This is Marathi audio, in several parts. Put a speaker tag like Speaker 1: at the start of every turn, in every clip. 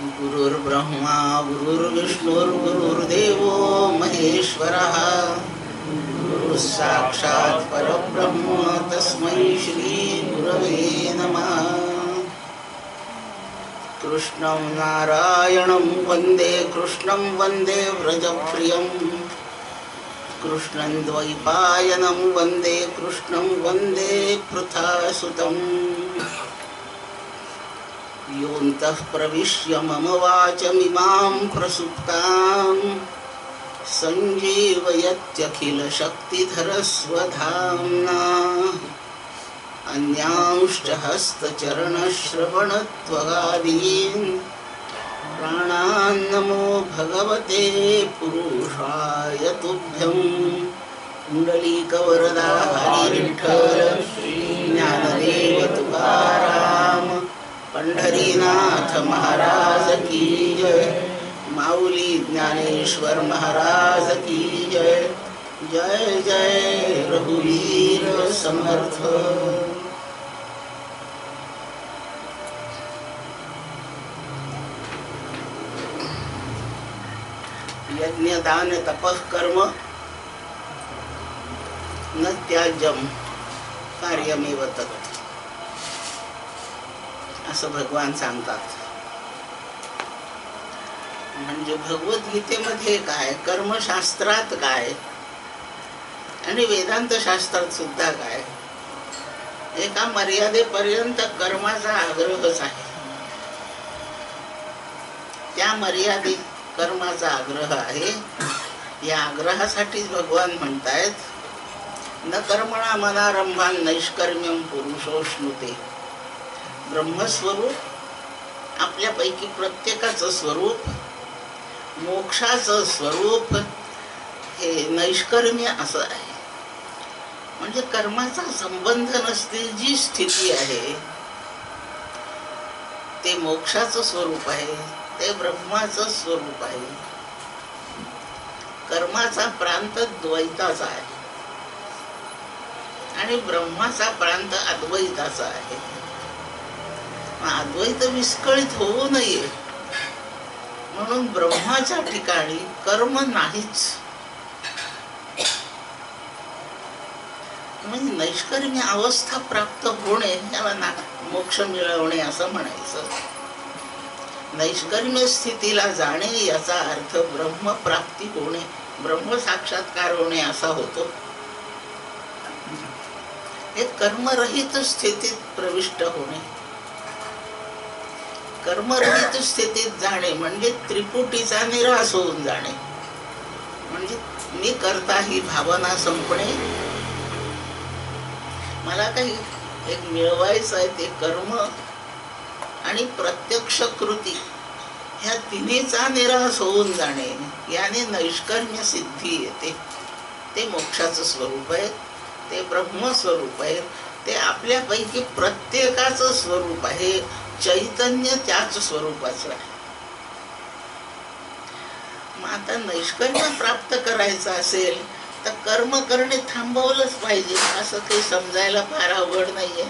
Speaker 1: गुरुर्ब्रह्मा गुरुर्विष्णुर्गुरुर्देवो महेश्वरः गुरुः साक्षात् परब्रह्म तस्मै श्री गुरवे नमः। कृष्णं नारायणं वन्दे कृष्णं वन्दे व्रजप्रियं कृष्णं द्वैपायनं वन्दे कृष्णं वन्दे पृथासुतम्। योऽन्तः प्रविश्य मम वाचमिमां प्रसुप्तां सञ्जीवयत्यखिलशक्तिधरस्वधाम्ना अन्यांश्च हस्तचरणश्रवणत्वगादीन् प्राणान्नमो भगवते पुरुषाय तुभ्यं। कुण्डलीकवरदा हरिविठ्ठल ज्ञानदेव तुकाराम पंढरीनाथ महाराज की जय। माऊली ज्ञानेश्वर महाराज की जय। जय जय रघुवीर समर्थ। यज्ञ दान तपः कर्म न त्याज्यम कार्यमेव तत् असं भगवान सांगतात. म्हणजे भगवद्गीतेमध्ये काय, कर्मशास्त्रात काय आणि वेदांत शास्त्रात सुद्धा काय, एका मर्यादेपर्यंत कर्माचा आग्रहच आहे. त्या मर्यादेत कर्माचा आग्रह आहे. या आग्रहासाठीच भगवान म्हणतायत न कर्मणा मनारंभान नैष्कर्म्यम पुरुषोष्णुते. ब्रह्मस्वरूप आपल्यापैकी प्रत्येकाचं स्वरूप, मोक्षाचं स्वरूप हे नैष्कर्म्य असं आहे. म्हणजे कर्माचा संबंध नसलेली जी स्थिती आहे ते मोक्षाचं स्वरूप आहे, ते ब्रह्माचं स्वरूप आहे. कर्माचा प्रांत द्वैताचा आहे आणि ब्रह्माचा प्रांत अद्वैताचा आहे. अद्वैत विस्कळीत होऊ नये म्हणून ब्रह्माच्या ठिकाणी कर्म नाहीच. म्हणजे नैष्कर्म्य अवस्था प्राप्त होणे याला मोक्ष मिळवणे असं म्हणायचं. नैष्कर्म्य स्थितीला जाणे याचा अर्थ ब्रह्म प्राप्ती होणे, ब्रह्म साक्षात्कार होणे असा होतो. हे कर्मरहित स्थितीत प्रविष्ट होणे, कर्मरहित स्थितीत जाणे म्हणजे त्रिपुटीचा निराश होऊन जाणे. म्हणजे मी करता ही भावना संपणे, मला काही एक मिळवायचं आहे ते कर्म आणि प्रत्यक्ष कृती ह्या तिन्हीचा निराश होऊन जाणे. याने नैष्कर्म्य सिद्धी येते. ते मोक्षाचं स्वरूप आहे, ते ब्रह्मस्वरूप आहे, ते आपल्यापैकी प्रत्येकाचं स्वरूप आहे. चैतन्य त्याच स्वरूपाचं आहे. मग आता नैष्कर्म्य प्राप्त करायचं असेल तर कर्म करणे थांबवलंच पाहिजे असं काही समजायला फार अवघड नाहीये.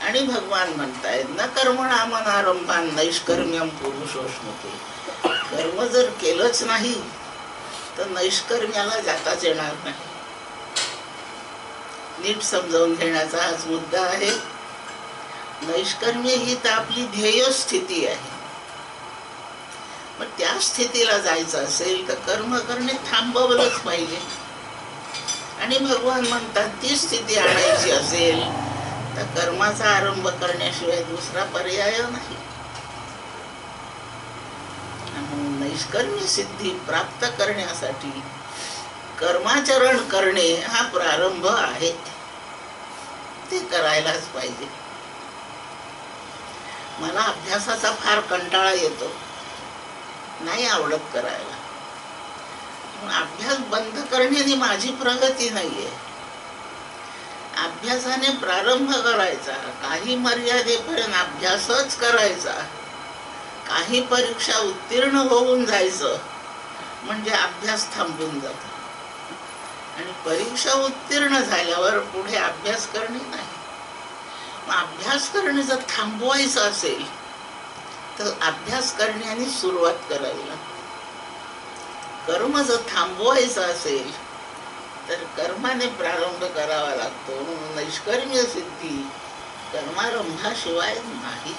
Speaker 1: आणि भगवान म्हणतायत न कर्मणा मनारंभान नैष्कर्म्यम पुरुषोष्णुते. कर्म जर केलंच नाही तर नैष्कर्म्याला जाताच येणार नाही. नीट समजावून घेण्याचा हाच मुद्दा आहे. नैष्कर्म्य ही तर आपली ध्येय स्थिती आहे. मग त्या स्थितीला जायचं असेल तर कर्म करणे थांबवलंच पाहिजे. आणि भगवान म्हणतात ती स्थिती आणायची असेल तर कर्माचा आरंभ करण्याशिवाय दुसरा पर्याय नाही. नैष्कर्म्य सिद्धी प्राप्त करण्यासाठी कर्माचरण करणे हा प्रारंभ आहे. ते करायलाच पाहिजे. मला अभ्यासाचा फार कंटाळा येतो, नाही आवडत करायला. अभ्यास बंद करण्याने माझी प्रगती नाहीये. अभ्यासाने प्रारंभ करायचा, काही मर्यादेपर्यंत अभ्यासच करायचा, काही परीक्षा उत्तीर्ण होऊन जायचं म्हणजे अभ्यास थांबून जातो. आणि परीक्षा उत्तीर्ण झाल्यावर पुढे अभ्यास करणे नाही. अभ्यास करणे जर थांबवायचं असेल तर अभ्यास करण्याने सुरुवात करावी लागते. कर्म जर थांबवायचं असेल तर कर्माने प्रारंभ करावा लागतो. म्हणून नैष्कर्म्य सिद्धी कर्मारंभाशिवाय नाही.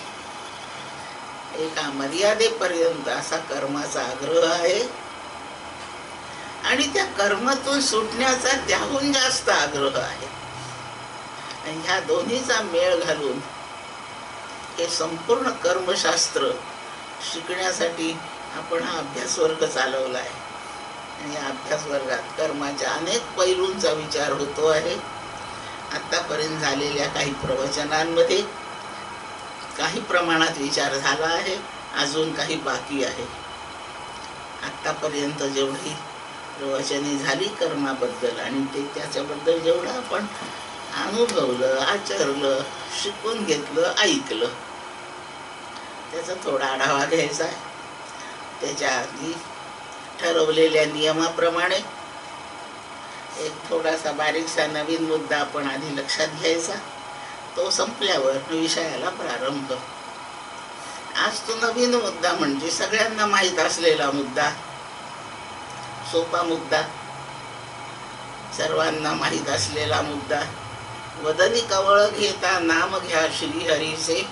Speaker 1: एका मर्यादेपर्यंत असा कर्माचा आग्रह आहे आणि त्या कर्मातून सुटण्याचा त्याहून जास्त आग्रह आहे. आणि ह्या दोन्हीचा मेळ घालून हे संपूर्ण कर्मशास्त्र शिकण्यासाठी आपण हा अभ्यास वर्ग चालवला आहे. आणि या अभ्यास वर्गात कर्माच्या अनेक पैलूंचा विचार होतो आहे. आतापर्यंत झालेल्या काही प्रवचनांमध्ये काही प्रमाणात विचार झाला आहे, अजून काही बाकी आहे. आतापर्यंत जेवढी प्रवचने झाली कर्माबद्दल आणि ते त्याच्याबद्दल जेवढं आपण अनुभवलं, आचरलं, शिकून घेतलं, ऐकलं, त्याचा थोडा आढावा घ्यायचा आहे. त्याच्या आधी ठरवलेल्या नियमाप्रमाणे एक थोडासा बारीकसा नवीन मुद्दा आपण आधी लक्षात घ्यायचा. तो संपल्यावर विषयाला प्रारंभ. आज तो नवीन मुद्दा म्हणजे सगळ्यांना माहीत असलेला मुद्दा, सोपा मुद्दा, सर्वांना माहीत असलेला मुद्दा. वदनी कवळ घेता नाम घ्या श्रीहरीचे,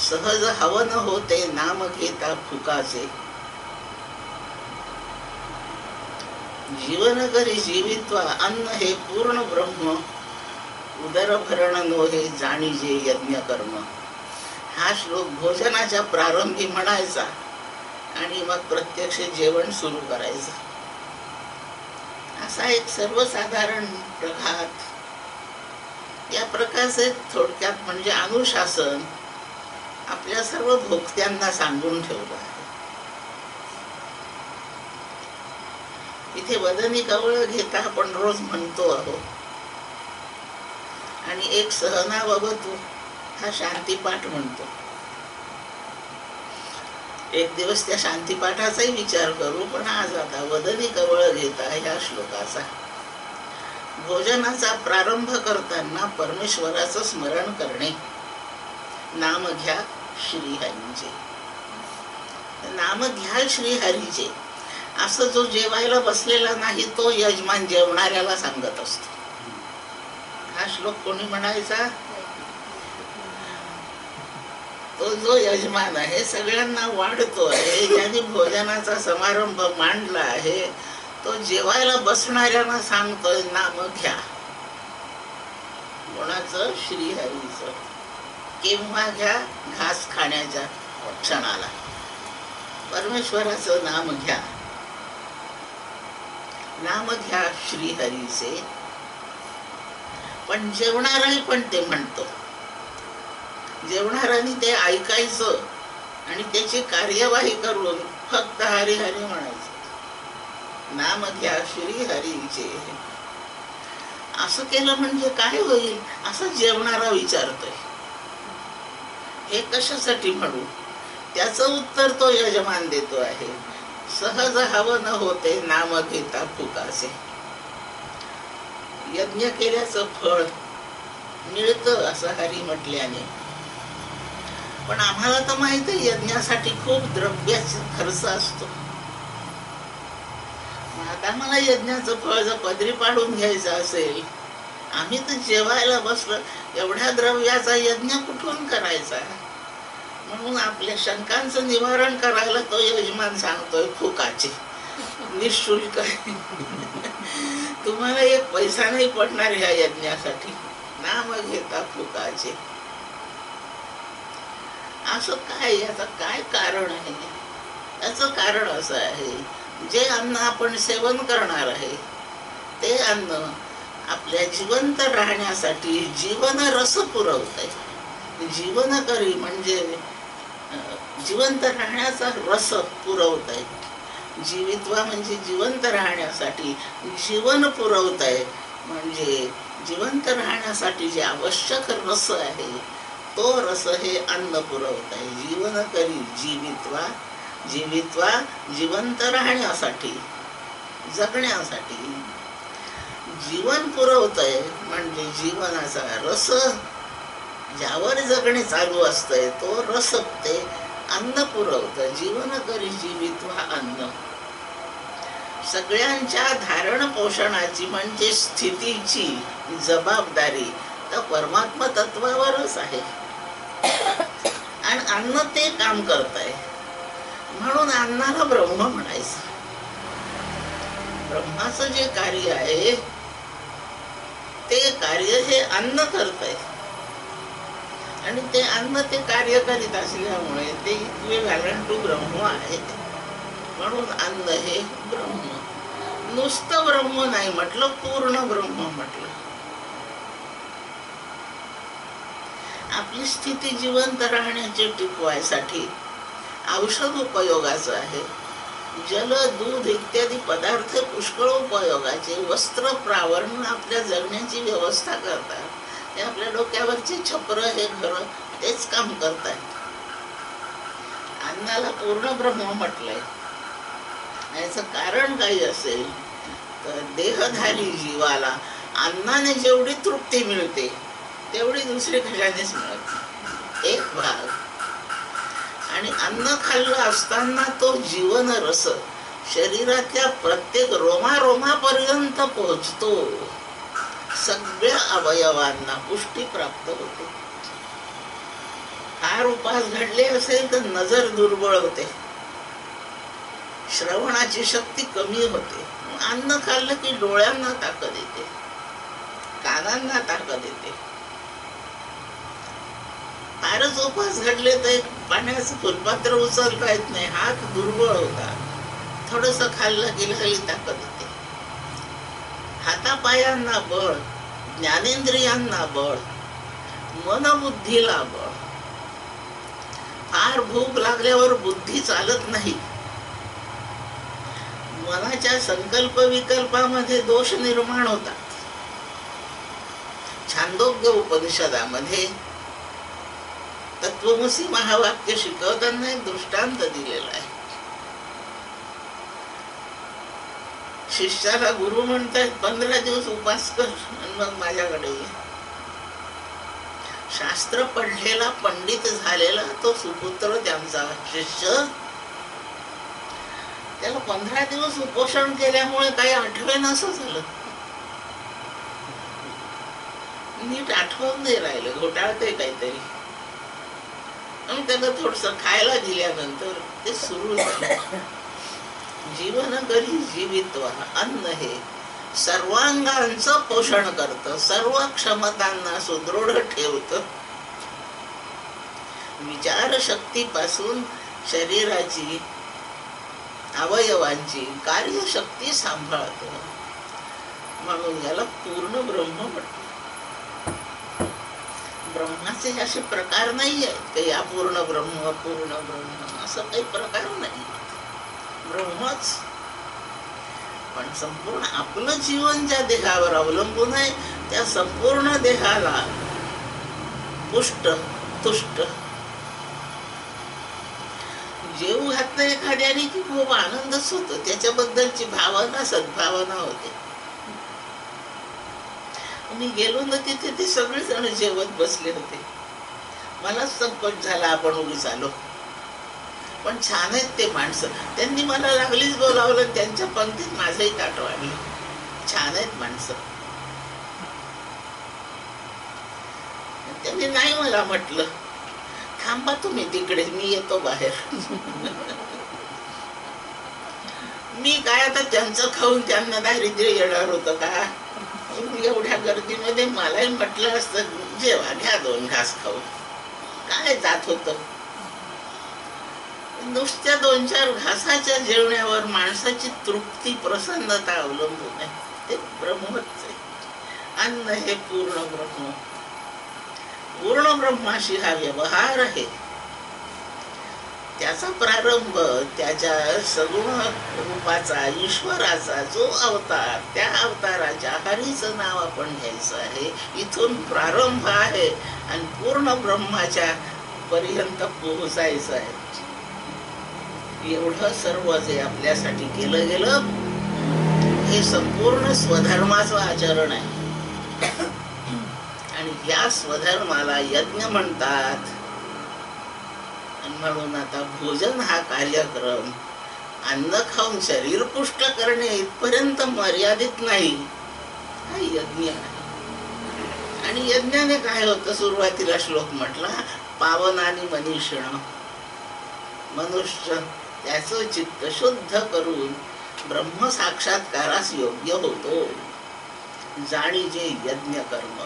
Speaker 1: सहज हवन होते नाम घेता फुकाचे. जीवन करी जीवित्वा अन्न हे पूर्ण ब्रह्म, उदर भरण नोहे जाणीजे यज्ञ कर्म. हा श्लोक भोजनाच्या प्रारंभी म्हणायचा आणि मग प्रत्यक्ष जेवण सुरू करायचं. असा एक सर्वसाधारण प्रघात. या प्रकारचे थोडक्यात म्हणजे अनुशासन आपल्या सर्व भोक्त्यांना सांगून ठेवलं आहे. इथे वदनी कवळ घेता आपण रोज म्हणतो आहोत. आणि एक सहनावतू हा शांतीपाठ म्हणतो. एक दिवस त्या शांतीपाठाचाही विचार करू, पण आज आता वदनी कवळ घेता ह्या श्लोकाचा. भोजनाचा प्रारंभ करताना परमेश्वराचं स्मरण करणे. नाम घ्या श्रीहरीचे. नाम घ्या श्रीहरीचे असं जो जेवायला बसलेला नाही तो यजमान जेवणाऱ्याला सांगत असतो. हा श्लोक कोणी म्हणायचा? तो जो यजमान आहे, सगळ्यांना वाढतो आहे, ज्याने भोजनाचा समारंभ मांडला आहे, तो जेवायला बसणाऱ्यांना सांगतोय नाम घ्या. कोणाचं? श्रीहरीचं. केव्हा घ्या? घास खाण्याच्या क्षणाला परमेश्वराचं नाम घ्या. नाम घ्या श्रीहरीचे. पण जेवणाराही पण ते म्हणतो. जेवणाऱ्यांनी ते ऐकायचं आणि त्याची कार्यवाही करून फक्त हरी हरी म्हणायचं. नाम घ्या श्रीहरीचे. असं केलं म्हणजे काय होईल असं जेवणारा विचारतोय. हे कशासाठी म्हणू? त्याचं उत्तर तो यजमान देतो आहे. सहज हवन होते नाम घेता फुकाचे. यज्ञ केल्याचं फळ मिळतं असं हरी म्हटल्याने. पण आम्हाला तर माहित आहे यज्ञासाठी खूप द्रव्याचा खर्च असतो. आता मला यज्ञाचं फळ जर पदरी पाडून घ्यायचं असेल, आम्ही तर जेवायला बसलो, एवढ्या द्रव्याचा यज्ञ कुठून करायचा? म्हणून आपल्या शंकांचं निवारण करायला तो यजमान सांगतोय फुकाचे, निःशुल्क. तुम्हाला एक पैसा नाही पडणार ह्या यज्ञासाठी. नाम घेता फुकाचे. असं काय? याचं काय कारण आहे? याचं कारण असं आहे, जे अन्न आपण सेवन करणार आहे ते अन्न आपल्या जिवंत राहण्यासाठी जीवन रस पुरवत आहे. जीवन करी म्हणजे जिवंत राहण्याचा रस पुरवत आहे. जीवित्वा म्हणजे जिवंत राहण्यासाठी जीवन पुरवत आहे. म्हणजे जिवंत राहण्यासाठी जे आवश्यक रस आहे तो रस हे अन्न पुरवत आहे. जीवन करी जीवित्वा. जीवित्वा जिवंत राहण्यासाठी, जगण्यासाठी जीवन पुरवत आहे. म्हणजे जीवनाचा रस ज्यावर जगणे चालू असतंय तो रस ते अन्न पुरवतं. जीवन करी जीवित्वा अन्न. सगळ्यांच्या धारण पोषणाची म्हणजे स्थितीची जबाबदारी तर परमात्मा तत्वावरच आहे. आणि अन्न ते काम करत आहे म्हणून अन्नाला ब्रह्म म्हणायचं. ब्रह्माचं जे कार्य आहे ते कार्य हे अन्न करत आहे. आणि ते अन्न ते कार्य करीत असल्यामुळे ते इक्विव्हॅलंट टू ब्रह्म आहे. म्हणून अन्न हे ब्रह्म. नुसतं ब्रह्म नाही म्हटलं, पूर्ण ब्रह्म म्हटलं. आपली स्थिती जिवंत राहण्याचे टिकवायसाठी औषध उपयोगाचं आहे. जल, दूध इत्यादी पदार्थ पुष्कळ उपयोगाचे. वस्त्र, प्रावरण आपल्या जगण्याची व्यवस्था करतात. हे आपल्या डोक्यावरचे छपर, हे घर तेच काम करतात. अन्नाला पूर्ण ब्रह्म म्हटलंय. याचं कारण काही असेल तर देहधारी जीवाला अन्नाने जेवढी तृप्ती मिळते तेवढी दुसरी कशानेच मिळत नाही. एक भाग. आणि अन्न खाल्लं असताना तो जीवन रस शरीरातल्या प्रत्येक रोमारोमापर्यंत पोहोचतो. सगळ्या अवयवांना पुष्टी प्राप्त होते. फार उपास घडले असेल तर नजर दुर्बळ होते, श्रवणाची शक्ती कमी होते. अन्न खाल्लं की डोळ्यांना ताकद येते, कानांना ताकद येते. फारच उपास घडले तर पाण्याचं फुलपात्र उचलता येत नाही, हात दुर्बळ होतात. थोडस खाल्लं की लगेच ताकद येते. हातापायांना बळ, ज्ञानेंद्रियांना बळ, मनबुद्धीला बळ. फार भूक लागल्यावर बुद्धी चालत नाही. मनाच्या संकल्प विकल्पामध्ये दोष निर्माण होतात. छांदोग्य उपनिषदामध्ये तत्वमसी महावाक्य शिकवताना एक दृष्टांत दिलेला आहे. शिष्याला गुरु म्हणतात 15 दिवस उपास कर आणि मग माझ्याकडे ये. शास्त्र पढलेला, पंडित झालेला तो सुपुत्र त्यांचा शिष्य, त्याला 15 दिवस उपोषण केल्यामुळे काही आठवेन असं झालं. नीट आठवून नाही राहिलं, घोटाळते काहीतरी. त्याला थोडस खायला दिल्यानंतर ते सुरू झालं. जीवन करी जीवित्व. अन्न हे सर्वांगांचं पोषण करतं, सर्व क्षमतांना सुदृढ ठेवतं. विचारशक्तीपासून शरीराची, अवयवांची कार्यशक्ती सांभाळतं. म्हणून याला पूर्ण ब्रह्म म्हणतात. ब्रह्माचे असे प्रकार नाही आहेत काही अपूर्ण ब्रह्म, पूर्ण ब्रह्म असं काही प्रकार नाही. ब्रह्मच. पण संपूर्ण आपलं जीवन ज्या देहावर अवलंबून आहे त्या संपूर्ण देहाला पुष्ट, तुष्ट. जेवू घातलं एखाद्याने की खूप आनंदच होतो, त्याच्याबद्दलची भावना, सद्भावना होते. मी गेलो ना तिथे ते सगळेजण जेवत बसले होते. मलाच संकोच झाला, आपण उगीच आलो. पण छान आहेत ते माणसं. त्यांनी मला लागलीच बोलावलं, त्यांच्या पंक्तीत माझंही ताट वाढलं. छान आहेत माणसं. त्यांनी नाही मला म्हटलं, थांबा तुम्ही तिकडे, मी येतो बाहेर. मी काय आता त्यांचं खाऊन त्यांना दारिद्र्य येणार होतं का? एवढ्या गर्दीमध्ये मलाही म्हटलं असतं, जेवा, घ्या 2 घास खाऊ. काय जात होत? नुसत्या 2-4 घासाच्या जेवण्यावर माणसाची तृप्ती, प्रसन्नता अवलंबून आहे. ते ब्रह्मच आहे. अन्न हे पूर्ण ब्रह्म. पूर्ण ब्रह्माशी हा व्यवहार आहे. त्याचा प्रारंभ त्याच्या सगुण रूपाचा, ईश्वराचा जो अवतार, त्या अवताराच्या हरीचं नाव आपण घ्यायचं आहे. इथून प्रारंभ आहे आणि पूर्ण ब्रह्माच्या पर्यंत पोहोचायचं आहे. एवढं सर्व जे आपल्यासाठी केलं गेलं हे संपूर्ण स्वधर्माचं आचरण आहे. आणि या स्वधर्माला यज्ञ म्हणतात. म्हणून आता भोजन हा कार्यक्रम अन्न खाऊन शरीर पुष्ट करणे इथपर्यंत मर्यादित नाही, हा यज्ञ आहे. आणि यज्ञाने काय होतं, सुरुवातीला श्लोक म्हटला, पावनानी मनीषिण, मनुष्य त्याचं चित्त शुद्ध करून ब्रह्म साक्षात्कारास योग्य होतो. जाणीजे यज्ञ कर्म.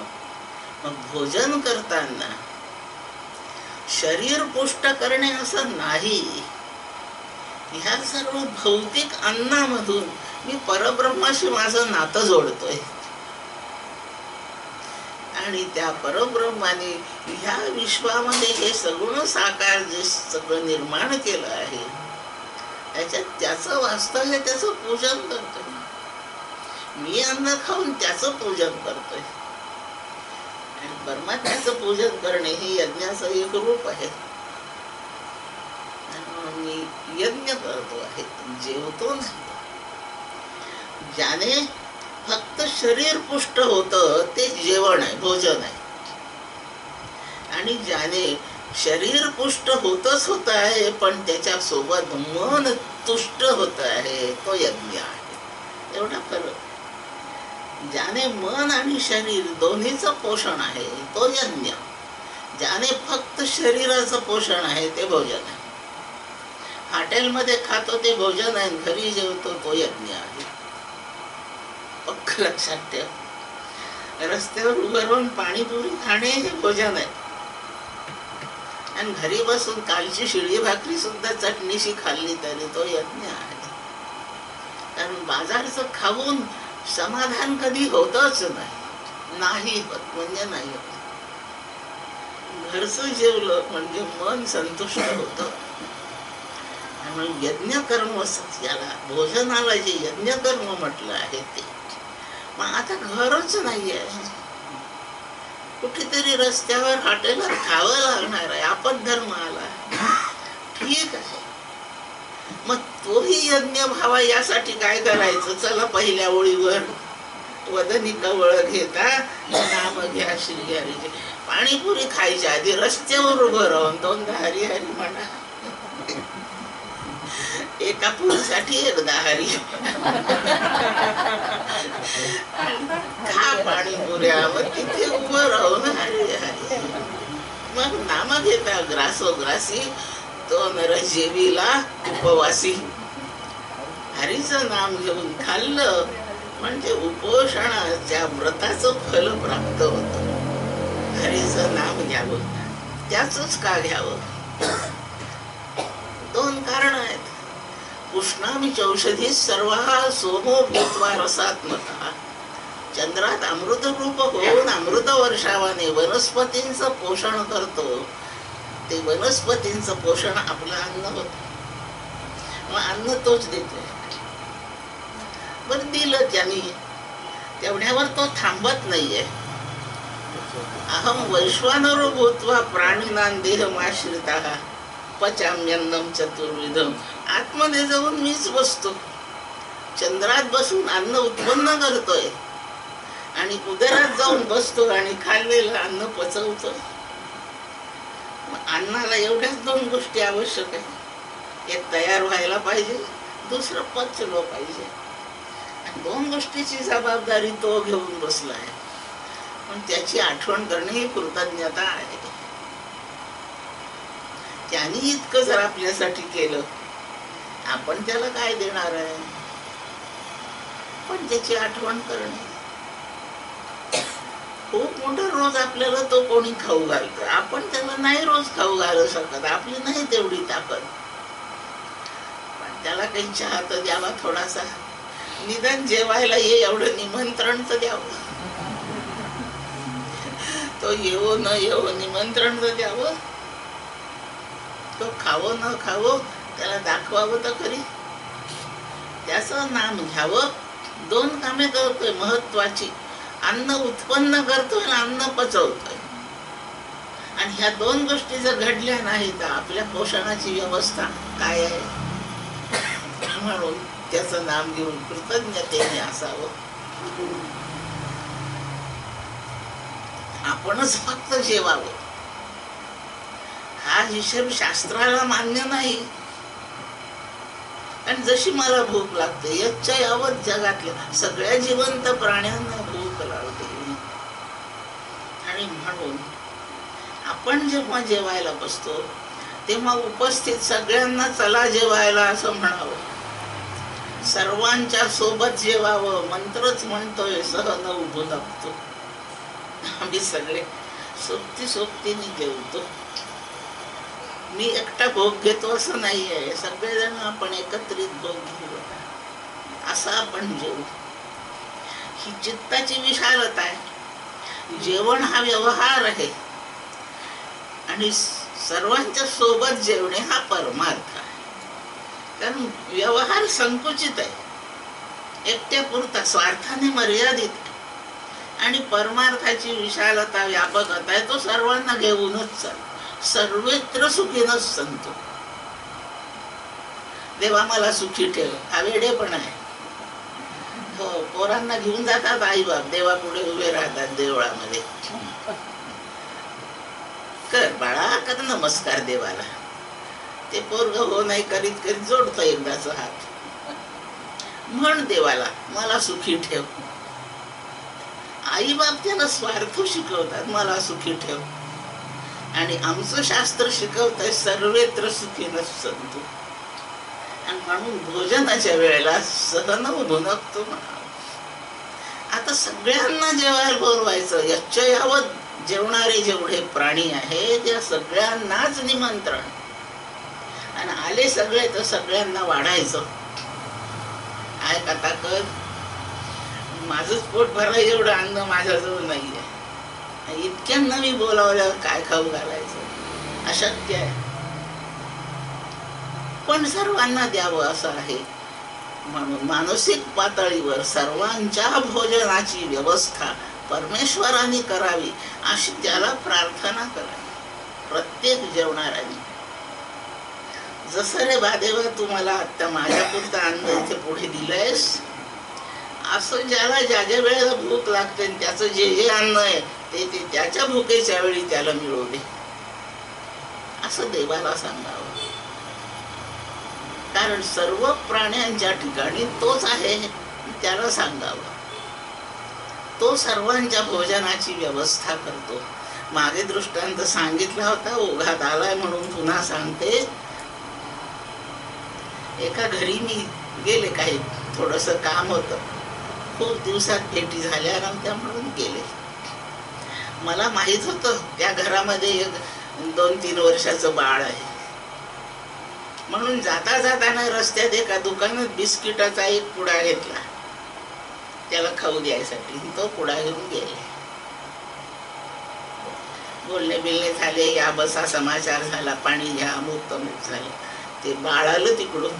Speaker 1: मग भोजन करताना शरीर पुष्ट करणे असं नाही. ह्या सर्व भौतिक अन्नामधून मी परब्रह्माशी माझं नातं जोडतोय आणि त्या परब्रह्माने ह्या विश्वामध्ये हे सगळं साकार जे सगळं निर्माण केलं आहे त्याच्यात त्याचं वास्तव्य, त्याचं पूजन करतोय. मी अन्न खाऊन त्याचं पूजन करतोय आणि परमात्म्याचं पूजन करणे हे यज्ञाचं एक रूप आहे. मी यज्ञ करतो आहे, जेवतो नाही. ज्याने फक्त शरीर पुष्ट होतं ते जेवण आहे, भोजन आहे. आणि ज्याने शरीर पुष्ट होतच होत आहे पण त्याच्या सोबत मन तुष्ट होत आहे तो यज्ञ आहे. एवढा फरक. ज्याने मन आणि शरीर दोन्हीचं पोषण आहे तो यज्ञ. ज्याने फक्त शरीराचं पोषण आहे ते भोजन आहे. हॉटेलमध्ये खातो ते भोजन आहे, घरी जेवतो तो यज्ञ आहे. पक्क लक्षात ठेव. रस्त्यावर उभं राहून पाणीपुरी खाणे हे भोजन आहे आणि घरी बसून कालची शिळी भाकरी सुद्धा चटणीशी खाल्ली तरी तो यज्ञ आहे. कारण बाजारचं खाऊन समाधान कधी होतच नाही होत, म्हणजे नाही होत. घरचं जेवलं म्हणजे मन संतुष्ट होतं. म्हणून यज्ञ कर्म, याला भोजनाला जे यज्ञ कर्म म्हटलं आहे ते. मग आता घरच नाहीये, कुठेतरी रस्त्यावर हॉटेलात खावं लागणार आहे, आपद्धर्म आला, ठीक आहे. मग तोही यज्ञ व्हावा यासाठी काय करायचं? चला पहिल्या ओळीवर वदनी कवळ घेता नाम घ्या श्री हरीचे. पाणीपुरी खायच्या आधी रस्त्यावर उभं राहून दोनदा हरी हरी म्हणा. एका पुरीसाठी एकदा हरी. खा पाणीपुऱ्या, मग तिथे उभं राहून हरी हरी. मग नाम घेता ग्रासोग्रासी तो नर जेवीला उपवासी. हरीचं नाम घेऊन खाल्लं म्हणजे उपोषणाच्या व्रताचं फल प्राप्त होतं. हरीचं नाम घ्यावं, त्याच का घ्यावं? दोन कारण आहेत. उष्णामी चौषधी सर्वा सोमो भूत्वा रसात्मका. चंद्रात अमृत रूप होऊन अमृत वर्षावाने वनस्पतींचं पोषण करतो. ते वनस्पतींचं पोषण आपलं अन्न होत. मग अन्न तोच देतोय. बरं दिलं त्यांनी, तेवढ्यावर तो थांबत नाहीये. अहम वैश्वानरो भूत्वा प्राणिनां देहमाश्रितः पचाम्यन्नम चतुर्विधम. आतमध्ये जाऊन मीच बसतो, चंद्रात बसून अन्न उत्पन्न करतोय आणि उदरात जाऊन बसतो आणि खाल्लेलं अन्न पचवतोय. अन्नाला एवढ्याच दोन गोष्टी आवश्यक आहे. एक तयार व्हायला पाहिजे, दुसरं पचलं पाहिजे. दोन गोष्टीची जबाबदारी तो घेऊन बसला आहे. पण त्याची आठवण करणे ही कृतज्ञता आहे. त्यांनी इतकं जर आपल्यासाठी केलं, आपण त्याला काय देणार आहे? पण त्याची आठवण करणे. खूप मोठं रोज आपल्याला तो कोणी खाऊ घालतो, आपण त्याला नाही रोज खाऊ घालू शकत, आपली नाही तेवढी ताकद. पण त्याला काही चहा तर द्यावा, थोडासा निदान जेवायला ये एवढं निमंत्रण तर द्यावं. तो येवो न येवो निमंत्रण तर द्यावं. तो खावो न खावो त्याला दाखवावं तर खरी. त्याचं नाम घ्यावं. दोन कामे करतोय महत्वाची. अन्न उत्पन्न करतोय आणि अन्न पचवतोय. आणि ह्या दोन गोष्टी जर घडल्या नाही तर आपल्या पोषणाची व्यवस्था काय आहे? म्हणून त्याचं नाम घेऊन कृतज्ञतेने असावं. आपणच फक्त जेवावं हा हिशेब शास्त्राला मान्य नाही. आणि जशी मला भूक लागते, यच्च यावत जगातल्या सगळ्या जिवंत प्राण्यांना भूक लागते. आणि म्हणून आपण जेव्हा जेवायला बसतो तेव्हा उपस्थित सगळ्यांना चला जेवायला असं म्हणावं. सर्वांच्या सोबत जेवावं. मंत्रच म्हणतोय, सहन उभं लागतो. आम्ही सगळे सोबतीने जेवतो. मी एकटा भोग घेतो असं नाही आहे. सगळेजण आपण एकत्रित भोग घेऊ, असं आपण जेवू. ही चित्ताची विशालता आहे. जेवण हा व्यवहार आहे आणि सर्वांच्या सोबत जेवणे हा परमार्थ आहे. कारण व्यवहार संकुचित आहे, एकट्यापुरता, स्वार्थाने मर्यादित आहे. आणि परमार्थाची विशालता, व्यापकता आहे, तो सर्वांना घेऊनच चालतो. सर्वत्र सुखीनच संतो. देवा मला सुखी ठेव, हा वेडेपणा आहे. हो, पोरांना घेऊन जातात आई बाप, देवापुढे उभे राहतात देवळामध्ये. कर बाळा, कर नमस्कार देवाला. ते पोरग हो नाही करीत करीत जोडतो एकदाच हात. म्हण देवाला मला सुखी ठेव. आई बाप त्याला स्वार्थ शिकवतात, मला सुखी ठेव. आणि आमचं शास्त्र शिकवत आहे सर्वत्र सुखीनच संतो. आणि म्हणून भोजनाच्या वेळेला सहन भुनकतो म्हणावं. आता सगळ्यांना जेवायला बोलवायचं. यच्च यावत जेवणारे जेवढे प्राणी आहेत त्या सगळ्यांनाच निमंत्रण. आणि आले सगळे तर सगळ्यांना वाढायचं. काय का ताकद, माझंच पोट भरायचं एवढं अन्न माझ्याजवळ नाहीये. इतक्यांना मी बोलावल्यावर काय खाऊ घालायचं, अशक्य आहे. पण सर्वांना द्यावं असं आहे. म्हणून मानसिक पातळीवर सर्वांच्या भोजनाची व्यवस्था परमेश्वराने करावी अशी त्याला प्रार्थना करावी प्रत्येक जेवणाऱ्याने. जसं रे बादेवा तुम्हाला आता माझ्यापुरतं अन्न इथे पुढे दिलंयस, असं ज्याला ज्या ज्या वेळेला भूक लागते त्याचं जे जे अन्न आहे ते त्याच्या भुकेच्या वेळी त्याला मिळू दे, असं देवाला सांगावं. कारण सर्व प्राण्यांच्या ठिकाणी तोच आहे, त्याला सांगावं. तो सर्वांच्या भोजनाची व्यवस्था करतो. मागे दृष्टांत सांगितला होता, ओघात आलाय म्हणून पुन्हा सांगते. एका घरी मी गेले, काही थोडंसं काम होतं, खूप दिवसात भेटी झाल्या नव्हत्या म्हणून गेले. मला माहित होतं त्या घरामध्ये एक 2-3 वर्षाचं बाळ आहे. म्हणून जाता जाताना रस्त्यात एका दुकानात बिस्किटाचा एक पुडा घेतला त्याला खाऊ द्यायसाठी. तो पुडा घेऊन गेले. बोलणे बिलणे झाले, या बसा समाचार झाला, पाणी घ्या, अमुक तमुक झालं. ते बाळ आलं तिकडून.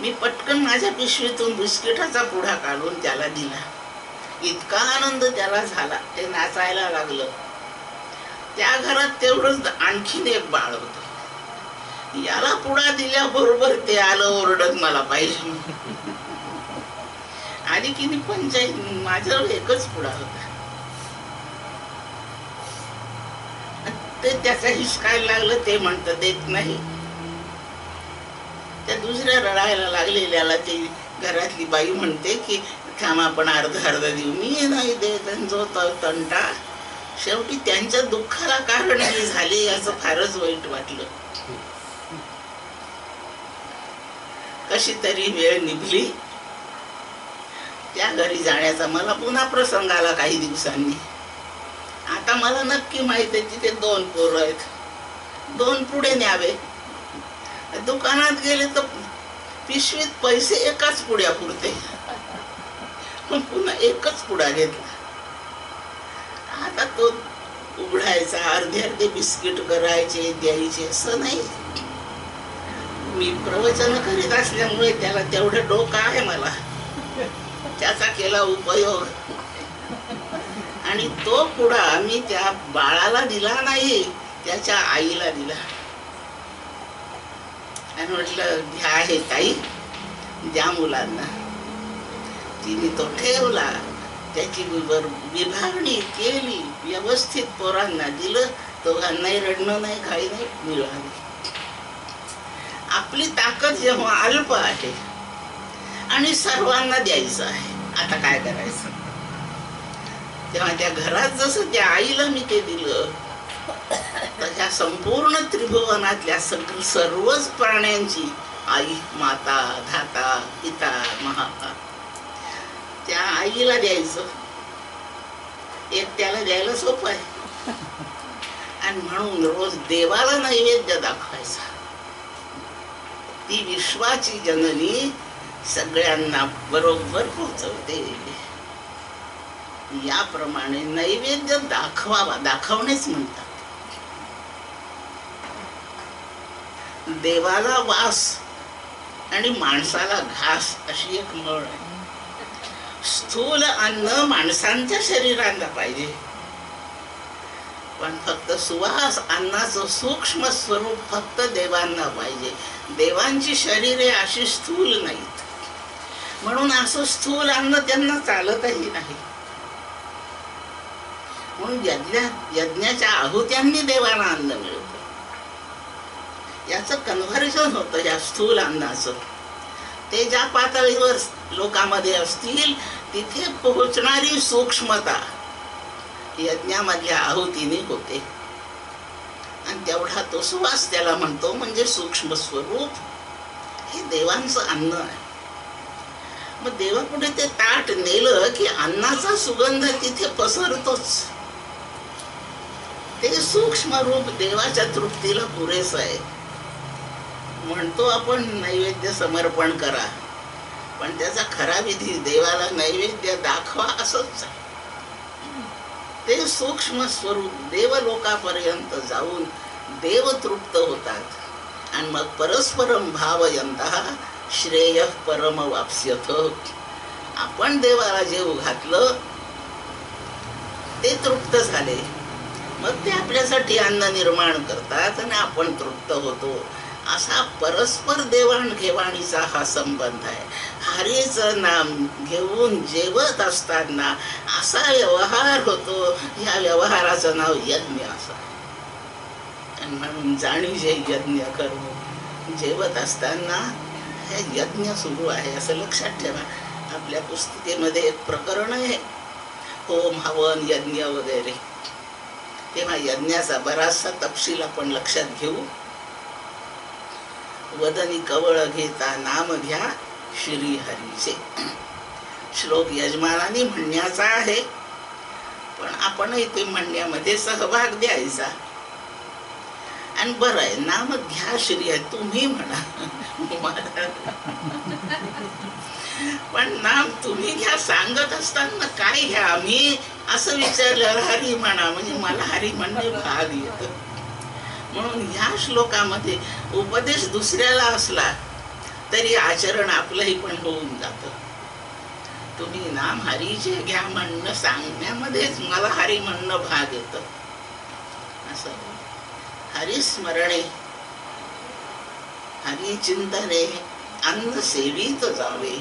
Speaker 1: मी पटकन माझ्या पिशवीतून बिस्किटाचा पुडा काढून त्याला दिला. इतका आनंद त्याला झाला, ते नाचायला लागलं. त्या घरात तेवढंच आणखीन एक बाळ होतं. याला पुडा दिल्याबरोबर ते आलं ओरडत मला पाहिजे. आली की नाही पंचायत, माझ्यावर एकच पुडा होता. ते त्याचा हिसकायला लागलं. ते म्हणतं देत नाही. त्या दुसऱ्या रडायला लागलेल्याला ते घरातली बाई म्हणते की थांब आपण अर्ध देऊ. मी नाही देत. जो तंटा, शेवटी त्यांच्या दुःखाला कारण मी झाले याचं फारच वाईट वाटलं. कशी तरी वेळ निभली. त्या घरी जाण्याचा मला पुन्हा प्रसंग आला काही दिवसांनी. आता मला नक्की माहित आहे तिथे 2 पोरं आहेत. 2 पुढे न्यावे. दुकानात गेले तर पिशवीत पैसे एकाच पुड्या पुरते. पुन्हा एकच पुडा घेतला. आता तो उघडायचा, अर्धे बिस्किट करायचे, द्यायचे, असं नाही. मी प्रवचन करीत असल्यामुळे त्याला तेवढं डोकं आहे मला. त्याचा केला उपयोग. आणि तो पुडा मी त्या बाळाला दिला नाही, त्याच्या आईला दिला. आणि म्हटलं घ्या हे ताई, द्या मुलांना. तिने तो ठेवला, त्याची विभागणी केली, व्यवस्थित पोरांना दिलं, दोघांनाही रडणं नाही, काही नाही, मिळाली. आपली ताकद जेव्हा अल्प आहे आणि सर्वांना द्यायचं आहे, आता काय करायचं? तेव्हा त्या घरात जसं त्या आईला मी ते दिलं, तर ह्या संपूर्ण त्रिभुवनातल्या सर्वच प्राण्यांची आई, माता, धाता, पिता, महाता, त्या आईला द्यायचं. एकट्याला द्यायला सोपं आहे. आणि म्हणून रोज देवाला नैवेद्य दाखवायचा. ती विश्वाची जननी सगळ्यांना बरोबर पोहोचवते. याप्रमाणे नैवेद्य दाखवावा, दाखवणेच म्हणतात. देवाला वास आणि माणसाला घास अशी एक म्हण आहे. स्थूल अन्न माणसांच्या शरीराला पाहिजे, पण फक्त सुवास अन्नाचं सूक्ष्म स्वरूप फक्त देवांना पाहिजे. देवांची शरीरे अशी स्थूल नाहीत, म्हणून असं स्थूल अन्न त्यांना चालतही नाही. म्हणून यज्ञाच्या आहुत्यांनी देवाला अन्न मिळतं. याचं कन्व्हर्जन होतं या स्थूल अन्नाचं. ते ज्या पातळीवर लोकांमध्ये असतील तिथे पोहोचणारी सूक्ष्मता यज्ञामधल्या आहुतीने होते. आणि तेवढा तो सुवास त्याला म्हणतो, म्हणजे सूक्ष्म स्वरूप हे देवांचं अन्न आहे. मग देवापुढे ते ताट नेलं की अन्नाचा सुगंध तिथे पसरतोच. ते सूक्ष्म रूप देवाच्या तृप्तीला पुरेसं आहे. म्हणतो आपण नैवेद्य समर्पण करा, पण त्याचा खरा विधी देवाला नैवेद्य दाखवा असंच आहे. ते सूक्ष्म स्वरूप देवलोकापर्यंत जाऊन देव तृप्त होतात आणि मग परस्परम भावयन्तः श्रेय परम वाप्स्यथ. आपण देवाला जेव घातलं ते तृप्त झाले, मग ते आपल्यासाठी अन्न निर्माण करतात आणि आपण तृप्त होतो. असा परस्पर देवाणघेवाणीचा हा संबंध आहे. हरीचं नाम घेऊन जेवत असताना असा व्यवहार होतो. या व्यवहाराचं नाव यज्ञ असं. आणि म्हणून जाणीजे यज्ञ करू. जेवत असताना हे यज्ञ सुरू आहे असं लक्षात ठेवा. आपल्या पुस्तिकेमध्ये एक प्रकरण आहे, होम हवन यज्ञ वगैरे. तेव्हा यज्ञाचा बराचसा तपशील आपण लक्षात घेऊ. वदनी कवळ घेता नाम घ्या श्री हरीचे. श्लोक यजमानाने म्हणण्याचा आहे, पण आपणही ते म्हणण्यामध्ये सहभाग द्यायचा. आणि बरं आहे, नाम घ्या श्री हरी, तुम्ही म्हणा, पण नाम तुम्ही घ्या सांगत असताना काय घ्या, मी असं विचारलं हरी म्हणा, म्हणजे मला हरी म्हणणे भाग येत. म्हणून ह्या श्लोकामध्ये उपदेश दुसऱ्याला असला तरी आचरण आपलंही पण होऊन जातं. तुम्ही नाम हरीचे घ्या म्हणणं सांगण्यामध्येच मला हरी म्हणणं भाग येतं. असं हरिस्मरणे हरिचिंतने अन्न सेवित जावे,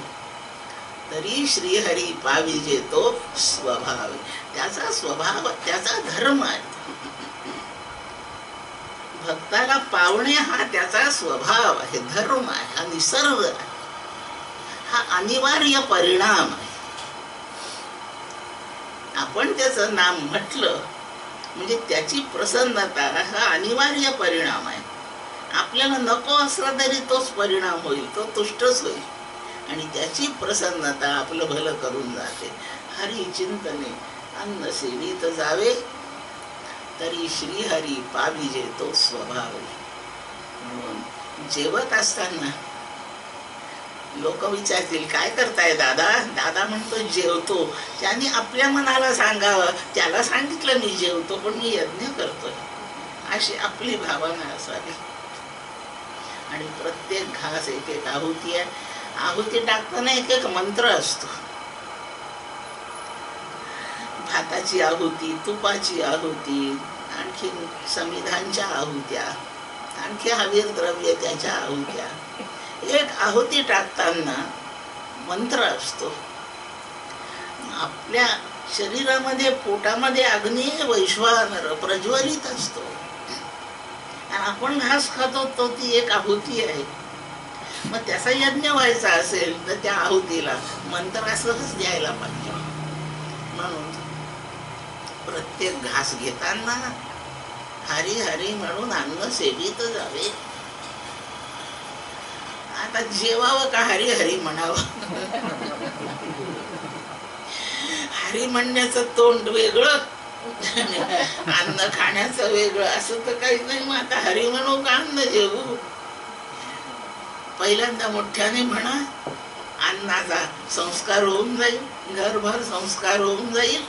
Speaker 1: तरी श्रीहरी पाविजे तो स्वभाव. त्याचा स्वभाव, त्याचा धर्म आहे. भक्ताला पावणे हा त्याचा स्वभाव आहे, धर्म आहे, हा निसर्ग आहे, हा अनिवार्य परिणाम आहे. आपण त्याचं नाम म्हटलं म्हणजे त्याची प्रसन्नता हा अनिवार्य परिणाम आहे. आपल्याला नको असला तरी तोच परिणाम होईल, तो तुष्टच होईल आणि त्याची प्रसन्नता आपलं भलं करून जाते. हरी चिंतने अन्न सेवित जावे, तरी श्रीहरी पाविजे तो स्वभाव. म्हणून जेवत असताना लोक विचारतील काय करताय दादा. दादा म्हणतो जेवतो. त्याने आपल्या मनाला सांगावं, त्याला सांगितलं मी जेवतो पण मी यज्ञ करतोय, अशी आपली भावना असावी. आणि प्रत्येक घास एक एक आहुती आहे. आहुती टाकताना एक एक मंत्र असतो. भाताची आहुती, तुपाची आहुती, आणखी समिधांच्या आहुत्या, आणखी हवीर द्रव्य त्याच्या आहुत्या. एक आहुती टाकताना मंत्र असतो. आपल्या शरीरामध्ये पोटामध्ये अग्नी वैश्वानर प्रज्वलित असतो आणि आपण घास खातो तो ती एक आहुती आहे. मग त्याचा यज्ञ व्हायचा असेल तर त्या आहुतीला मंत्र असंच द्यायला पाहिजे. म्हणून प्रत्येक घास घेताना हरी हरी म्हणून अन्न सेवित जावे. आता जेवावं का हरी हरी म्हणावं? हरी म्हणण्याचं तोंड वेगळं, अन्न खाण्याचं वेगळं, असं तर काही नाही. मग आता हरी म्हणू का अन्न जेवू? पहिल्यांदा मोठ्याने म्हणा, अन्नाचा संस्कार होऊन जाईल, घरभर संस्कार होऊन जाईल.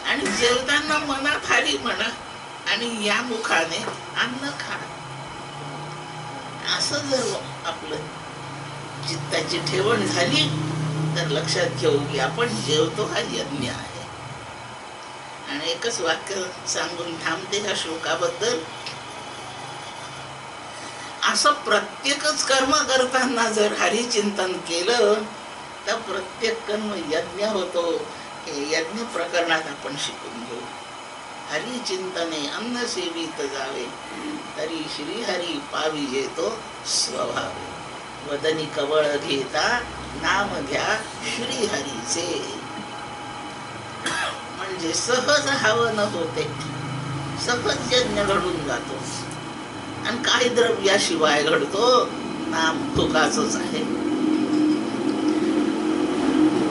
Speaker 1: आणि जेवताना मनात हरी म्हणा आणि या मुखाने अन्न खा. असं जर आपलं चित्ताची ठेवण झाली तर लक्षात घेऊ की आपण जेवतो हा यज्ञ आहे. आणि एकच वाक्य सांगून थांबते ह्या श्लोकाबद्दल. असं प्रत्येकच कर्म करताना जर हरिचिंतन केलं तर प्रत्येक कर्म यज्ञ होतो. हे यज्ञ प्रकरणात आपण शिकून घेऊ. हरिचिंतने अन्न सेवित जावे, तरी श्रीहरी पाविजे तो स्वभावे. वदनी कवळ घेता नाम घ्या श्रीहरीचे. म्हणजे सहज हवन होते, सहज यज्ञ घडून जातो. आणि काही द्रव्याशिवाय घडतो, नाम तुकाचंच आहे.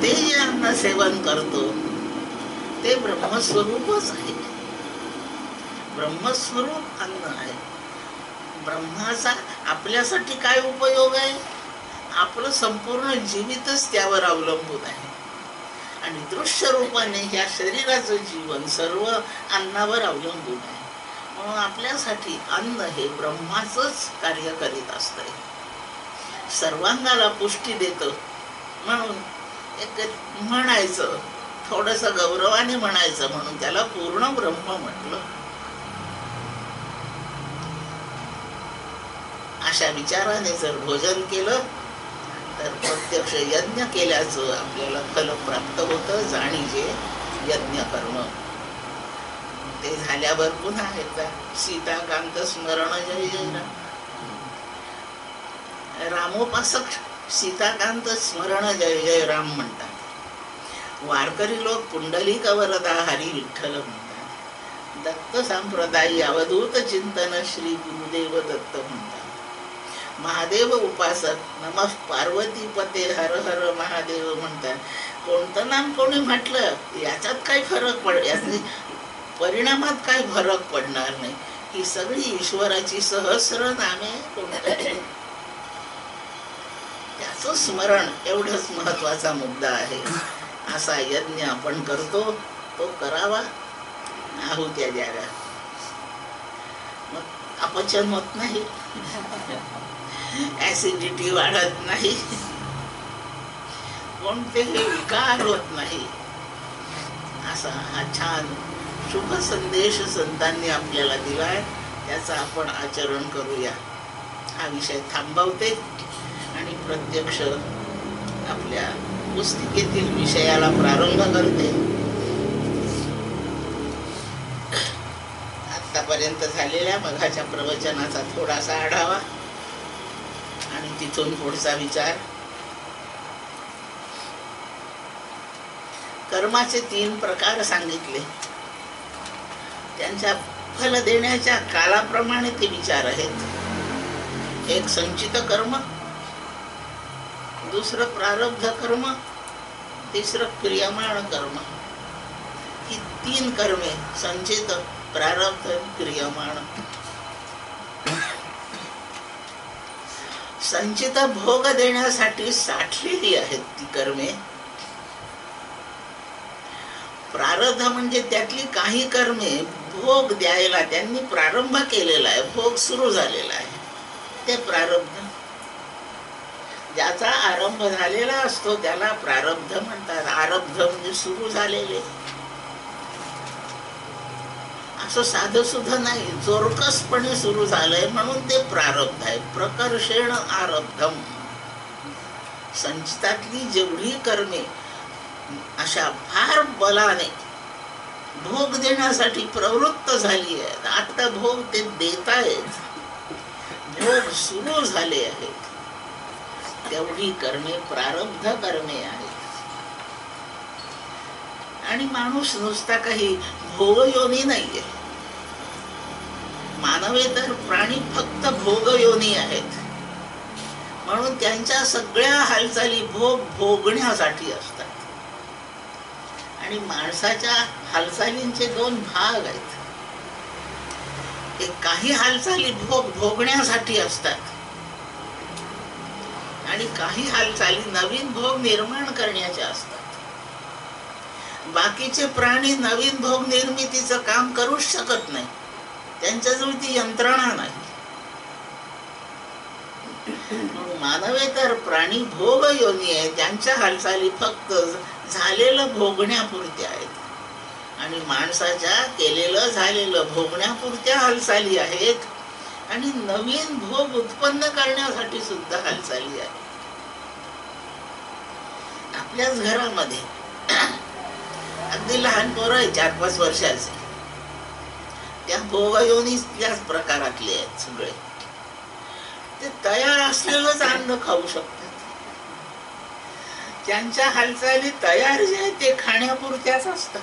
Speaker 1: ते जे अन्न सेवन करतो ते ब्रह्मस्वरूपच आहे. ब्रह्मस्वरूप अन्न आहे. ब्रह्माचा आपल्यासाठी काय उपयोग आहे? आपलं संपूर्ण जीवितच त्यावर अवलंबून आहे. आणि दृश्य रूपाने ह्या शरीराचं जीवन सर्व अन्नावर अवलंबून आहे. म्हणून आपल्यासाठी अन्न हे ब्रह्माचंच कार्य करीत असतंय. सर्वांगाला पुष्टी देतं. म्हणून एक म्हणायचं, थोडस गौरवाने म्हणायचं, म्हणून त्याला पूर्ण ब्रह्म म्हटलं. अशा विचाराने जर भोजन केलं तर प्रत्यक्ष यज्ञ केल्याचं आपल्याला फल प्राप्त होतं. जाणीजे यज्ञ कर्म. ते झाल्यावर पुन्हा एकदा सीताकांत स्मरण जय जय राम. रामोपासक सीताकांत स्मरण जय जय राम म्हणतात. वारकरी लोक पुंडलिक वरदा हरी विठ्ठल म्हणतात. दत्त संप्रदायी अवधूत चिंतन श्री गुरुदेव दत्त म्हणतात. महादेव उपासक नमः पार्वती पते हर हर महादेव म्हणतात. कोणतं नाम कोणी म्हटलं याच्यात काही फरक परिणामात काही फरक पडणार नाही. ही सगळी ईश्वराची सहस्र नामे कोणत्या त्याचं स्मरण एवढंच महत्वाचा मुद्दा आहे. असा यज्ञ आपण करतो, तो करावा. आहुत्या द्याव्या. मग अपचन होत नाही, ऍसिडिटी वाढत नाही, कोणतेही विकार होत नाही. असा हा छान शुभ संदेश संतांनी आपल्याला दिलाय. त्याचं आपण आचरण करूया. हा विषय थांबवते आणि प्रत्यक्ष आपल्या पुस्तिकेतील विषयाला प्रारंभ करते. आतापर्यंत झालेल्या मघाच्या प्रवचनाचा थोडासा आढावा आणि तिथून पुढचा विचार. कर्माचे 3 प्रकार सांगितले. त्यांच्या फल देण्याच्या कालाप्रमाणे ते विचार आहेत. एक संचित कर्म, दुसरं प्रारब्ध कर्म, तिसरं क्रियमाण कर्म. ही 3 कर्मे संचित, प्रारब्ध, क्रियमाण. संचित भोग देण्यासाठी साठलेली आहेत ती कर्मे. प्रारब्ध म्हणजे त्यातली काही कर्मे भोग द्यायला त्यांनी प्रारंभ केलेला आहे, भोग सुरू झालेला आहे, ते प्रारब्ध. ज्याचा आरंभ झालेला असतो त्याला प्रारब्ध म्हणतात. आरब्ध म्हणजे सुरू झालेले. असं साधं सुद्धा नाही, जोरकसपणे सुरू झालंय म्हणून ते प्रारब्ध आहे. प्रकर्षेण आरब्धम. संचितातली जेवढी कर्मे अशा फार बलाने भोग देण्यासाठी प्रवृत्त झाली आहेत. आता भोग ते देत आहेत, भोग सुरू झाले आहेत. तेवढी कर्मे प्रारब्ध कर्मे आहेत. आणि माणूस नुसता काही भोगयोनी नाहीये. मानवेतर प्राणी फक्त भोगयोनी आहेत. म्हणून त्यांच्या सगळ्या हालचाली भोग भोगण्यासाठी असतात. आणि माणसाच्या हालचालींचे दोन भाग आहेत. काही हालचाली भोग भोगण्यासाठी असतात आणि काही हालचाली नवीन भोग निर्माण करण्याच्या असतात. बाकीचे प्राणी नवीन भोग निर्मितीचं काम करूच शकत नाही. त्यांच्याजवळ ती यंत्रणा नाही. मानवेतर प्राणी भोग योनी आहे. त्यांच्या हालचाली फक्त झालेलं भोगण्यापुरत्या आहेत. आणि माणसाच्या केलेलं झालेलं भोगण्यापुरत्या हालचाली आहेत. आणि नवीन भोग उत्पन्न करण्यासाठी सुद्धा हालचाली आहेत. आपल्याच घरामध्ये अगदी लहान पोरं आहे 4-5 वर्षाचे, त्या भोगयोनीच्याच प्रकारातले आहेत सगळे. ते तयार असलेलंच अन्न खाऊ शकतात. त्यांच्या हालचाली तयार जे आहेत ते खाण्यापुरत्याच असतात.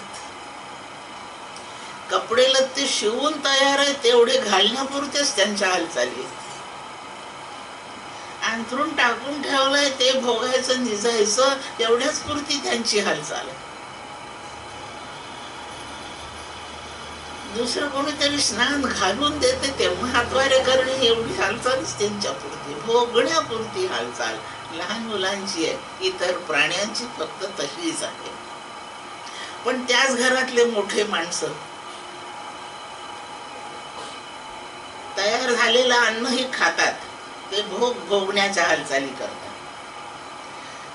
Speaker 1: कपडे लत्ते शिवून तयार आहे तेवढे घालण्यापुरतेच त्यांच्या हालचाली. अंथरून टाकून ठेवलंय ते भोगायचं निजायचं एवढ्याच पुरती त्यांची हालचाल. दुसरं कोणीतरी स्नान घालून देते तेव्हा हातवारे करणे एवढी हालचालच त्यांच्या पुरती, भोगण्यापुरती हालचाल लहान मुलांची आहे. इतर प्राण्यांची फक्त तशीच आहे. पण त्याच घरातले मोठे माणसं तयार झालेलं अन्नही खातात. ते भोग भोगण्याच्या हालचाली करतात.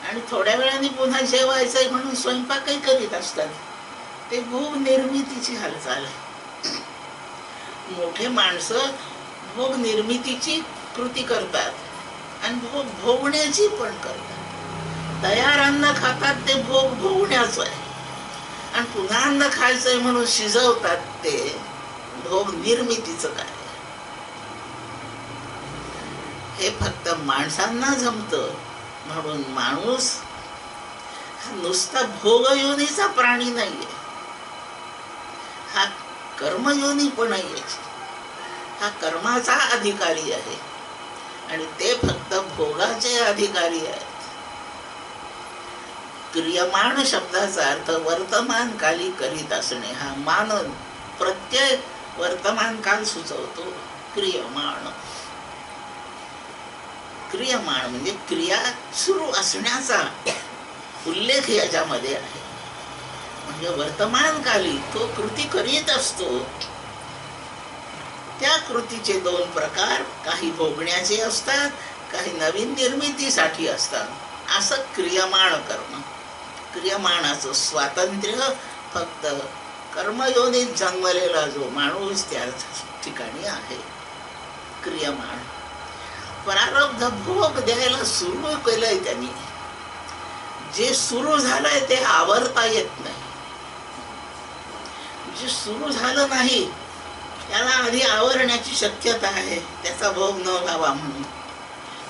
Speaker 1: आणि थोड्या वेळाने पुन्हा जेवायचंय म्हणून स्वयंपाकही करीत असतात. ते भोग निर्मितीची हालचाल आहे. मोठे माणसं भोग निर्मितीची कृती करतात आणि भोग भोगण्याची पण करतात. तयार अन्न खातात ते भोग भोगण्याचं आहे. आणि पुन्हा अन्न खायचंय म्हणून शिजवतात ते भोग निर्मितीचं काय. हे फक्त माणसांना जमतं. म्हणून माणूस नुसता भोगयोनीचा प्राणी नाहीये. हा कर्मयोनी पण नाहीये. हा कर्माचा अधिकारी आहे. आणि ते फक्त भोगाचे अधिकारी आहेत. क्रियमाण शब्दाचा अर्थ वर्तमान काली करीत असणे. हा मानन प्रत्यय वर्तमान काल सुचवतो. क्रियमाण क्रियमाण म्हणजे क्रिया सुरू असण्याचा उल्लेख याच्यामध्ये आहे. म्हणजे वर्तमानकाली तो कृती करीत असतो. त्या कृतीचे दोन प्रकार, काही भोगण्याचे असतात, काही नवीन निर्मितीसाठी असतात. असं क्रियमाण कर्म. क्रियमाणाचं स्वातंत्र्य फक्त कर्मयोनीत जन्मलेला जो माणूस त्या ठिकाणी आहे. क्रियमाण प्रारब्ध भोग द्यायला सुरू केलंय त्यांनी. जे सुरू झालंय ते आवरता येत नाही. जे सुरू झालं नाही त्याला आधी आवरण्याची शक्यता आहे, त्याचा भोग न व्हावा म्हणून.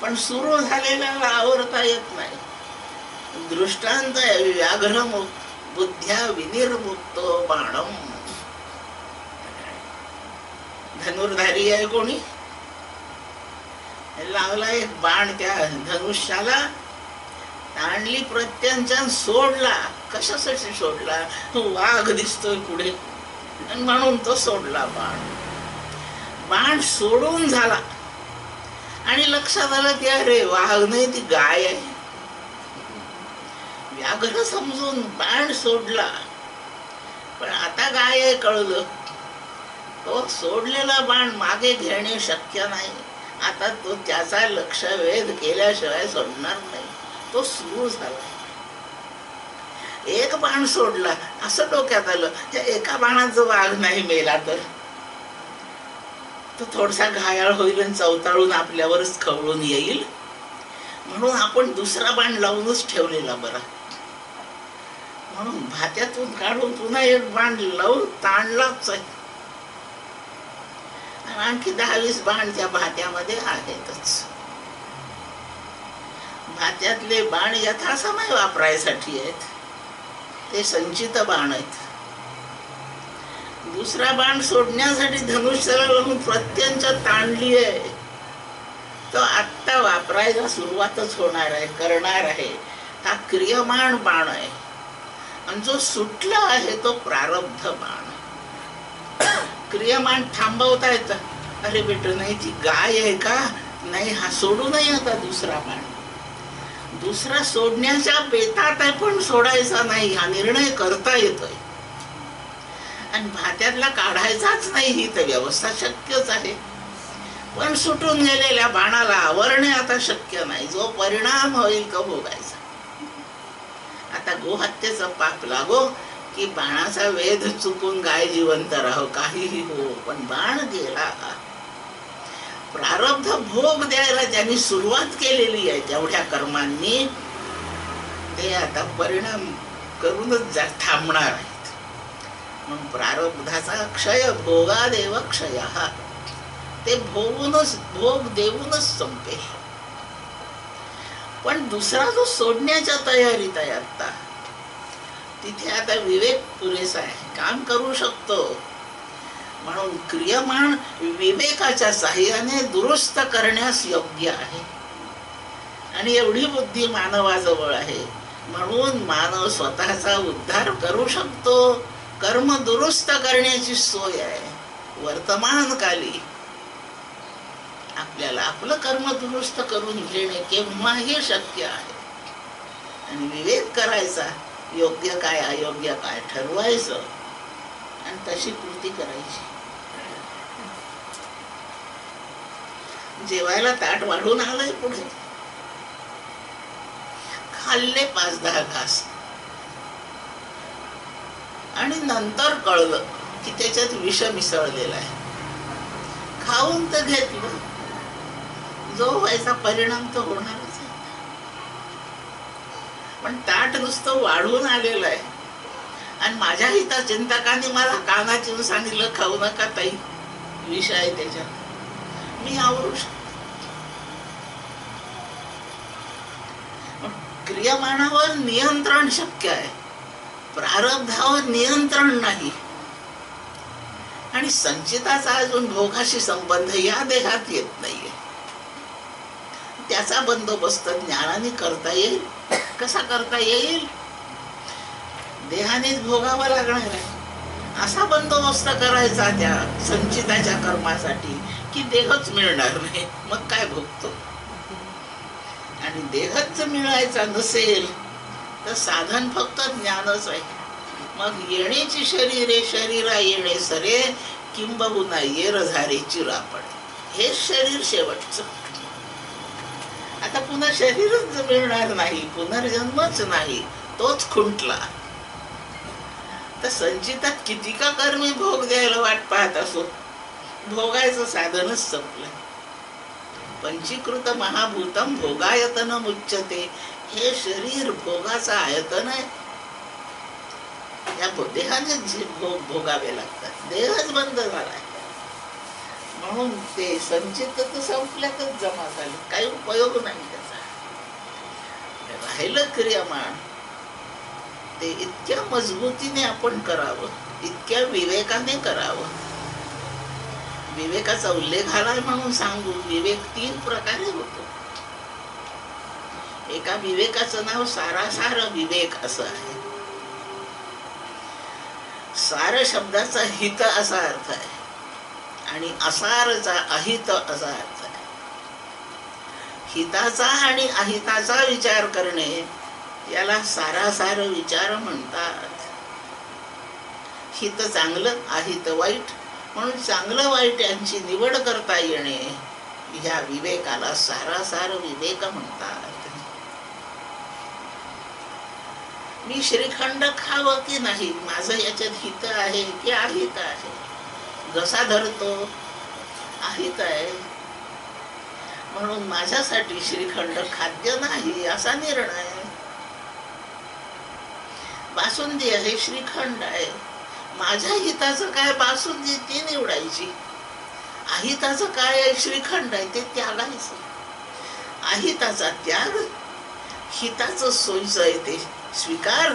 Speaker 1: पण सुरू झालेल्याला आवरता येत नाही. दृष्टांत व्याघ्र बुद्ध्या विनिर्मुक्तो बाणम. धनुर्धारी आहे कोणी, लावला एक बाण त्या धनुष्याला, ताणली प्रत्यंचा सोडला. कशासाठी सोडला, वाघ दिसतोय पुढे म्हणून तो सोडला बाण. बाण सोडून झाला आणि लक्षात आलं की अरे वाघ नाही ती गाय आहे. व्याघ्र समजून बाण सोडला, पण आता गाय आहे कळलं. तो सोडलेला बाण मागे घेणे शक्य नाही. आता तो त्याचा लक्ष वेध केल्याशिवाय सोडणार नाही. तो सुरू झाला. एक बाण सोडला असं डोक्यात आलं, त्या एका बाणाचा वाघ नाही मेला तर तो थोडासा घायाळ होईल आणि चवताळून आपल्यावरच खवळून येईल, म्हणून आपण दुसरा बाण लावूनच ठेवलेला बरा. म्हणून भात्यातून काढून पुन्हा एक बाण लावून ताणलाच आहे. आणखी 10-20 बाण त्या भात्यामध्ये आहेतच. भात्यातले बाण यथासमय वापरायसाठी आहेत, ते संचित बाण आहेत. दुसरा बाण सोडण्यासाठी धनुष्याला लावून प्रत्यंच ताणली आहे, तो आत्ता वापरायला सुरुवातच होणार आहे, करणार आहे. हा क्रियमाण बाण आहे. आणि जो सुटला आहे तो प्रारब्ध बाण. क्रियमान थांबवता येतं. अरे बेट नाही, ती गाय आहे का, नाही हा सोडू नाही आता दुसरा बाण. दुसरा सोडण्याच्या बेतात आहे पण सोडायचा नाही, हा निर्णय करता येतोय. आणि भात्यातला काढायचाच नाही ही तर व्यवस्था शक्यच आहे, पण सुटून गेलेल्या बाणाला आवरणे आता शक्य नाही. जो परिणाम होईल तो भोगायचा. आता गोहत्येचं पाप लागो की बाणाचा वेध चुकून गाय जिवंत राहो, काहीही हो, पण बाण गेला. प्रारब्ध भोग द्यायला ज्यांनी सुरुवात केलेली आहे तेवढ्या कर्मांनी, ते आता परिणाम करूनच थांबणार आहेत. म्हणून प्रारब्धाचा क्षय भोगादेव क्षय, ते भोग देऊनच संपेल. पण दुसरा जो सोडण्याच्या तयारीत आहे आता, तिथे आता विवेक पुरेसा आहे, काम करू शकतो. म्हणून क्रियमाण विवेकाच्या साह्याने दुरुस्त करण्यास योग्य आहे. आणि एवढी बुद्धी मानवाजवळ आहे, म्हणून मानव स्वतःचा उद्धार करू शकतो. कर्म दुरुस्त करण्याची सोय आहे. वर्तमानकाली आपल्याला आपलं कर्म दुरुस्त करून घेणे केव्हाही शक्य आहे. आणि विवेक करायचा, योग्य काय अयोग्य काय ठरवायचं आणि तशी कृती करायची. जेवायला ताट वाढून आलंय पुढे, खाल्ले 5-10 घास आणि नंतर कळलं की त्याच्यात विष मिसळलेलं आहे. खाऊन तर घेतलं, जो व्हायचा परिणाम तर होणारच आहे. पण ताट नुसतं वाढून आलेलं आहे. आणि माझ्या हिता चिंतकांनी मला कानात येऊन सांगितलं, खाऊ नका ताई, विष आहे त्याच्यात. मी आवरू शकतो. क्रियमाणावर नियंत्रण शक्य आहे, प्रारब्धावर नियंत्रण नाही. आणि संचिताचा अजून भोगाशी संबंध या देहात येत नाहीये. त्याचा बंदोबस्त ज्ञानाने करता येईल. कसा करता येईल? देहानेच भोगावा लागणार आहे. असा बंदोबस्त करायचा त्या संचिताच्या कर्मासाठी की देहच मिळणार नाही. मग काय भोगतो? आणि देहच मिळायचा नसेल तर साधन फक्त ज्ञानच आहे. मग येण्याची शरीरे शरीरा येणे सरे, किंबहुना येर झारेची रापणे. हे शरीर शेवटचं. आता पुन्हा शरीरच मिळणार नाही, पुनर्जन्मच नाही, तोच खुंटला. तर संचितात किती का कर्मी भोग द्यायला वाट पाहत असो, भोगायचं साधनच संपलं. पंचीकृत महाभूतम भोगायतन मुच्यते. हे शरीर भोगाचं आयतन आहे. या देहाने भोग भोगावे लागतात. देहच बंद झालाय, म्हणून ते संचित तर संपल्यातच जमा झालं, काही उपयोग नाही त्याचा. राहिलं क्रियमाण, ते इतक्या मजबूतीने आपण करावं, इतक्या विवेकाने करावं. विवेकाचा उल्लेख आलाय म्हणून सांगू. विवेक 3 प्रकारे होतो. एका विवेकाचं नाव सारासार विवेक असं आहे. सार शब्दाचा हित असा अर्थ आहे आणि असारचा अहित असा अर्थ आहे. हिताचा आणि अहिताचा विचार करणे याला सारासार विचार म्हणतात. हित चांगलं, अहित वाईट, म्हणून चांगलं वाईट यांची निवड करता येणे ह्या विवेकाला सारासार विवेक म्हणतात. मी श्रीखंड खावं की नाही, माझं याच्यात हित आहे की अहित आहे. घसा धरतो, अहित आहे, म्हणून माझ्यासाठी श्रीखंड खाद्य नाही असा निर्णय. बासुंदी आहे, श्रीखंड आहे. माझ्या हिताचं काय, बासुंदी ती निवडायची. अहिताचं काय आहे, श्रीखंड आहे, ते त्यागायचं. अहिताचा त्याग, हिताचं सोयीचं आहे ते स्वीकार.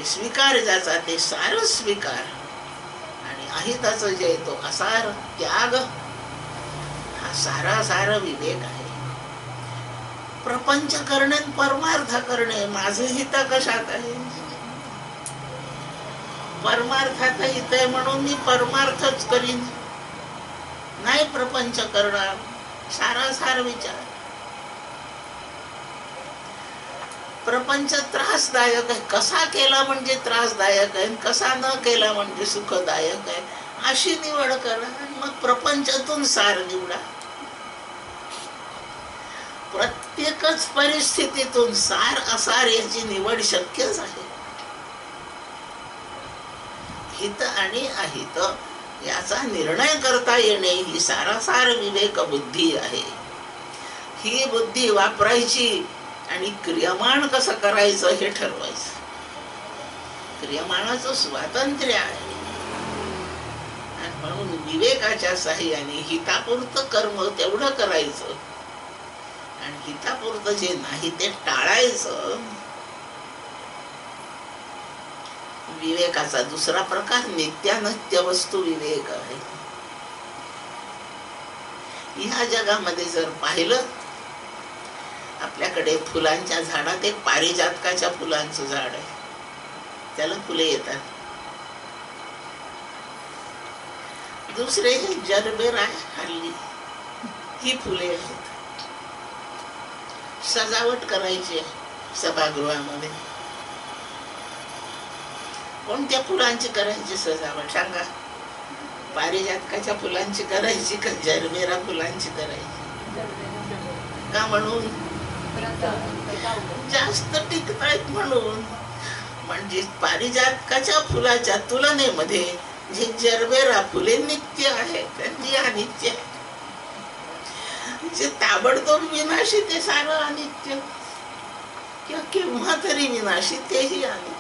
Speaker 1: स्वीकार ज्याचा ते सार स्वीकार. आणि अहिताचं जे तो असार त्याग, हा सारासार विवेक आहे. प्रपंच करणे, परमार्थ करणे, माझं हित कशात आहे? परमार्थात हित आहे म्हणून मी परमार्थच करीन, नाही प्रपंच करणार. सारासार विचार. प्रपंच त्रासदायक आहे, कसा केला म्हणजे त्रासदायक आहे, कसा न केला म्हणजे सुखदायक आहे, अशी निवड करा. मग प्रपंचातून सार निवडा. प्रत्येकच परिस्थितीतून सार असार याची निवड शक्यच आहे. हित आणि अहित याचा निर्णय करता येणे ही सारासार विवेक बुद्धी आहे. ही बुद्धी वापरायची आणि क्रियमाण कसं करायचं हे ठरवायचं. क्रियमाणाचं स्वातंत्र्य आहे. आणि म्हणून विवेकाच्या साहाय्याने हितापुरतं कर्म तेवढं करायचं आणि हितापुरतं जे नाही ते टाळायचं. विवेकाचा दुसरा प्रकार नित्यानित्य वस्तू विवेक आहे. ह्या जगामध्ये जर पाहिलं, आपल्याकडे फुलांच्या झाडात एक पारिजातकाच्या फुलांचं झाड आहे, त्याला फुले येतात. दुसरे जरबेरा आहे, हल्ली ही फुले आहेत. सजावट करायची सभागृहामध्ये. कोणत्या फुलांची करायची सजावट सांगा? पारिजातकाच्या फुलांची करायची का जरबेरा फुलांची करायची? का म्हणून? जास्त टिकतायत म्हणून. म्हणजे पारिजातकाच्या फुलाच्या तुलनेमध्ये जे जरबेरा फुले नित्य आहेत ती अनित्य. जे ताबडतोब विनाशी ते सारं अनित्य, किंवा केव्हा तरी विनाशी तेही अनित्य.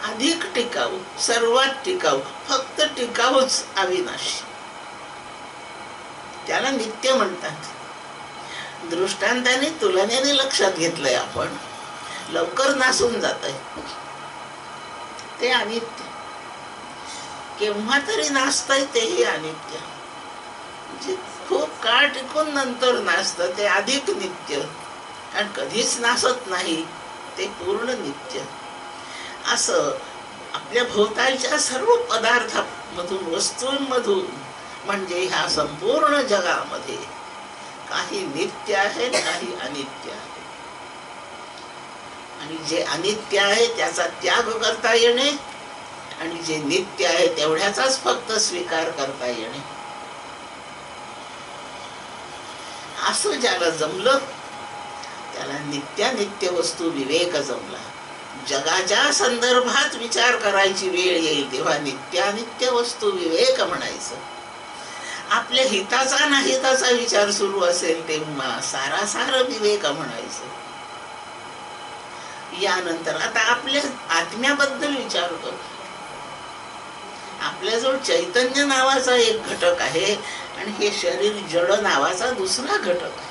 Speaker 1: अधिक टिकाऊ, सर्वात टिकाऊ, फक्त टिकाऊच अविनाशी, त्याला नित्य म्हणतात. दृष्टांताने तुलनेने लक्षात घेतलंय आपण. लवकर नासून जात आहे ते अनित्य, केव्हा तरी नाचतंय तेही अनित्य. जे खूप काळ टिकून नंतर नाचतं ते अधिक नित्य, आणि कधीच नाचत नाही ते पूर्ण नित्य. असं आपल्या भोवतालच्या सर्व पदार्थांमधून, वस्तूंमधून, म्हणजे ह्या संपूर्ण जगामध्ये काही नित्य आहे, काही अनित्य आहे. आणि जे अनित्य आहे त्याचा त्याग करता येणे, आणि जे नित्य आहे तेवढ्याचाच फक्त स्वीकार करता येणे. असं ज्याला जमलं त्याला नित्यानित्य वस्तू विवेक जमला. जगाच्या संदर्भात विचार करायची वेळ येईल तेव्हा नित्यानित्य वस्तू विवेक म्हणायचं. आपल्या हिताचा नाहिताचा विचार सुरू असेल तेव्हा सारासार विवेक म्हणायचं. यानंतर आता आपल्या आत्म्याबद्दल विचार करू. आपल्याजवळ चैतन्य नावाचा एक घटक आहे आणि हे शरीर जड नावाचा दुसरा घटक आहे.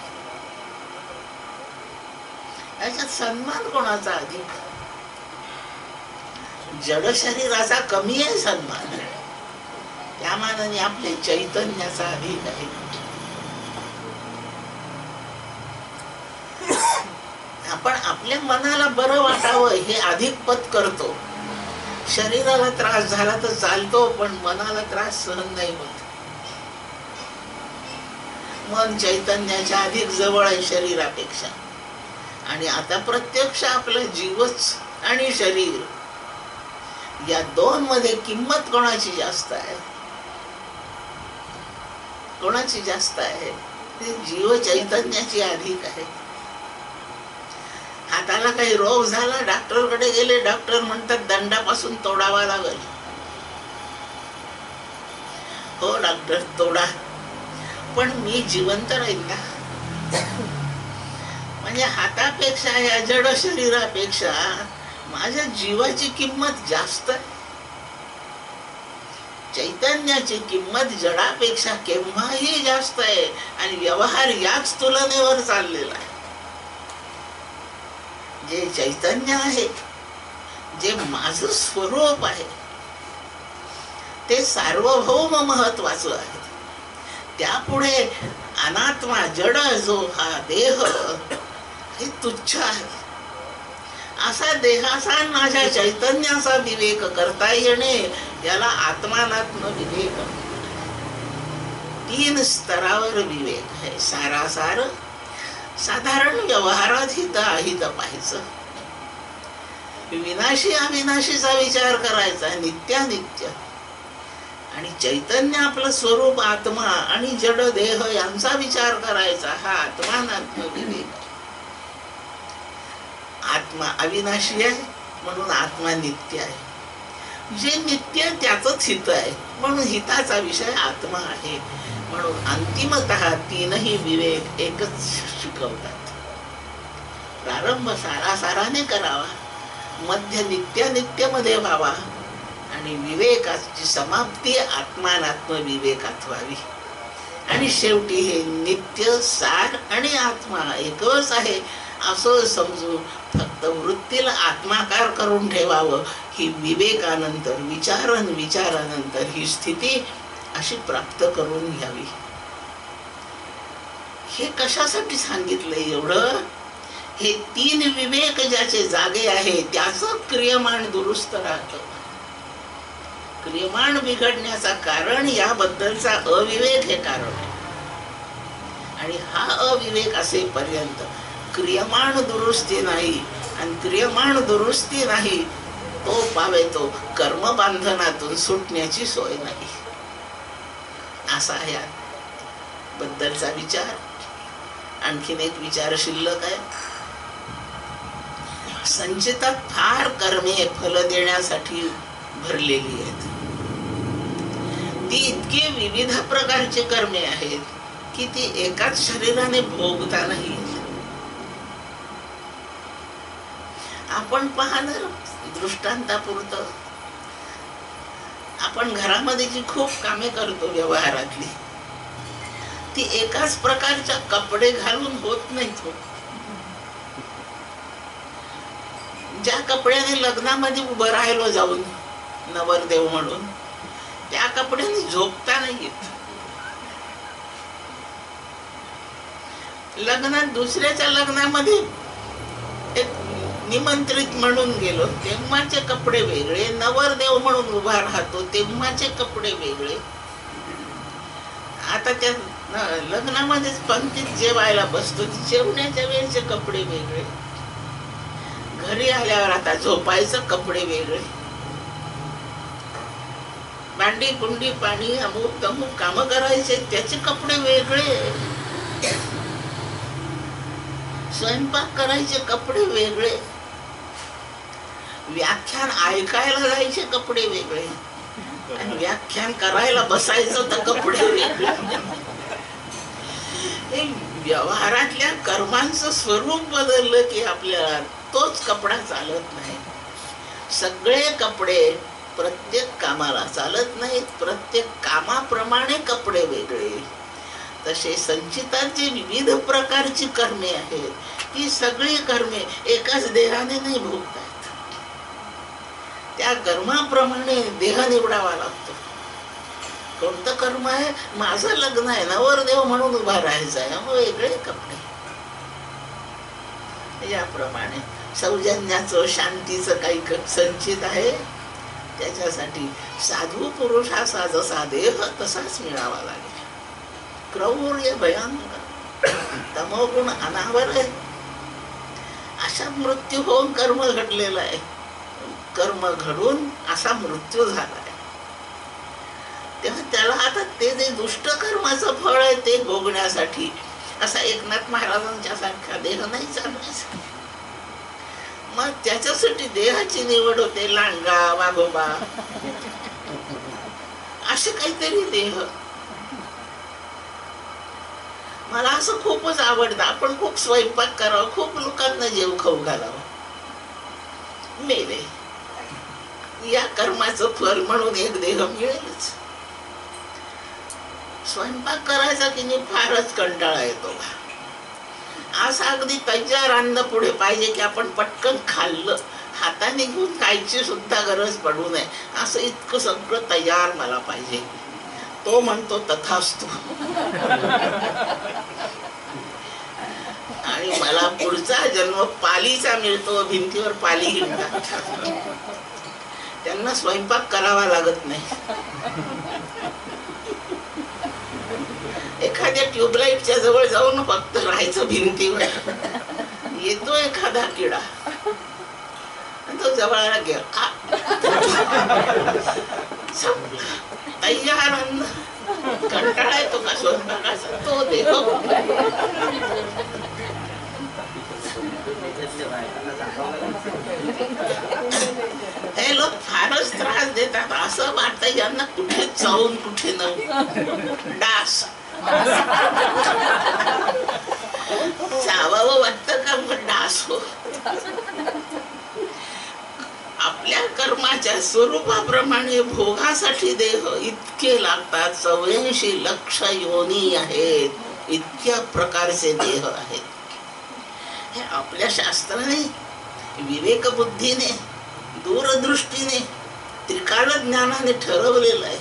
Speaker 1: याच्यात सन्मान कोणाचा अधिक? जड शरीराचा कमी आहे सन्मान, त्या मानाने आपल्या चैतन्याचा अधिक आहे. आपण आपल्या मनाला बरं वाटावं हे अधिक पत करतो. शरीराला त्रास झाला तर चालतो, पण मनाला त्रास सहन नाही होत. मन चैतन्याच्या अधिक जवळ आहे शरीरापेक्षा. आणि आता प्रत्यक्ष आपलं जीवच आणि शरीर या दोन मध्ये किंमत कोणाची जास्त आहे? कोणाची जास्त आहे? जीव चैतन्याची अधिक आहे. हाताला काही रोग झाला, डॉक्टरकडे गेले, डॉक्टर म्हणतात दंडापासून तोडावा लागेल. हो डॉक्टर तोडा, पण मी जिवंत राहील ना. म्हणजे हातापेक्षा या जड शरीरापेक्षा माझ्या जीवाची किंमत जास्त आहे. चैतन्याची किंमत जडापेक्षा केव्हाही जास्त आहे आणि व्यवहार याच तुलनेवर चाललेला आहे. जे चैतन्य आहे, जे माझं स्वरूप आहे, ते सार्वभौम महत्वाचं आहे. त्यापुढे अनात्मा जड जो हा देह हे तुच्छ आहे. असा देहाचा माझ्या चैतन्याचा विवेक करता येणे याला आत्मानात्म विवेक. 3 स्तरावर विवेक आहे. सारासार साधारण व्यवहारात हित अहित पाहायचं, विनाशी अविनाशीचा विचार करायचा, नित्यानित्य. आणि चैतन्य आपलं स्वरूप आत्मा आणि जड देह यांचा विचार करायचा, हा आत्मानात्म विवेक. आत्मा अविनाशी आहे म्हणून आत्मा नित्य आहे. जे नित्य त्याचंच हित आहे म्हणून हिताचा विषय आत्मा आहे. म्हणून अंतिमतः 3ही विवेक एकच शिकवतात. प्रारंभ सारासाराने करावा, मध्य नित्यानित्यमध्ये व्हावा आणि विवेकाची समाप्ती आत्मानात्म विवेकात व्हावी. आणि शेवटी हे नित्य, सार आणि आत्मा एकच आहे असं समजून फक्त वृत्तीला आत्माकार करून ठेवावं. ही विवेकानंतर विचारानंतर ही स्थिती अशी प्राप्त करून घ्यावी. हे कशासाठी सांगितलंय एवढं? हे 3 विवेक ज्याचे जागे आहे त्याचं क्रियमाण दुरुस्त राहतं. क्रियमाण बिघडण्याचा कारण याबद्दलचा अविवेक हे कारण आहे. आणि हा अविवेक असेपर्यंत क्रियमाण दुरुस्ती नाही, आणि क्रियमाण दुरुस्ती नाही तो पावे तो कर्मबांधनातून सुटण्याची सोय नाही. असा या बद्दलचा विचार. आणखीन एक विचार शिल्लक आहे. संचितात फार कर्मे फल देण्यासाठी भरलेली आहेत. ती इतकी विविध प्रकारची कर्मे आहेत की ती एकाच शरीराने भोगता नाही. आपण पाहणार दृष्टांतापुरतं, आपण घरामध्ये जी खूप कामे करतो व्यवहारातली, ती एकाच प्रकारच्या कपडे घालून होत नाहीत. ज्या कपड्याने लग्नामध्ये उभं राहिलो जाऊन नवरदेव म्हणून, त्या कपड्याने झोपता नाही येत. लग्नात दुसऱ्याच्या लग्नामध्ये एक निमंत्रित म्हणून गेलो तेव्हाचे कपडे वेगळे, नवरदेव म्हणून उभा राहतो तेव्हाचे कपडे वेगळे. आता त्या लग्नामध्येच पंक्तीत जेवायला बसतो, जेवण्याच्या वेळेचे कपडे वेगळे. घरी आल्यावर आता झोपायचं कपडे वेगळे. भांडी कुंडी पाणी अमुक तमुक काम करायचे त्याचे कपडे वेगळे. स्वयंपाक करायचे कपडे वेगळे. व्याख्यान ऐकायला जायचे कपडे वेगळे आणि व्याख्यान करायला बसायचं तर कपडे वेगळे. व्यवहारातल्या कर्मांचं स्वरूप बदललं की आपल्याला तोच कपडा चालत नाही. सगळे कपडे प्रत्येक कामाला चालत नाहीत. प्रत्येक कामाप्रमाणे कपडे वेगळे. तसे संचितात जी विविध प्रकारची कर्मे आहेत ती सगळी कर्मे एकाच देहाने नाही भोगतात. त्या कर्माप्रमाणे देह निवडावा लागतो. कोणतं कर्म आहे? माझं लग्न आहे, नवरदेव म्हणून उभा राहायचं आहे, मग वेगळे कपडे. याप्रमाणे सौजन्याचं शांतीचं काही संचित आहे. त्याच्यासाठी साधू पुरुषाचा जसा देह तसाच मिळावा लागेल. क्रौर्य भयंकर, तमोगुण अनावर आहे. अशा मृत्यू होऊन कर्म घडलेलं आहे. कर्म घडून असा मृत्यू झाला आहे. तेव्हा त्याला आता ते जे दुष्ट कर्माचं फळ आहे ते भोगण्यासाठी असा एकनाथ महाराजांच्या सारखा देह नाही चालवायचा. मग त्याच्यासाठी देहाची निवड होते. लांडगा, वाघोबा असे काहीतरी देह. मला असं खूपच आवडतं. आपण खूप स्वयंपाक करावं, खूप लोकांना जेव खाऊ घालावं. मेले. या कर्माचं फल म्हणून एक देह मिळेलच. स्वयंपाक करायचा की नाही फारच कंटाळा येतो. असं अगदी तयार अन्न पुढे पाहिजे की आपण पटकन खाल्लं, हाताने घेऊन खायची सुद्धा गरज पडू नये, असं इतकं सगळं तयार मला पाहिजे. तो म्हणतो तथास्तु. आणि मला पुढचा जन्म पालीचा मिळतो. भिंतीवर पाली हिंडतात. त्यांना स्वयंपाक करावा लागत नाही. एखाद्या ट्यूबलाईटच्या जवळ जाऊन फक्त राहायचं भिंतीवर. येतो एखादा किडा, तो जवळ गेला, तयार अन्न. कंटाळा येतो का स्वयंपाकाचा? तो देह. हे लोक फारच त्रास देतात. असं वाटतं यांना कुठे जाऊन कुठे न डास जावावं वाटतं का? मग डास हो. आपल्या कर्माच्या स्वरूपाप्रमाणे भोगासाठी देह इतके लागतात. 84 लक्ष योनी आहेत. इतक्या प्रकारचे देह आहेत. हे आपल्या शास्त्राने, विवेकबुद्धीने, दूरदृष्टीने, त्रिकाल ज्ञानाने ठरवलेलं आहे.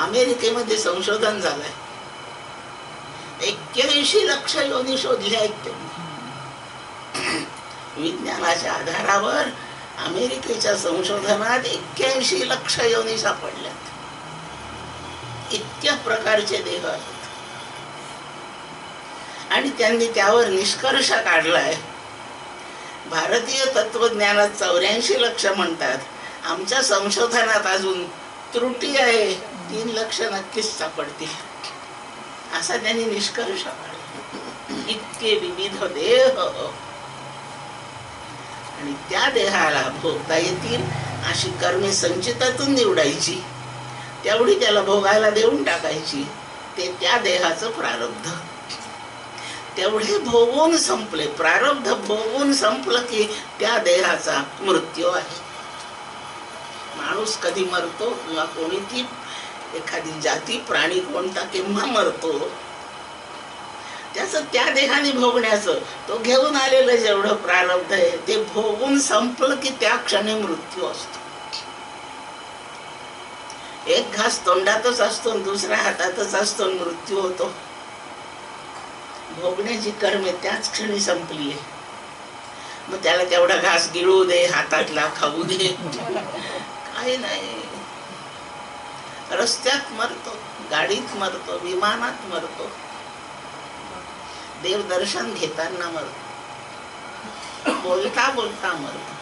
Speaker 1: अमेरिकेमध्ये संशोधन झालंय. 81 लक्ष योनी शोधल्या आहेत त्यांनी. विज्ञानाच्या आधारावर अमेरिकेच्या संशोधनात 81 लक्ष योनी सापडल्यात. इतक्या प्रकारचे देह आहेत. आणि त्यांनी त्यावर निष्कर्ष काढलाय. भारतीय तत्वज्ञानात 84 लक्ष म्हणतात. आमच्या संशोधनात अजून त्रुटी आहे. 3 लक्ष नक्कीच सापडतील, असा त्यांनी निष्कर्ष काढला. इतके विविध देह, आणि त्या देहाला भोगता येतील अशी कर्मे संचितातून निवडायची, तेवढी त्याला भोगायला देऊन टाकायची. ते त्या देहाचं प्रारब्ध. तेवढे भोगून संपले. प्रारब्ध भोगून संपलं की त्या देहाचा मृत्यू आहे. माणूस कधी मरतो किंवा कोणीही एखादी जाती प्राणी कोणता केव्हा मरतो, त्याचं त्या देहाने भोगण्याचं, तो घेऊन आलेलं जेवढं प्रारब्ध आहे ते भोगून संपलं की त्या क्षणी मृत्यू असतो. एक घास तोंडातच असतो, दुसऱ्या हातातच असतो, मृत्यू होतो. भोगण्याची कर्मे त्याच क्षणी संपली आहे. मग त्याला तेवढा घास गिळू दे, हातातला खाऊ दे, काही नाही. रस्त्यात मरतो, गाडीत मरतो, विमानात मरतो, देवदर्शन घेताना मरतो, बोलता बोलता मरतो.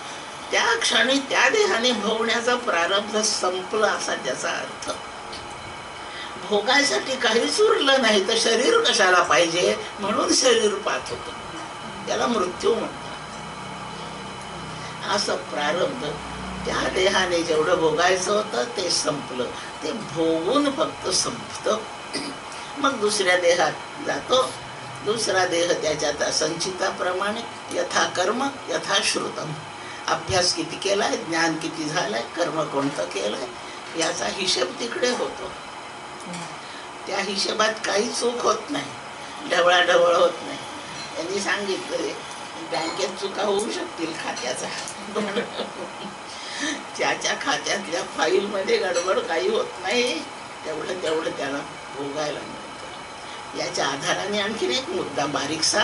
Speaker 1: त्या क्षणी त्या देहाने भोगण्याचा प्रारब्ध संपलं असा त्याचा अर्थ. भोगायसाठी काहीच उरलं नाही तर शरीर कशाला पाहिजे, म्हणून शरीर पाहत होतं, त्याला मृत्यू म्हणतात. असं प्रारब्ध त्या देहाने जेवढं भोगायचं होतं ते संपलं. ते भोगून फक्त संपतं. मग दुसऱ्या देहात जातो. दुसरा देह त्याच्या संचिताप्रमाणे यथा कर्म यथा श्रुतम. अभ्यास किती केलाय, ज्ञान किती झालंय, कर्म कोणतं केलंय, याचा हिशेब तिकडे होतो. त्या हिशेबात काही चूक होत नाही, ढवळाढवळ होत नाही. त्यांनी सांगितलं बँकेत चुका होऊ शकतील खात्याचा, त्याच्या खात्यातल्या फाईल मध्ये गडबड काही होत नाही. तेवढं त्याला भोगायला मिळतं. याच्या आधाराने आणखीन एक मुद्दा बारीकसा.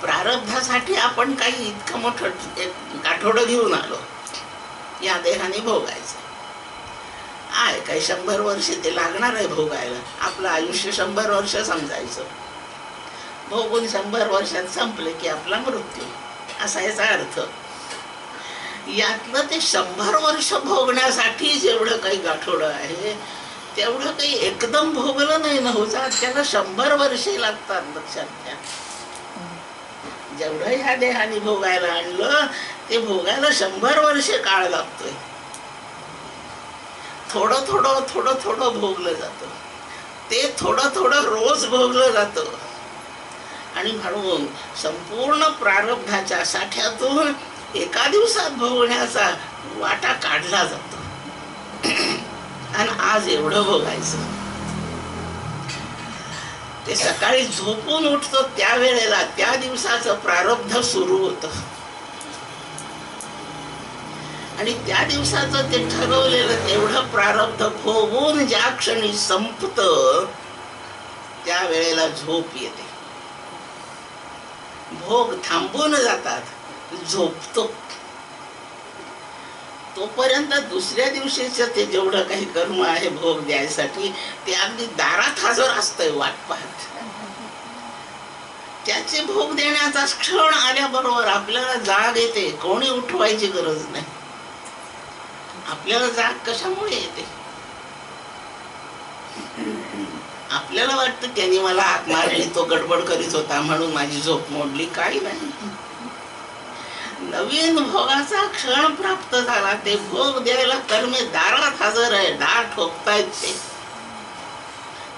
Speaker 1: प्रारब्धासाठी आपण काही इतकं मोठं गाठोडं घेऊन आलो, या देहाने भोगायचं आहे. काही 100 वर्ष ते लागणार आहे भोगायला. आपलं आयुष्य 100 वर्ष समजायचं. भोगून 100 वर्षात संपले की आपला मृत्यू, असा याचा अर्थ. यातलं ते 100 वर्ष भोगण्यासाठी जेवढं काही गाठोडं आहे तेवढं काही एकदम भोगलं नाही ना होता. त्याला 100 वर्षे लागतात. लक्षात घ्या, जेवढं ह्या देहाने भोगायला आणलं ते भोगायला 100 वर्षे काळ लागतोय. थोडं थोडं भोगलं जातं. ते थोडं रोज भोगलं जातं. आणि म्हणून संपूर्ण प्रारब्धाच्या साठ्यातून एका दिवसात भोगण्याचा वाटा काढला जातो. आणि आज एवढं भोगायचं. ते सकाळी झोपून उठतो त्यावेळेला त्या दिवसाचं प्रारब्ध सुरू होतं आणि त्या दिवसाचं ते ठरवलेलं तेवढं प्रारब्ध भोगून ज्या क्षणी संपतं त्या वेळेला झोप येते. भोग थांबून जातात, झोपतो. तोपर्यंत दुसऱ्या दिवशीचं ते जेवढं काही कर्म आहे भोग द्यायसाठी ते अगदी दारात हजर असतंय वाट पाहत. त्याचे भोग देण्याचा क्षण आल्याबरोबर आपल्याला जाग येते. कोणी उठवायची गरज नाही. आपल्याला जाग कशामुळे येते? आपल्याला वाटतं त्यांनी मला हाक मारली, तो गडबड करीत होता म्हणून माझी झोप मोडली. काही नाही. नवीन भोगाचा क्षण प्राप्त झाला. ते भोग द्यायला कर्मे दारात हजर आहे. दार ठोकतायत ते.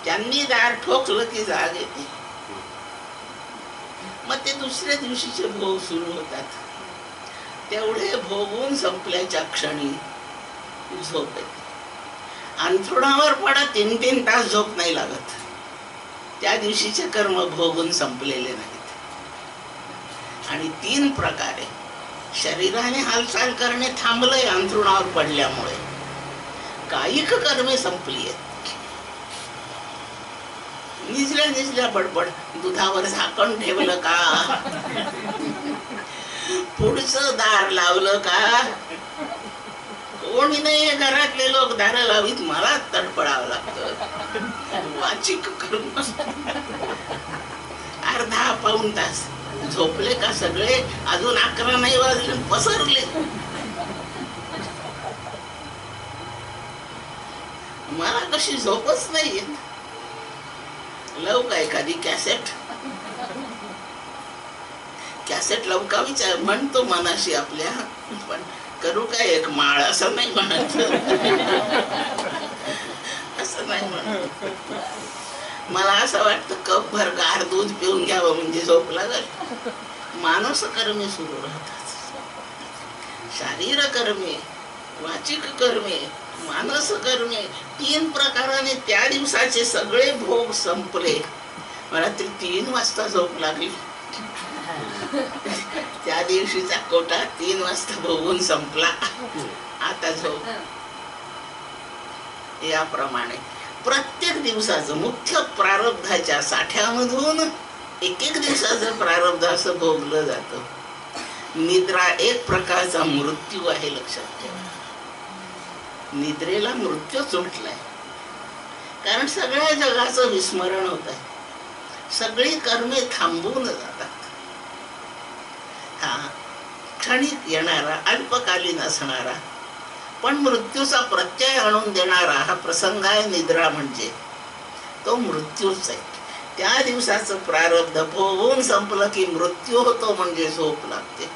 Speaker 1: त्यांनी दार ठोकलं की जाग येते. मग ते दुसऱ्या दिवशीचे भोग सुरू होतात. तेवढे भोगून संपल्याच्या क्षणी झोप येते. अंथरुणावर पडा 3-3 तास झोप नाही लागत. त्या दिवशीचे कर्म भोगून संपलेले नाहीत. आणि 3 प्रकारे शरीराने हालचाल करणे थांबलंय अंथरुणावर पडल्यामुळे. कायिक कर्मे संपली आहेत. निजल्या बडबड. दुधावर झाकण ठेवलं का? पुढचं दार लावलं का? कोणी नाही. घरातले लोक दार लावीत, मला तडपडावं लागतं. वाचिक कर्म. अर्धा पाऊण तास झोपले का सगळे? अजून 11 नाही वाजले, पसरले. मला कशी झोपच नाही येत. लव का एखादी कॅसेट लावू का विचार म्हणतो मनाशी आपल्या. पण करू काय एक माळ असं नाही म्हणत. असं नाही म्हणत. मला असं वाटतं कप भर गार दूध पिऊन घ्यावं म्हणजे झोप लागल. मानस कर्मे सुरू राहतात. शारीर कर्मे, वाचिक कर्मे, मानस कर्मे 3 प्रकाराने त्या दिवसाचे सगळे भोग संपले. मला तरी 3 वाजता झोप लागली. त्या दिवशीचा कोटा 3 वाजता भोगून संपला. आता झोप. याप्रमाणे प्रत्येक दिवसाचं मुख्य प्रारब्धाच्या साठ्यामधून एक दिवसाचं प्रारब्ध असं भोगलं जातं. निद्रा एक प्रकारचा मृत्यू आहे, लक्षात ठेवा. निद्रेला मृत्यूच उठलाय. कारण सगळ्या जगाचं विस्मरण होत आहे. सगळी कर्मे थांबून जातात. हा क्षणिक येणारा, अल्पकालीन असणारा पण मृत्यूचा प्रत्यय आणून देणारा हा प्रसंग आहे निद्रा. म्हणजे तो मृत्यूच आहे. त्या दिवसाचं प्रारब्ध भोगून संपलं की मृत्यू होतो म्हणजे झोप लागते.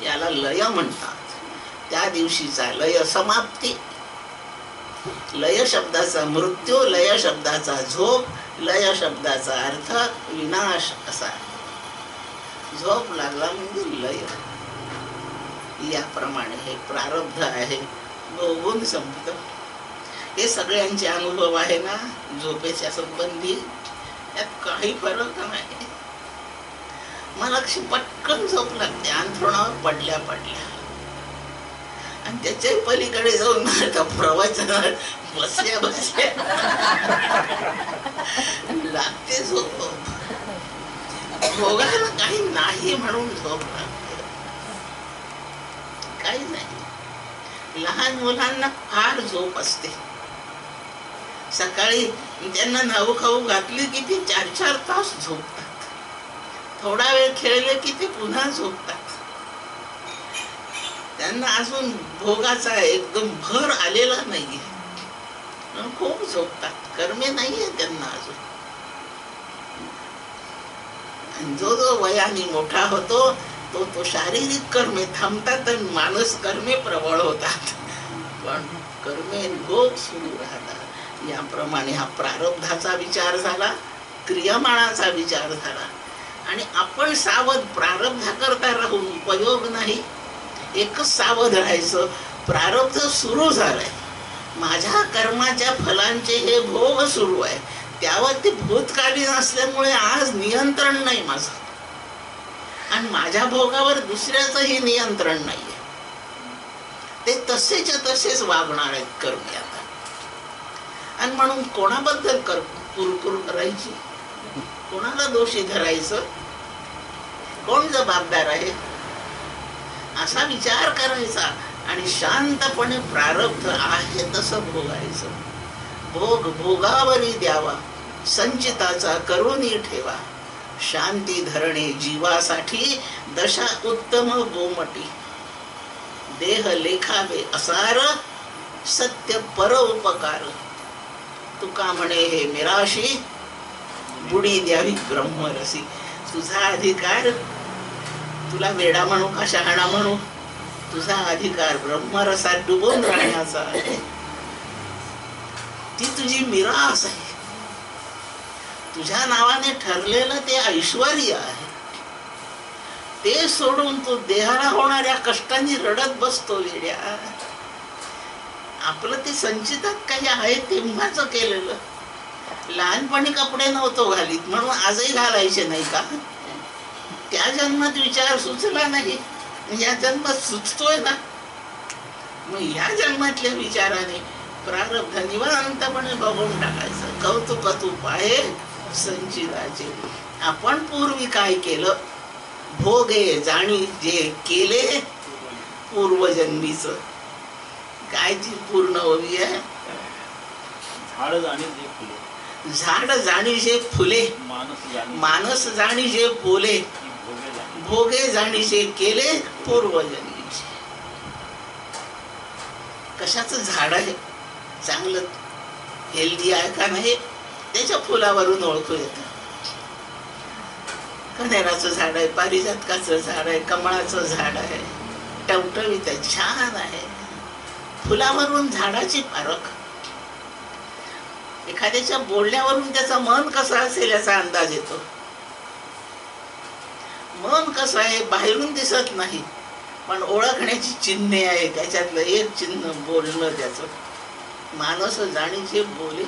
Speaker 1: याला लय म्हणतात. त्या दिवशीचा लय समाप्ती. लय शब्दाचा मृत्यू, लय शब्दाचा झोप, लय शब्दाचा अर्थ विनाश असा. झोप लागला म्हणजे लय. याप्रमाणे हे प्रारब्ध आहे, भोगून संपत. हे सगळ्यांचे अनुभव आहे ना झोपेच्या संबंधी. यात काही फरक नाही. मला कशी पटकन झोप लागते अंथरुणावर पडल्या आणि त्याच्या पलीकडे जाऊन प्रवचनात बसल्या लागते झोप. भोगायला काही नाही म्हणून झोप लागते. काही नाही. लहान मुलांना फार झोप असते. सकाळी त्यांना नाऊ खाऊ घातली की ते 4-4 तास झोपतात. थोडा वेळ खेळले की ते पुन्हा झोपतात. त्यांना अजून भोगाचा एकदम भर आलेला नाहीये. खूप झोपतात. कर्मे नाहीये त्यांना अजून. जो वयाने मोठा होतो तो शारीरिक कर्मे थांबतात आणि मानस कर्मे प्रबळ होतात. पण कर्मे भोग सुरू राहतात. याप्रमाणे हा प्रारब्धाचा विचार झाला. क्रियामाणाचा विचार झाला आणि आपण सावध प्रारब्धा करता राहून उपयोग नाही. एकच सावध राहायचं, प्रारब्ध सुरू झालंय, माझ्या कर्माच्या फलांचे हे भोग सुरू आहे, त्यावर ते भूतकालीन असल्यामुळे आज नियंत्रण नाही माझं, आणि माझ्या भोगावर दुसऱ्याचंही नियंत्रण नाहीये. ते तसेच्या तसेच वागणार आहेत कर्मी आता. आणि म्हणून कोणाबद्दल कुरकुर करायची, कोणाला दोषी धरायचं, कोण जबाबदार आहे, असा विचार करायचा आणि शांतपणे प्रारब्ध आहे तसं भोगायचं. भोग भोगावरी द्यावा, संचिताचा करुणी ठेवा, शांती धरणे जीवासाठी दशा उत्तम गोमटी. देह लेखावे असार, सत्य पर उपकार. तुका म्हणे हे मिराशी, बुडी द्यावी ब्रह्मरसी. तुझा अधिकार, तुला वेडा म्हणू का शहाणा म्हणू, तुझा अधिकार ब्रह्मरसात डुबून राहण्याचा आहे. ती तुझी मिरास आहे, तुझ्या नावाने ठरलेलं ते ऐश्वर्य आहे. ते सोडून तू देहाला होणाऱ्या कष्टांनी रडत बसतो वेड्या. आपलं ते संचितात काही आहे तेव्हाच केलेलं. लहानपणी कपडे नव्हतो घालीत म्हणून आजही घालायचे नाही का? त्या जन्मात विचार सुचला नाही, या जन्मात सुचतोय ना. मग या जन्मातल्या विचाराने प्रारब्ध निवांतपणे बघून टाकायचं. कौतुक तूप आहे संचिताचे. आपण पूर्वी काय केलं, भोगे जाणी जे केले पूर्वजन्मीच, काय ती पूर्ण हवी आहे. झाड जाणी जे फुले, मानस जाणी जे बोले, भोगे जाणी जे केले पूर्वजन्मीचे. कशाचं झाड आहे, चांगलं हेल्दी आहे का नाही त्याच्या फुलावरून ओळखू येतं. कण्हेराचं झाड आहे, पारिजातकाचं झाड आहे, कमळाचं झाड आहे, टवटवीत आहे, छान आहे. फुलावरून झाडाची पारख. एखाद्याच्या बोलण्यावरून त्याचं मन कसं असेल याचा अंदाज येतो. मन कसं आहे बाहेरून दिसत नाही, पण ओळखण्याची चिन्हे आहे. त्याच्यातलं एक चिन्ह बोलणं त्याचं. मानस जाणीचे बोले,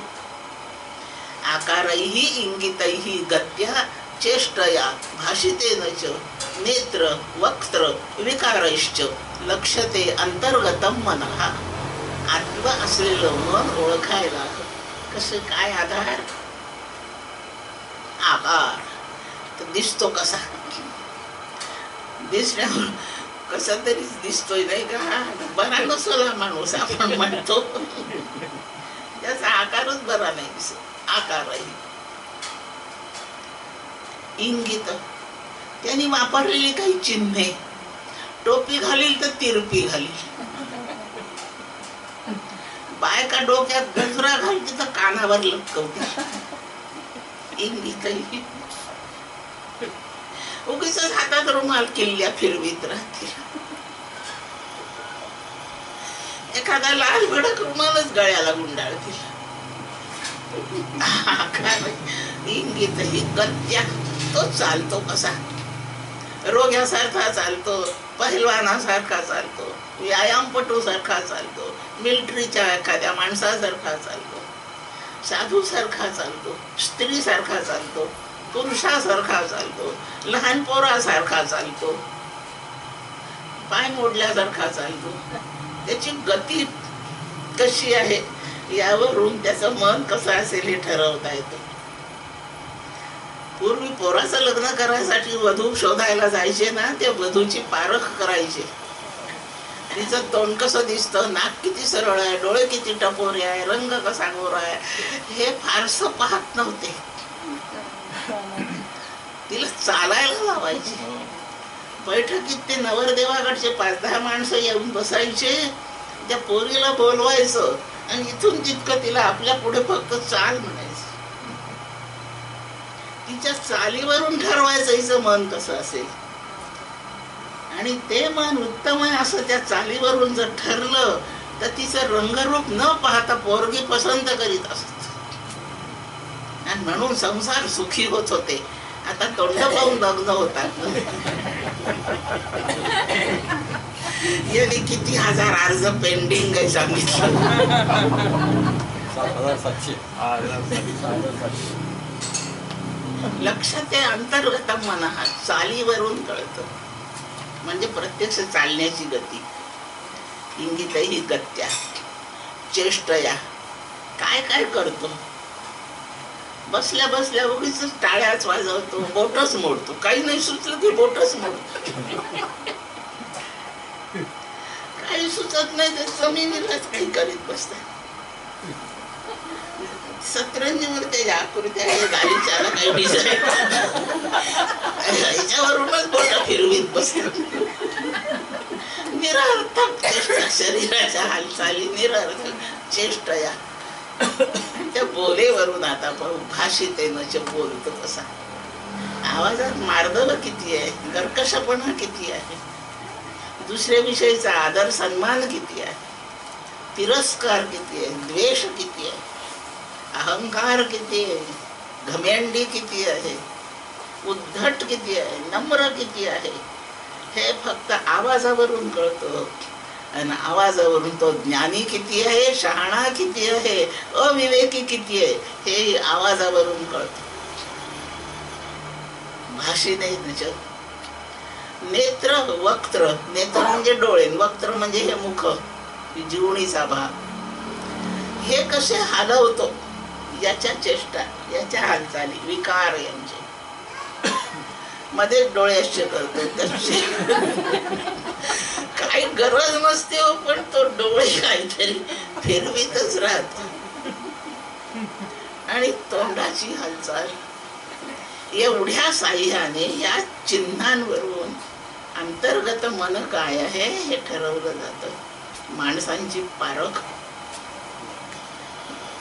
Speaker 1: आकारैहि इंगितैहि गत्या चेष्टया भाषितेन च नेत्र वक्त्र विकारैश्च लक्ष्यते अंतर्गतम मनः. आत्मा असलेलं मन ओळखायला कसं काय आधार, आकार. तर दिसतो कसा, दिसण्यावर कसा तरीच दिसतोय नाही का. बरा नसला माणूस आपण म्हणतो, त्याचा आकारच बरा नाही दिसत. आकारही इंगित, त्यांनी वापरलेली काही चिन्हे. टोपी घालील तर तिरपी घालील, बायका डोक्यात गजरा घालते तर कानावर लटकवते. इंगितही उगीच हातात रुमाल किल्ल्या फिरवीत राहते. एखादा लाल भडक रुमालच गळ्याला गुंडाळतील. इंगितही गत्या, तो चालतो कसा, रोग्यासारखा चालतो, पहिलवानासारखा चालतो, व्यायामपटू सारखा चालतो, मिलिटरीच्या एखाद्या माणसासारखा चालतो, साधू सारखा चालतो, स्त्री सारखा चालतो, पुरुषासारखा चालतो, लहान पोरासारखा चालतो, पाय मोडल्यासारखा चालतो. त्याची गती कशी आहे यावरून त्याचं मन कसं असेल हे ठरवता येतं. पूर्वी पोराचं लग्न करायसाठी वधू शोधायला जायचे ना, ते वधूची पारख करायचे. तिचं तोंड कसं दिसतं, नाक किती सरळ आहे, डोळे किती टपोरे आहे, रंग कसा गोरा आहे, हे फारसं पाहत नव्हते. तिला चालायला लावायचे. बैठकीत ते नवरदेवाकडचे 5-10 माणसं येऊन बसायचे, त्या पोरीला बोलवायचं आणि इथून तितकं तिला आपल्या पुढे फक्त चाल म्हणायचं. तिच्या चालीवरून ठरवायचं हिचं मन कसं असेल. आणि ते मन उत्तम आहे असं त्या चालीवरून जर ठरलं तर तिचं रंगरूप न पाहता पोरगी पसंत करीत असत. आणि म्हणून संसार सुखी होत होते. आता तोंड पाहून लग्न होतात. यांनी किती हजार अर्ज पेंडिंग आहे सांगितलं.
Speaker 2: 7,700.
Speaker 1: लक्षात आहे, अंतर्गत मन हा चालीवरून कळतं. म्हणजे प्रत्यक्ष चालण्याची गती. इंगितही गत्या चेष्टया. काय काय करतो, बसल्या बसल्या उगीच टाळ्याच वाजवतो, बोटच मोडतो. काही नाही सुचलं की बोटच मोडतो. काही सुचत नाही तर जमिनीलाच काही करीत बसतात. सतरंजीवर त्याच्या आकृत्या गाडीच्याला काही डिझाईन याच्यावरूनच बोट फिरवीत बसतात. निरर्थक चेष्टा, शरीराच्या हालचाली निरर्थक चेष्टया. त्या बोलेवरून आता पाहू, भाषित आहे बोलतो कसा. आवाजात मार्दव किती आहे, कर्कशपणा किती आहे, दुसऱ्याविषयीचा आदर सन्मान किती आहे, तिरस्कार किती आहे, द्वेष किती आहे, अहंकार किती आहे, घमेंडी किती आहे, उद्धट किती आहे, नम्र किती आहे. हे फक्त आवाजावरून कळतं. आणि आवाजावरून तो ज्ञानी किती आहे, शहाणा किती आहे, अविवेकी किती आहे, हे आवाजावरून कळतं. भाषी नाही त्याच्यात. नेत्र वक्त्र, नेत्र म्हणजे डोळे, वक्त्र म्हणजे हे मुख, जीवणीचा भाग. हे कसे हलवतो, याच्या चेष्टा, याच्या हालचाली, विकार यांचे. मध्ये डोळ्याचे करतो तसे. काही गरज नसते हो, पण तो डोळे काहीतरी फिरवीतच राहतो. आणि तोंडाची हालचाल, एवढ्या साह्याने या चिन्हांवरून अंतर्गत मन काय आहे हे ठरवलं जातं. माणसांची पारख.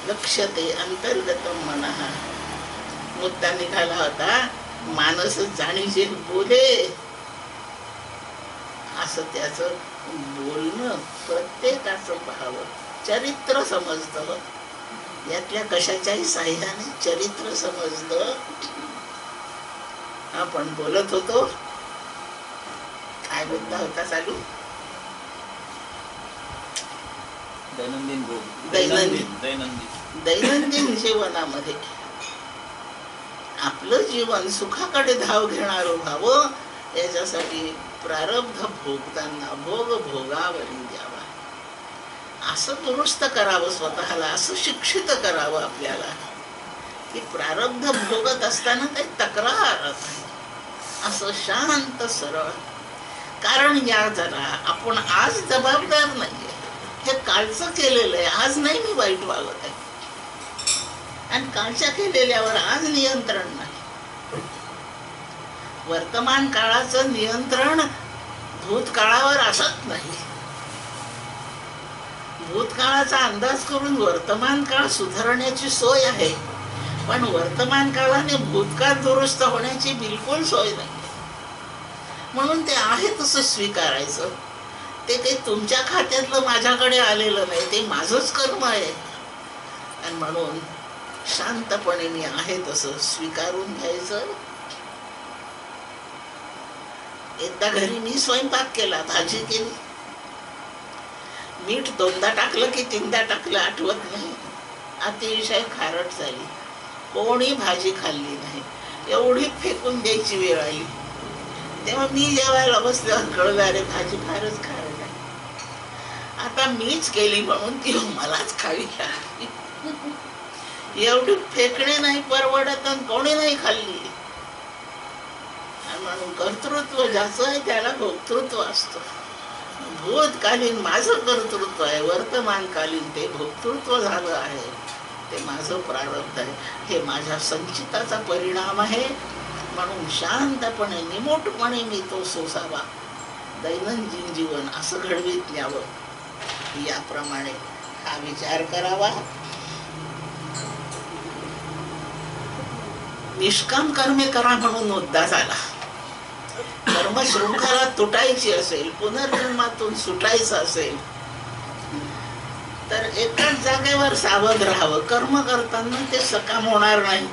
Speaker 1: लक्षते अंतर्गत मन. हा मुद्दा निघाला होता, मानस जाणीचे बोले. असं त्याचं बोलणं प्रत्येकाचं पाहावं, चरित्र समजतं. यातल्या कशाच्याही साह्याने चरित्र समजतं. आपण बोलत होतो, काय मुद्दा होता चालू?
Speaker 2: दैनंदिन भोग.
Speaker 1: दैनंदिन जीवनामध्ये आपलं जीवन सुखाकडे धाव घेणार व्हावं, याच्यासाठी प्रारब्ध भोगताना भोग भोगावरी द्यावा. असं दुरुस्त करावं स्वतःला, असं शिक्षित करावं आपल्याला की प्रारब्ध भोगत असताना काही तक्रार, असं शांत सरळ. कारण या जरा आपण आज जबाबदार नाहीये, हे कालचं केलेलं आहे. आज नाही मी वाईट वागत आहे, आणि कालच्या केलेल्यावर आज नियंत्रण नाही. वर्तमान काळाचं नियंत्रण भूतकाळावर असत नाही. भूतकाळाचा अंदाज करून वर्तमान काळ सुधारण्याची सोय आहे, पण वर्तमान काळाने भूतकाळ दुरुस्त होण्याची बिलकुल सोय नाही. म्हणून ते आहे तसं स्वीकारायचं. ते काही तुमच्या खात्यातलं माझ्याकडे आलेलं नाही, ते माझंच कर्म आहे. आणि म्हणून शांतपणे मी आहे तसं स्वीकारून घ्यायचं. एकदा घरी मी स्वयंपाक केला, भाजी केली, मीठ 2दा टाकलं की 3दा टाकलं आठवत नाही. अतिशय खारट झाली, कोणी भाजी खाल्ली नाही. एवढी फेकून द्यायची वेळ आली. तेव्हा मी जेवायला बसल्यावर कळलं, अरे भाजी फारच खारट आहे. आता मीच केली म्हणून ती मलाच खावी लागली. एवढी फेकणे नाही परवडत, आणि कोणी नाही खाल्ली. म्हणून कर्तृत्व ज्याचं आहे त्याला भोक्तृत्व असतं. भूतकालीन माझं कर्तृत्व आहे, वर्तमानकालीन ते भोक्तृत्व झालं आहे, ते माझं प्रारब्ध आहे. हे माझ्या संचिताचा परिणाम आहे. म्हणून शांतपणे निमूटपणे मी तो सोसावा. दैनंदिन जीवन असं घडवीत न्यावं, याप्रमाणे हा विचार करावा. निष्काम कर्मे करा म्हणून मुद्दा झाला. कर्मशृंखला तुटायची असेल, पुनर्जन्मातून सुटायचं असेल, तर एकाच जागेवर सावध राहावं. कर्म करताना ते सकाम होणार नाही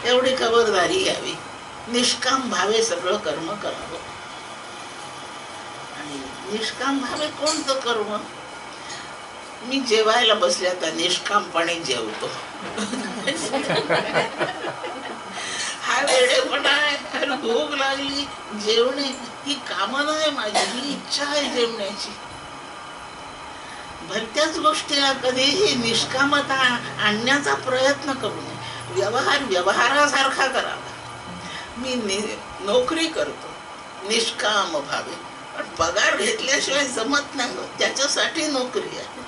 Speaker 1: एवढी खबरदारी घ्यावी. निष्काम भावे सगळं कर्म करावं. आणि निष्काम भावे कोणतं कर्म? मी जेवायला बसले आता निष्कामपणे जेवतो. हा वेडेपणा आहे. अरे भूक लागली, जेवणे ही कामना आहे माझी, ही इच्छा आहे जेवण्याची. भलत्याच गोष्टीला कधीही निष्कामता आणण्याचा प्रयत्न करू नये. व्यवहार व्यवहारासारखा करावा. मी नोकरी करतो निष्काम भावे, पण पगार घेतल्याशिवाय जमत नाही. त्याच्यासाठी नोकरी आहे.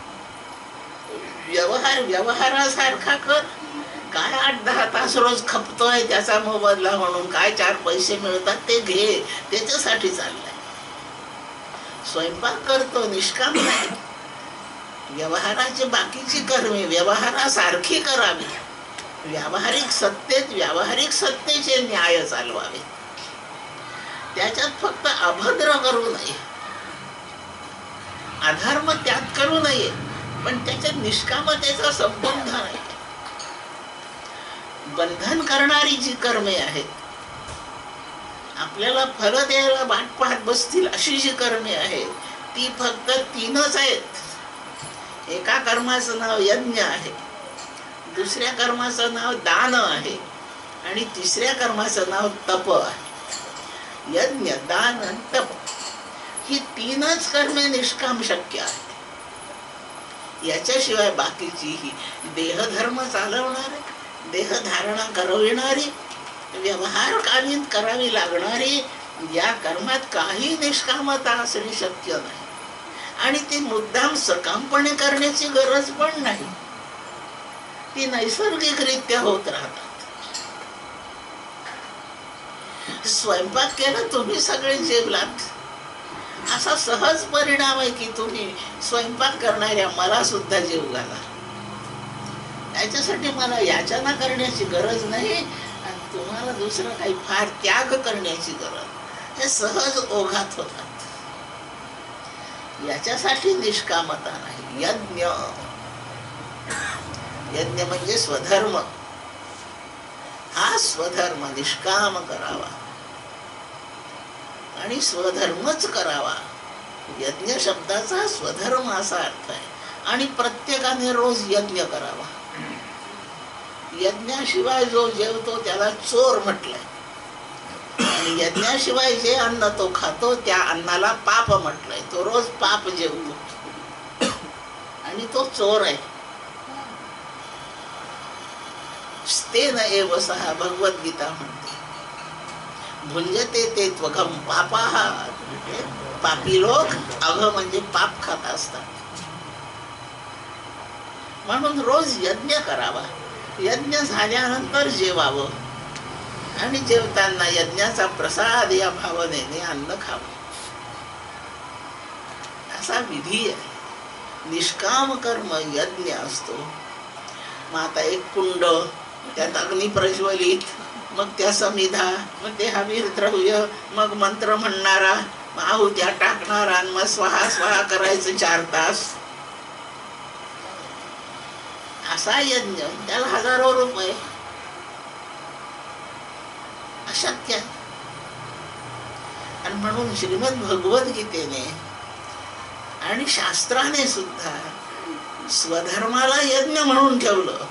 Speaker 1: व्यवहार व्यवहारासारखा कर. काय 8-10 तास रोज खपतोय त्याचा मोबदला म्हणून काय 4 पैसे मिळतात ते घे, त्याच्यासाठी चाललाय. स्वयंपाक करतो निष्काम नाही. व्यवहाराची बाकीची कर्मे व्यवहारासारखी करावी. व्यावहारिक सत्तेचे न्याय चालवावे. त्याच्यात फक्त अभद्र करू नये, अधर्म त्यात करू नये, पण त्याच्यात निष्कामतेचा संबंध नाही. बंधन करणारी जी कर्मे आहेत, आपल्याला फल द्यायला वाट पाहत बसतील अशी जी कर्मे आहेत, ती फक्त 3च आहेत. एका कर्माचं नाव यज्ञ आहे, दुसऱ्या कर्माचं नाव दान आहे, आणि तिसऱ्या कर्माचं नाव तप आहे. यज्ञ, दान आणि तप ही 3च कर्मे निष्काम शक्य आहेत. याच्याशिवाय बाकीची ही देहधर्म चालवणारी, देहधारणा करविणारी, व्यवहारकालीन करावी लागणारी या कर्मात काही निष्कामता असणे शक्य नाही. आणि ती मुद्दाम सकामपणे करण्याची गरज पण नाही. ती नैसर्गिकरित्या होत राहतात. स्वयंपाक केला, तुम्ही सगळे जेवलात, असा सहज परिणाम आहे की तुम्ही स्वयंपाक करणाऱ्या मला सुद्धा जेव घाला. त्याच्यासाठी मला याचना करण्याची गरज नाही आणि तुम्हाला दुसरं काही फार त्याग करण्याची गरज. हे सहज ओघात होतात. याच्यासाठी निष्कामता नाही. यज्ञ म्हणजे स्वधर्म. हा स्वधर्म निष्काम करावा आणि स्वधर्मच करावा. यज्ञ शब्दाचा स्वधर्म असा अर्थ आहे. आणि प्रत्येकाने रोज यज्ञ करावा. यज्ञाशिवाय जो जेवतो त्याला चोर म्हटलंय. आणि यज्ञाशिवाय जे अन्न तो खातो त्या अन्नाला पाप म्हटलंय. तो रोज पाप जेवतो आणि तो चोर आहे. स्तेन एव सहा भगवद्गीता म्हणते. भुंजते ते त्वघम पापाः. पापी लोक अघ म्हणजे पाप खात असतात. म्हणून रोज यज्ञ करावा. यज्ञ झाल्यानंतर जेवावं आणि जेवताना यज्ञाचा प्रसाद या भावनेने अन्न खावं. असा विधी आहे. निष्काम कर्म यज्ञ असतो. मग आता एक कुंड, त्यात अग्नी प्रज्वलित, मग त्या समिधा, मग ते हवीर द्रव्य, मग मंत्र म्हणणारा, आहुत्या टाकणारा, आणि मग स्वाहा स्वाहा करायचं 4 तास. असा यज्ञ, त्याला हजारो रुपये. अशक्य आहे. आणि म्हणून श्रीमद भगवद्गीतेने आणि शास्त्राने सुद्धा स्वधर्माला यज्ञ म्हणून ठेवलं.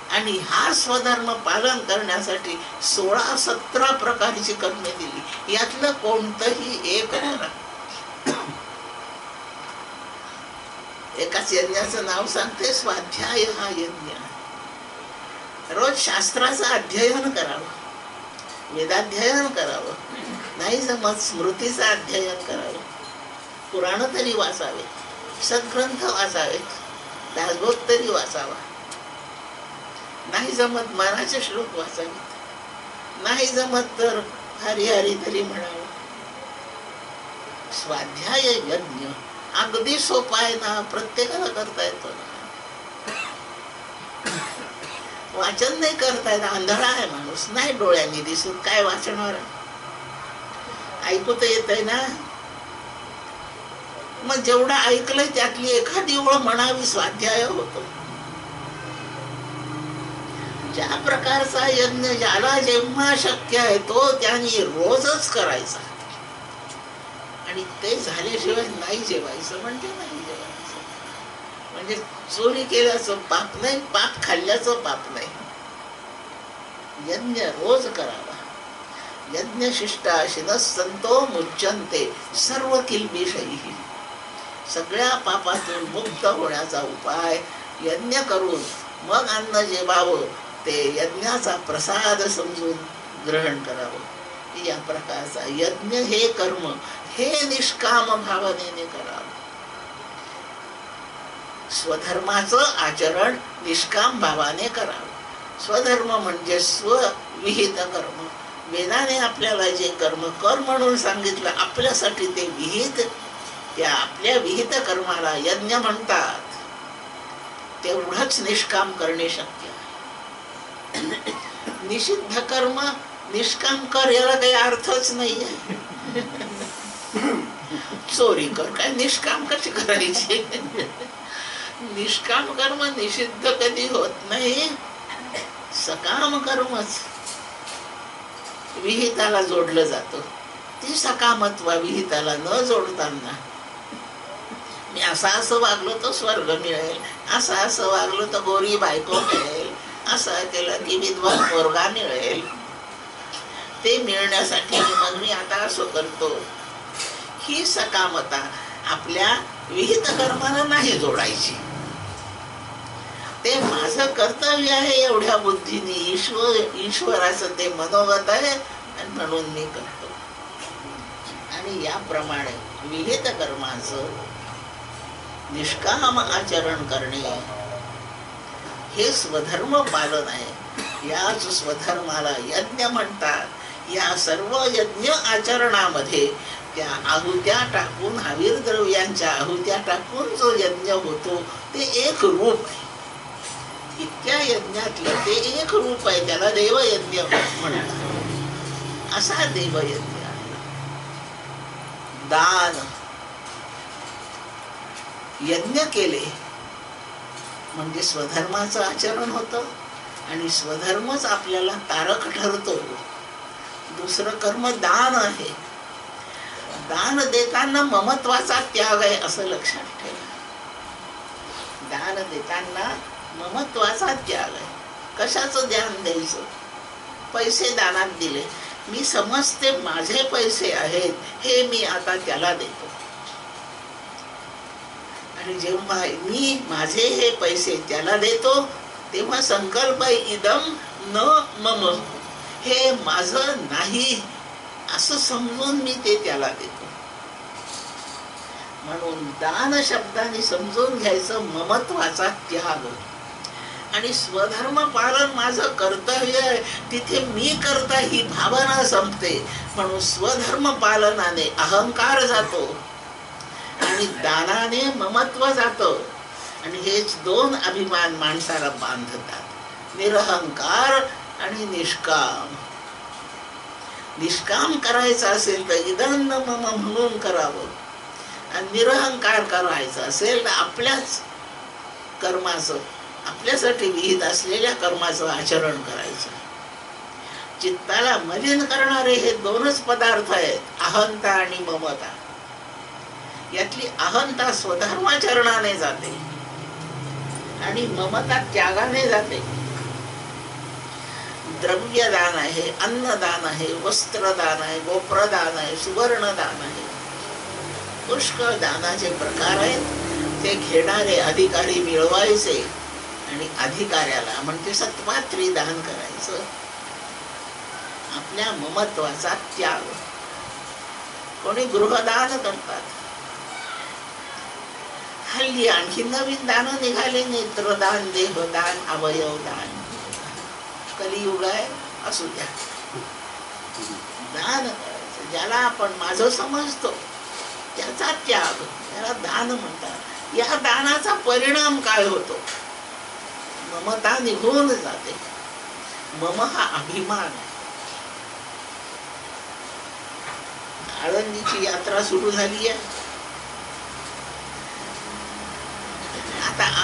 Speaker 1: आणि हा स्वधर्म पालन करण्यासाठी 16-17 प्रकारची कर्मे दिली. यातलं कोणतंही एक करा. एकाच यज्ञाचं नाव सांगते, स्वाध्याय हा यज्ञ. रोज शास्त्राचं अध्ययन करावं, वेदाध्ययन करावं, नाही जमत स्मृतीचं अध्ययन करावं, पुराण तरी वाचावे, सद्ग्रंथ वाचावेत, दासबोध तरी वाचावा, नाही जमत मनाचे श्लोक वाचावेत, नाही जमत तर हरी हरी तरी म्हणावं. स्वाध्याय यज्ञ अगदी सोपा आहे ना, प्रत्येकाला करता येतो ना. वाचन नाही करता येत, आंधळा आहे माणूस, नाही डोळ्यांनी दिसून काय वाचणार. ऐकू तर येत आहे ना. मग जेवढं ऐकलंय त्यातली एखादी ओळ म्हणावी, स्वाध्याय होतो. ज्या प्रकारचा यज्ञ ज्याला जेव्हा शक्य आहे तो त्यांनी रोजच करायचा. आणि ते झाल्याशिवाय नाही जेवायचं म्हणजे नाही जेवायचं. म्हणजे चोरी केल्याचं पाप नाही, पाप खाल्ल्याचं पाप नाही. यज्ञ रोज करावा. यज्ञ शिष्टाशिनः संतो मुच्यन्ते सर्व किल्बिषैः. सगळ्या पापातून मुक्त होण्याचा उपाय यज्ञ करून मग अन्न जेवावं, ते यज्ञाचा प्रसाद समजून ग्रहण करावं. या प्रकारचा यज्ञ हे कर्म हे निष्काम भावनेने करावं. स्वधर्माचं आचरण निष्काम भावाने करावं. स्वधर्म म्हणजे स्वविहित कर्म. वेदाने आपल्याला जे कर्म कर म्हणून सांगितलं आपल्यासाठी ते विहित, त्या आपल्या विहित कर्माला यज्ञ म्हणतात. तेवढंच निष्काम करणे शक्य आहे. निषिद्ध कर्म निष्काम कर याला काही अर्थच नाहीये. चोरी कर, काय निष्काम कशी करायची? निष्काम कर्म निषिद्ध कधी होत नाही. सकाम कर्मच विहिताला जोडलं जातं. ती सकामत्वा विहिताला न जोडताना मी असं वागलो तर स्वर्ग मिळेल, असं वागलो तर गोरी बायको मिळेल, असं केलं की विद्वान पोरगा मिळेल, ते मिळण्यासाठी मग मी आता असं करतो. ही सकामता आपल्या विहित कर्माला नाही जोडायची. ते माझं कर्तव्य आहे एवढ्या बुद्धीने, ईश्वराचं ते मनोगत आहे आणि म्हणून मी करतो. आणि याप्रमाणे विहित कर्माचं निष्काम आचरण करणे हे स्वधर्म पालन आहे. याच स्वधर्माला यज्ञ म्हणतात. या सर्व यज्ञ आचरणामध्ये त्या आहुत्या टाकून, हवीर द्रव्यांच्या आहुत्या टाकून जो यज्ञ होतो ते एक रूप आहे. इतक्या यज्ञातलं ते एक रूप आहे, त्याला देवयज्ञ म्हणतात. असा देवयज्ञ आहे. दान यज्ञ केले म्हणजे स्वधर्माचं आचरण होतं आणि स्वधर्मच आपल्याला तारक ठरतो. दुसरं कर्म दान आहे. दान देताना ममत्वाचा त्याग आहे असं लक्षात ठेवा. दान देताना ममत्वाचा त्याग आहे. कशाचं ध्यान द्यायचं? पैसे दानात दिले, मी समजते माझे पैसे आहेत हे मी आता त्याला देतो. आणि जेव्हा मी माझे हे पैसे त्याला देतो तेव्हा संकल्प इदम न मम, हे माझं नाही असं समजून मी ते त्याला देतो. म्हणून दान शब्दाने समजून घ्यायचं ममत्वाचा त्याग. आणि स्वधर्म पालन माझं कर्तव्य आहे, तिथे मी करता ही भावना संपते. म्हणून स्वधर्म पालनाने अहंकार जातो आणि दानाने ममत्व जातं. आणि हेच दोन अभिमान माणसाला बांधतात, निरहंकार आणि निष्काम. निष्काम करायचं असेल तर इदन्न मम म्हणून करावं, आणि निरहंकार करायचं असेल तर आपल्याच कर्माचं, आपल्यासाठी विहित असलेल्या कर्माचं आचरण करायचं. चित्ताला मलिन करणारे हे दोनच पदार्थ आहेत, अहंता आणि ममता. यातली अहंता स्वधर्माचरणाने जाते आणि ममता त्यागाने जाते. द्रव्यदान आहे, अन्नदान आहे, वस्त्रदान आहे, गोप्रदान आहे, सुवर्णदान आहे. पुष्कळ दानाचे प्रकार आहेत. ते घेणारे अधिकारी मिळवायचे आणि अधिकाऱ्याला म्हणजे सत्पात्री दान करायचं. आपल्या ममत्वाचा त्याग. कोणी गृहदान करतात. हल्ली आणखी नवीन दान निघाले, नेत्रदान, देहदान, अवयवदान. कलियुग आहे, असू द्या. दान करायचं. ज्याला आपण माझं समजतो त्याचा त्याग, त्याला दान म्हणतात. या दानाचा परिणाम काय होतो? ममता निघून जाते. मम हा अभिमान आहे. आळंदीची यात्रा सुरू झाली आहे.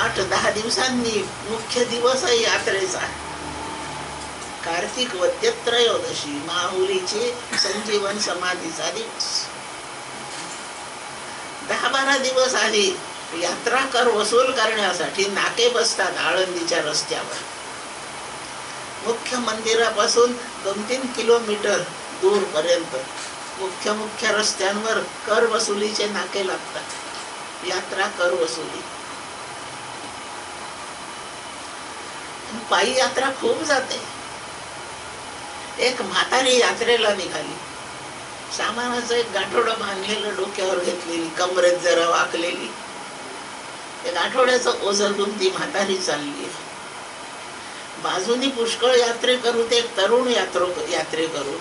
Speaker 1: 8-10 दिवसांनी मुख्य दिवस आहे यात्रेचा. कार्तिक वद्य त्रयोदशी माहुलीचे संजीवन समाधीचा दिवस. 10-12 दिवस आधी यात्रा कर वसूल करण्यासाठी नाके बसतात आळंदीच्या रस्त्यावर. मुख्य मंदिरापासून 2-3 किलोमीटर दूर पर्यंत मुख्य रस्त्यांवर कर वसुलीचे नाके लागतात. यात्रा कर वसुली. पायी यात्रा खूप जाते. एक म्हातारी यात्रेला निघाली. सामानाचं एक गाठोडं बांधलेलं डोक्यावर घेतलेली, कमरेत जरा वाकलेली. एक आठवड्याचं ओझं घेऊन ती म्हातारी चालली. बाजूनी पुष्कळ यात्रे करू ते एक तरुण यात्रे करू.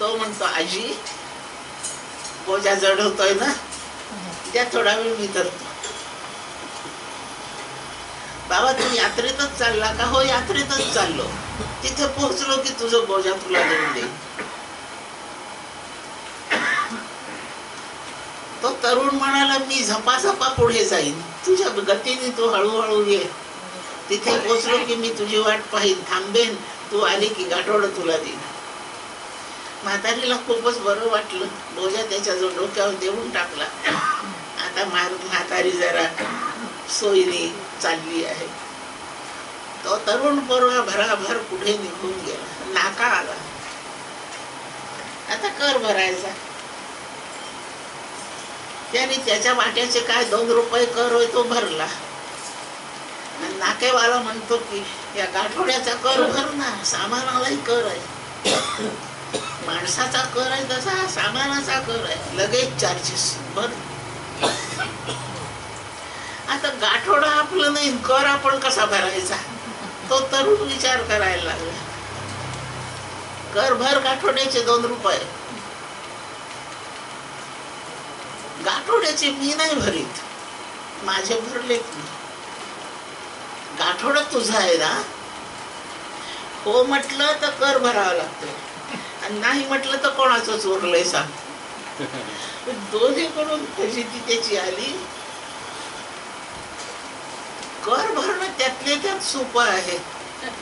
Speaker 1: तो म्हणतो, आजी बोजा जड होतोय ना, त्या थोडा वेळ मी धरतो. बाबा तू यात्रेतच चालला का? हो यात्रेतच चाललो. तिथे पोहोचलो की तुझं बोजा तुला देऊन देईन. तो तरुण म्हणाला, मी झपाझपा पुढे जाईन, तुझ्या गतीने तू हळूहळू ये. तिथे पोहोचलो की मी तुझी वाट पाहिन, थांबेन, तू आली की गाठोडं तुला देईन. म्हातारीला खूपच बरं वाटलं. बोजा त्याच्या जो डोक्यावर देऊन टाकला. आता म्हातारी जरा सोयीने चालली आहे. तो तरुण पोरगा भराभर पुढे निघून गेला. नाका आला. आता कर भरायचा. त्याने त्याच्या वाट्याचे काय 2 रुपये कर होय तो भरला. नाकेवाला म्हणतो की या गाठोड्याचा कर भर ना, सामानालाही कर आहे. माणसाचा कर आहे तसा सामानाचा कर आहे, लगेच चार्जेस भर. आता गाठोडा आपलं नाही, कर आपण कसा भरायचा? तो तरुण विचार करायला लागला. कर भर गाठोड्याचे 2 रुपये. गाठोड्याचे मी नाही भरीत, माझे भरलेत मी. गाठोडा तुझा आहे ना? हो म्हटलं तर कर भरावा लागतो, आणि नाही म्हटलं तर कोणाचं चोरलंय सांग. दोन्हीकडून फजिती त्याची आली. कर भरणं त्यातले त्यात सोपं आहे.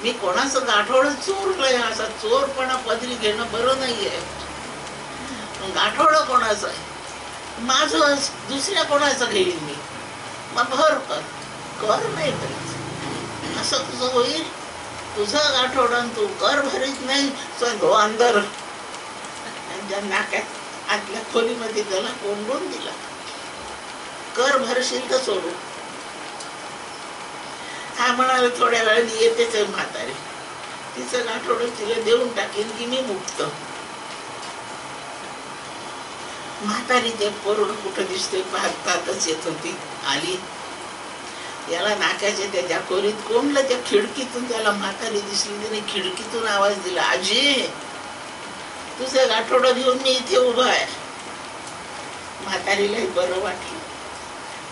Speaker 1: मी कोणाचं गाठोडं चोरलंय असा चोरपणा पदरी घेणं बरं नाहीये. गाठोडं कोणाचं आहे? माझं. दुसऱ्या कोणाचं घेईन मी? मग भर कर नाही भरीत. असं तुझं होईल? तुझं गाठोडं तू कर भरीत नाही, तो अंदर त्या नाक्यात आतल्या खोलीमध्ये त्याला कोंडून दिला. कर भरशील तर सोडू. हा म्हणाला, थोड्या वेळाने येतेच आहे म्हातारी, तिचं गाठोडं तिला देऊन टाकेन की मी मुक्त. म्हातारी ते पोरग कुठं दिसते पाहताच येत होती. आली. याला नाक्याच्या त्याच्या खोलीत कोंडलं. त्या खिडकीतून त्याला म्हातारी दिसली. त्याने खिडकीतून आवाज दिला, आजी तुझं गाठोडं घेऊन मी इथे उभा आहे. म्हातारीलाही बरं वाटलं.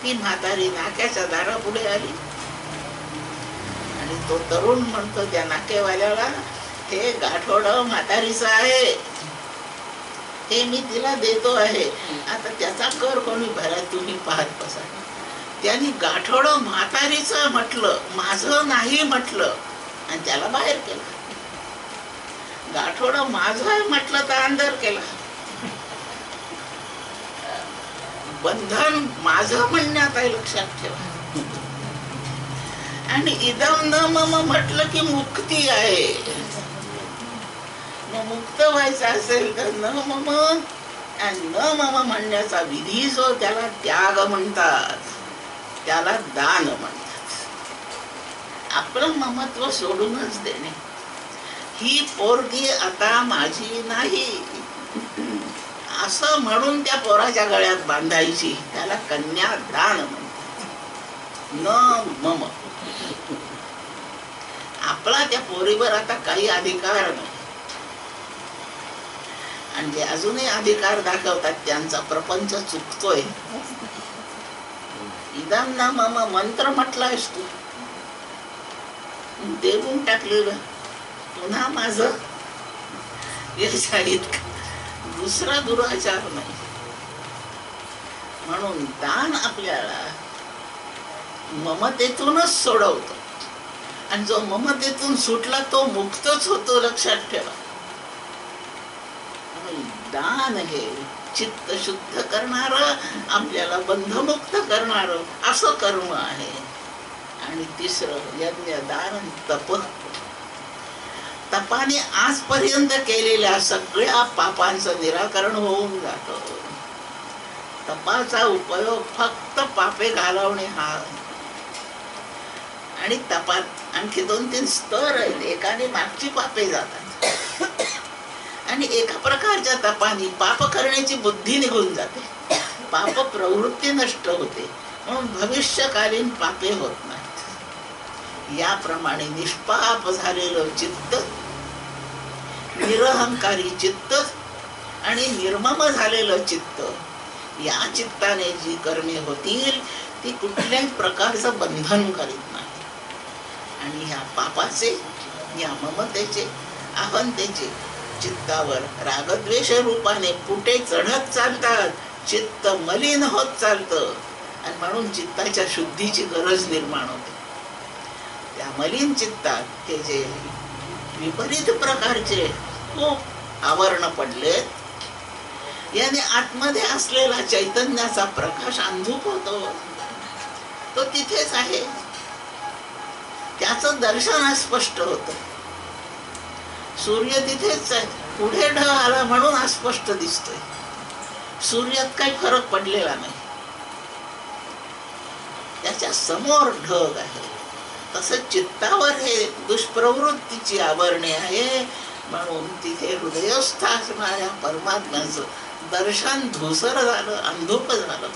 Speaker 1: ती म्हातारी नाक्याच्या दारापुढे आली आणि तो तरुण म्हणतो त्या नाकेवाल्याला, हे गाठोडं म्हातारीचं आहे, हे मी तिला देतो आहे. आता त्याचा कर कोणी भरा, तुम्ही पाहत बसा. त्यांनी गाठोडं म्हातारीचं म्हटलं, माझं नाही म्हटलं, आणि त्याला बाहेर केलं. गाठोडं माझं आहे म्हटलं तर अंदर केला. बंधन माझं म्हणण्यात आहे, लक्षात ठेवा. आणि इदम न मम म्हटलं की मुक्ती आहे. मग मुक्त व्हायचं असेल तर न मम आणि न मम म्हणण्याचा विधी जो त्याला त्याग म्हणतात, त्याला दान म्हणतात. आपलं ममत्व सोडूनच देणे. ही पोरगी आता माझी नाही असं म्हणून त्या पोराच्या गळ्यात बांधायची, त्याला कन्यादान म्हणतात. न मम. आपला त्या पोरीवर आता काही अधिकार नाही. आणि जे अजूनही अधिकार दाखवतात त्यांचा प्रपंच चुकतोय. इदम ना मम मंत्र म्हटलायस तू, देऊन टाकलेलं पुन्हा माझं. याच्या इतका दुसरा दुराचार नाही. म्हणून दान आपल्याला ममतेतूनच सोडवतो. आणि जो ममतेतून सुटला तो मुक्तच होतो, लक्षात ठेवा. दान हे चित्त शुद्ध करणार, आपल्याला बंधमुक्त करणार असं कर्म आहे. आणि तिसरं यज्ञ, दान, तप. तपाने आजपर्यंत केलेल्या सगळ्या पापांचं निराकरण होऊन जात. तपाचा उपयोग फक्त पापे घालवणे हा. आणि तपात आणखी 2-3 स्तर आहेत. एकाने मागची पापे जातात आणि एका प्रकारच्या तपाने पाप करण्याची बुद्धी निघून जाते, पाप प्रवृत्ती नष्ट होते, म्हणून भविष्यकालीन पापे होत नाहीत. याप्रमाणे निष्पाप झालेलं चित्त, निरहंकारी चित्त आणि निर्मम झालेलं चित्त, या चित्ताने जी कर्मे होतील ती कुठल्याही प्रकारचं बंधन करीत नाही. आणि ह्या पापाचे, या ममतेचे, अहंतेचे चित्तावर रागद्वेष रूपाने पुटे चढत चालतात. चित्त मलिन होत चालतं आणि म्हणून चित्ताच्या शुद्धीची गरज निर्माण होते. त्या मलिन चित्तात हे जे विपरीत प्रकारचे खूप आवरण पडलेत, याने आतमध्ये असलेला चैतन्याचा प्रकाश अंधुक होतो. तो तिथेच आहे, त्याचं दर्शन स्पष्ट होतं. सूर्य तिथेच आहे, पुढे ढग आला म्हणून अस्पष्ट दिसतोय. सूर्यात काही फरक पडलेला नाही, त्याच्या समोर ढग आहे. तसं चित्तावर हे दुष्प्रवृत्तीची आवरणे आहे, म्हणून तिथे हृदयस्थ असणाऱ्या परमात्म्याचं दर्शन धुसर झालं, अंधुक झालं.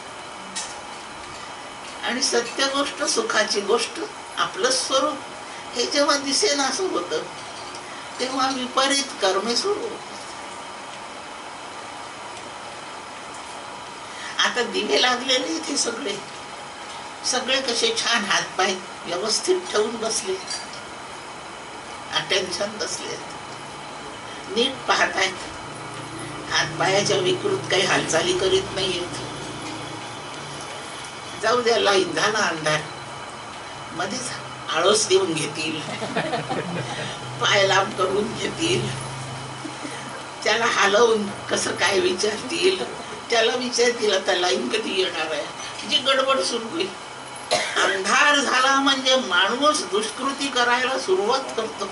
Speaker 1: आणि सत्य गोष्ट, सुखाची गोष्ट, आपलं स्वरूप हे जेव्हा दिसेनासं होतं तेव्हा विपरीत कर्मे सुरू होतात. आता दिवे लागलेले इथे सगळे सगळे कसे छान हातपाय व्यवस्थित ठेवून बसले, अटेन्शन बसले, नीट पाहतायत. हातपायाच्या विकृत काही हालचाली करीत नाहीत. जाऊ द्या, लाईन झाला अंधार, मध्येच आळस देऊन घेतील, पाय लांब करून घेतील, त्याला हलवून कसं काय विचारतील, त्याला विचारतील आता लाईन कधी येणार आहे, जी गडबड सुरू होईल. अंधार झाला म्हणजे माणूस दुष्कृती करायला सुरुवात करतो.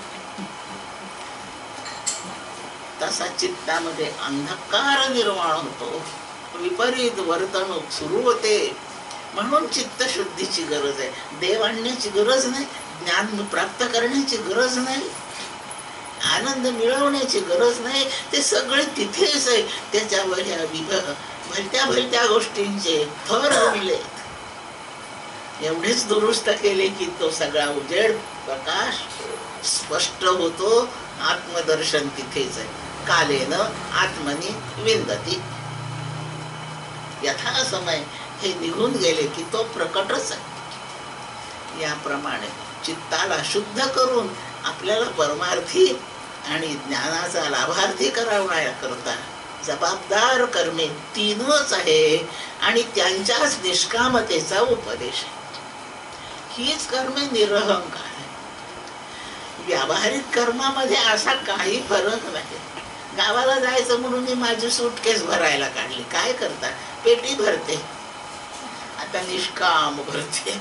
Speaker 1: तसा चित्तामध्ये अंधकार निर्माण होतो, विपरीत वर्तणूक सुरू होते. म्हणून चित्त शुद्धीची गरज आहे. देव आणण्याची गरज नाही, ज्ञान प्राप्त करण्याची गरज नाही, आनंद मिळवण्याची गरज नाही. ते सगळे तिथेच आहे. त्याच्यावर ह्या भलत्या भलत्या गोष्टींचे थर उरले, एवढेच दुरुस्त केले की तो सगळा उजेड प्रकाश स्पष्ट होतो. आत्मदर्शन तिथेच आहे. कालेन आत्मनी विंदती, यथा समय हे निघून गेले की तो प्रकटच आहे. याप्रमाणे चित्ताला शुद्ध करून आपल्याला परमार्थी आणि ज्ञानाचा लाभार्थी करता जबाबदार कर्मे 3च आहे आणि त्यांच्याच निष्कामतेचा उपदेश आहे. हीच कर्मे निरहंकार आहे. व्यावहारिक कर्मामध्ये असा काही फरक नाही. गावाला जायचं म्हणून मी माझी सूटकेस भरायला काढली, काय करता, पेटी भरते, आता निष्काम भरते.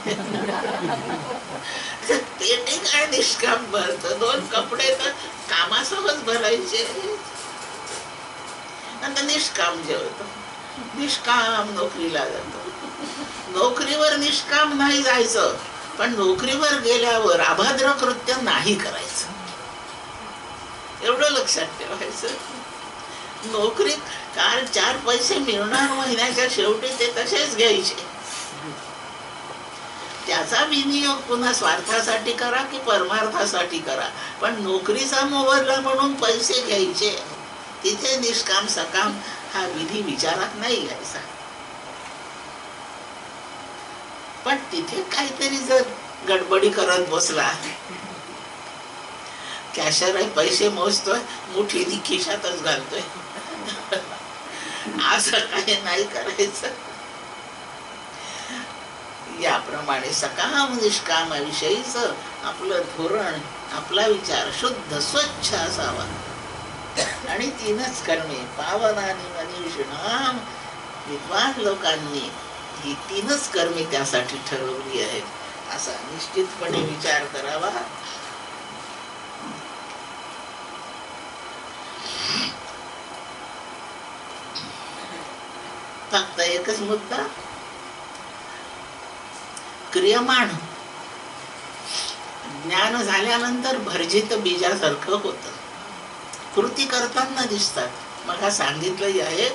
Speaker 1: पेटी काय निष्काम भरत, 2 कपडे तर कामासोबत भरायचे, आता निष्काम जेवतो, निष्काम नोकरीला जातो. नोकरीवर निष्काम नाही जायचं, पण नोकरीवर गेल्यावर अभद्र कृत्य नाही करायचं, एवढं लक्षात ठेवायचं. नोकरीत 4 पैसे मिळणार महिन्याच्या शेवटी, ते तसेच घ्यायचे. त्याचा विनियोग पुन्हा स्वार्थासाठी करा की परमार्थासाठी करा, पण नोकरीचा मोबदला म्हणून पैसे घ्यायचे. तिथे निष्काम सकाम हा विधी विचारात नाही घ्यायचा. पण तिथे काहीतरी जर गडबडी करत बसला, कॅशर आहे, पैसे मोजतोय, मुठीने खिशातच घालतोय, असं काही नाही करायचं. याप्रमाणे सकाम निष्कामाविषयीच आपलं धोरण, आपला विचार शुद्ध स्वच्छ असावा. आणि तीनच कर्मे पावनानी मनीषिणाम, विद्वान लोकांनी ही तीनच कर्मे त्यासाठी ठरवली आहेत असा निश्चितपणे विचार करावा. फक्त एकच मुद्दा, क्रियमाण ज्ञान झाल्यानंतर भर्जित बीजासारखं होतं. कृती करताना दिसतात. मला सांगितलंही आहे,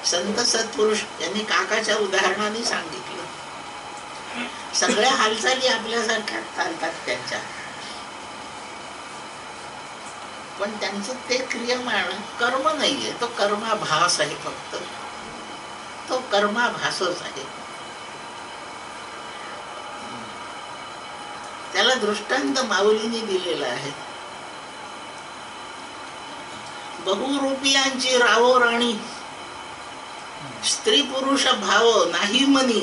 Speaker 1: संत सत्पुरुष यांनी काकाच्या उदाहरणाने सांगितलं. सगळ्या हालचाली आपल्यासारख्या चालतात त्यांच्या, पण त्यांचं ते क्रियमाण कर्म नाहीये, तो कर्माभास आहे. फक्त तो कर्माभासच आहे. त्याला दृष्टांत माऊलीने दिलेला आहे. बहुरूपियांची रावो राणी, स्त्री पुरुष भाव नाही मनी,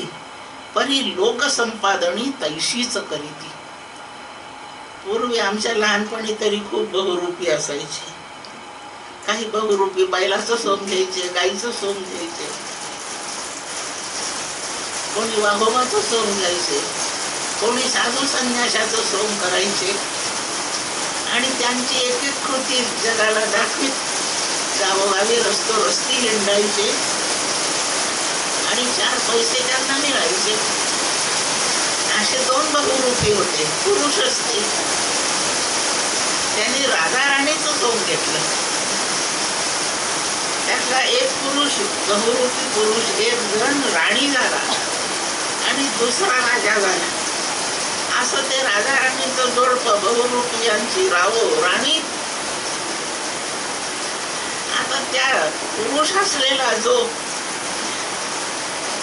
Speaker 1: परी लोक संपादनी तैशीच करीती. पूर्वी आमच्या लहानपणी तरी खूप बहुरूपी असायचे. काही बहुरूपी बैलाचं सोंग घ्यायचे, गाईचं सोंग घ्यायचे, कोणी वाघोबाचं सोंग घ्यायचे, कोणी साधू संन्याशाचं सोंग करायचे आणि त्यांची एक एक कृती जगाला दाखवीत गावोगावी रस्ती हिंडायचे आणि 4 पैसे त्यांना मिळायचे. असे 2 बहुरूपी होते, पुरुषच ते. त्यांनी राधा राणीचं सोंग घेतलं. त्यातला एक पुरुष, बहुरूपी पुरुष, एक जण राणी झाला आणि दुसरा राजा झाला. असं ते राजा राणीचं जोडपं, बहुरूपी यांची रावो राणी. आता त्या पुरुष असलेला जो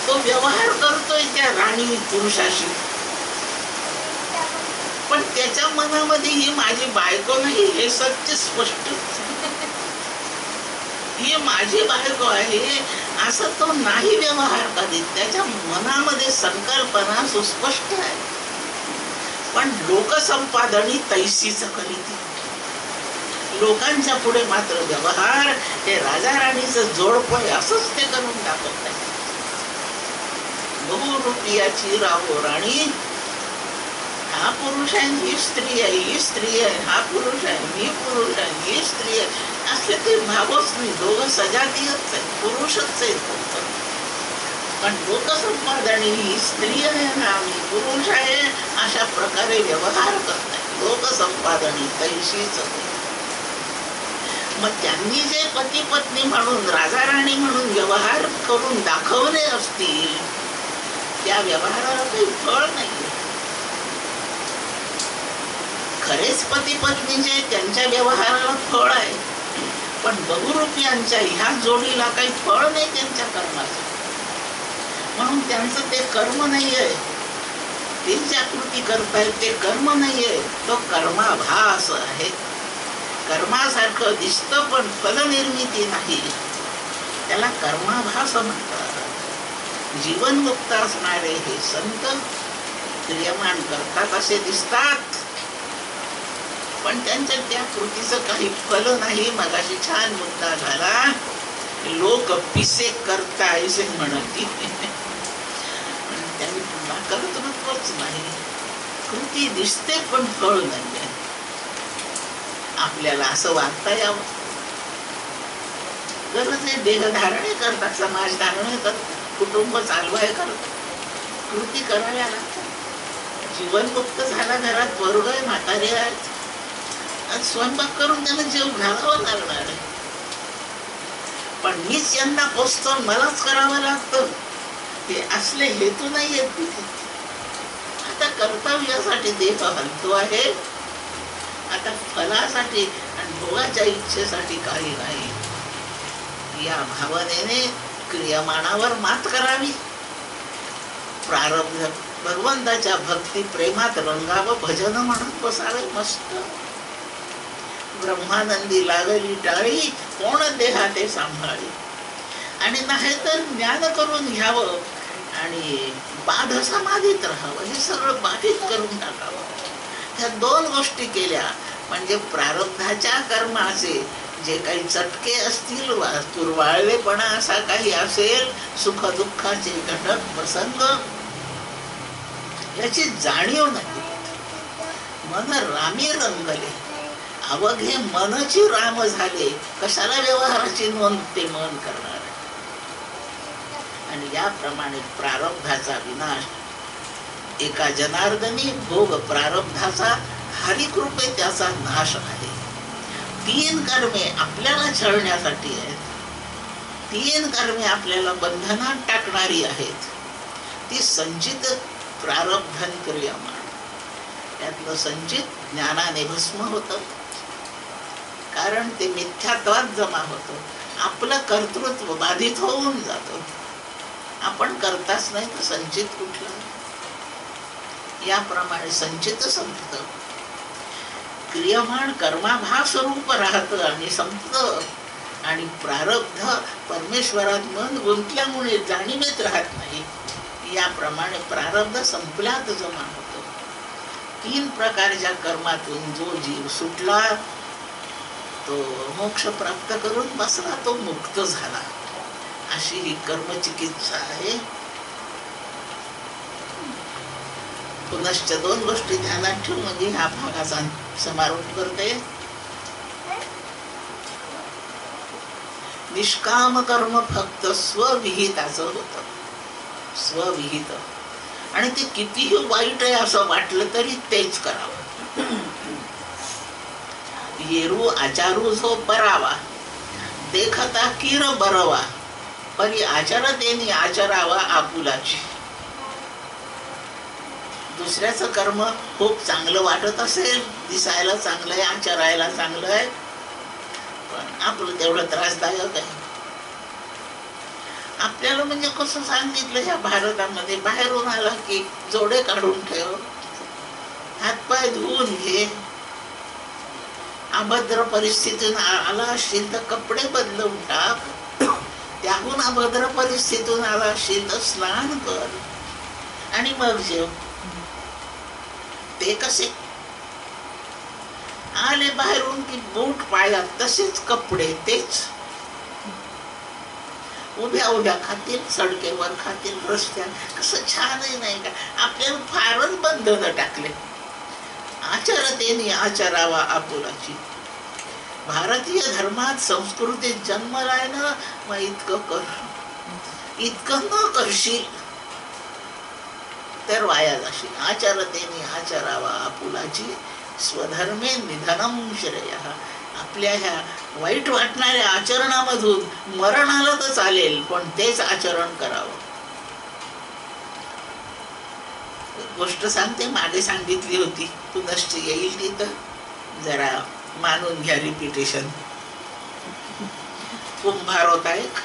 Speaker 1: तो व्यवहार करतोय त्या राणी पुरुषाशी, पण त्याच्या मनामध्ये ही माझी बायको नाही हे सत्य स्पष्ट, ही माझी बायको आहे असं तो नाही व्यवहार करीत. त्याच्या मनामध्ये संकल्पना सुस्पष्ट आहे, पण लोकसंपादनी तैसीच करीत. लोकांच्या पुढे मात्र व्यवहार हे राजा राणीचं जोडपं असंच ते करून दाखवत आहे. बहुरूपियाची रावो राणी, हा पुरुष आहे, ही स्त्री आहे, ही स्त्री आहे, हा पुरुष आहे, मी पुरुष आहे, ही स्त्री आहे, असले ते भावच नाही. दोघं सजातीयच आहेत, पुरुषच आहेत. पण लोकसंपादनी ही स्त्री आहे ना मी पुरुष आहे अशा प्रकारे व्यवहार करतात. लोकसंपादनी तैशीच. मग त्यांनी जे पती पत्नी म्हणून, राजा राणी म्हणून व्यवहार करून दाखवले असतील, त्या व्यवहाराला काही फळ नाही. खरेच पती पत्नीचे त्यांच्या व्यवहाराला फळ आहे, पण बहुरूपियांच्या ह्या जोडीला काही फळ नाही त्यांच्या कर्माचं. म्हणून त्यांचं ते कर्म नाहीये, ते ज्या कृती करतायत ते कर्म नाहीये, तो कर्माभास आहे. कर्मासारखं दिसतं पण फलनिर्मिती नाही, त्याला कर्माभास म्हणतात. जीवनमुक्त असणारे हे संत क्रियमान करतात असे दिसतात, पण त्यांच्या त्या कृतीचं काही फल नाही. मगाशी छान मुद्दा झाला, लोक पिसे करता ऐसे म्हणत, त्यांनी पुन्हा कर्तृत्वच नाही. कृती दिसते पण फळ नाही. आपल्याला असं वागता यावं, गरज आहे. देहधारणे करतात, समाजधारणे करतात, कुटुंब चालवाय करतात, कृती कराव्या लागतात. जीवनमुक्त झाला, घरात पोरगं आहे, म्हातारे आहेत, आज स्वयंपाक करून त्यांना जेव घालावं लागणार आहे. पण मीच यांना पोचतो, मलाच करावं लागतं, हे असले हेतू नाही आहेत तिथे. आता कर्तव्यासाठी देह हलतो आहे, आता फलासाठी आणि भोगाच्या इच्छेसाठी काही नाही. या भावनेने क्रियमाणावर मात करावी. प्रारब्ध भगवंताच्या भक्ती प्रेमात रंगावं, भजन म्हणत बसावे मस्त. ब्रह्मानंदी लागली टाळी, कोण देहा ते सांभाळी. आणि नाही तर ज्ञान करून घ्यावं आणि बाध समाधीत राहावं, हे सगळं बाधित करून टाकावं. ह्या दोन गोष्टी केल्या म्हणजे प्रारब्धाच्या कर्माचे जे काही चटके असतील, तुरवाळलेपणा असा काही असेल, सुखदुःखाचे घटक प्रसंग, याची जाणीव नाही. मन रामी रंगले, अवघे मनची राम झाले, कशाला व्यवहाराची नोंद ते मन करणार. आणि याप्रमाणे प्रारब्धाचा विनाश एका जनार्दनी, भोग प्रारब्धाचा हरिकृपे त्याचा नाश आहे. 3 कर्मे आपल्याला छळण्यासाठी आहेत, 3 कर्मे आपल्याला बंधनात टाकणारी आहेत. ती संचित प्रारब्धन क्रियमाण. त्यातलं संचित ज्ञानाने भस्म होतं, कारण ते मिथ्यात्वात जमा होतं. आपलं कर्तृत्व बाधित होऊन जातं. आपण करताच नाही तर संचित कुठलं. याप्रमाणे संचित संपतं, क्रियमाण कर्माभाव स्वरूप राहतं आणि संपतं. आणि प्रारब्ध परमेश्वरात मन गुंतल्यामुळे जाणीवेत राहत नाही. याप्रमाणे प्रारब्ध संपल्यात जमा होतं. 3 प्रकारच्या कर्मातून जो जीव सुटला तो मोक्ष प्राप्त करून बसला, तो मुक्त झाला. अशी ही कर्मचिकित्सा आहे. पुनश्च 2 गोष्टी ध्यानात ठेवून म्हणजे ह्या भागाचा समारोप करते. निष्काम कर्म फक्त स्वविहिताचं होतं, स्वविहित. आणि ते कितीही वाईट आहे असं वाटलं तरी तेच करावं. येरू आचारू जो परावा, देखता किर बरवा, परी आचरतेने आचरावा आपुलाची. दुसऱ्याचं कर्म खूप चांगलं वाटत असेल, दिसायला चांगलं आहे, आचरायला चांगलं आहे, पण आपलं तेवढं त्रासदायक आहे. आपल्याला म्हणजे कसं सांगितलं ह्या भारतामध्ये, बाहेरून आला की जोडे काढून ठेव, हातपाय धुवून घे, अभद्र परिस्थितीतून आला असशील तर कपडे बदलवून टाक, त्याहून अभद्र परिस्थितीतून आला असशील तर स्नान कर आणि मग जेव. ते कसे आले बाहेरून की बूट पायात तसेच कपडे, तेच उभ्या उभ्या खातील, सडकेवर खातील, रस्त्यात. कसं छानही नाही का. आपल्याला फारच बंधनं टाकले. आचरतेने आचरावा आपुलाची. भारतीय धर्मात संस्कृतीत जन्मलाय ना, मग इतकं कर. इतकं न करशील तर वाया जाशील. आचरतेने आचरावा आपुलाची, स्वधर्मे निधनम श्रेयः. आपल्या ह्या वाईट वाटणाऱ्या आचरणामधून मरण आलं तर चालेल, पण तेच आचरण करावं. गोष्ट सांगते, मागे सांगितली होती, पुनश्च येईल ती तर जरा मानून घ्या. रिपिटेशन. कुंभार होता एक,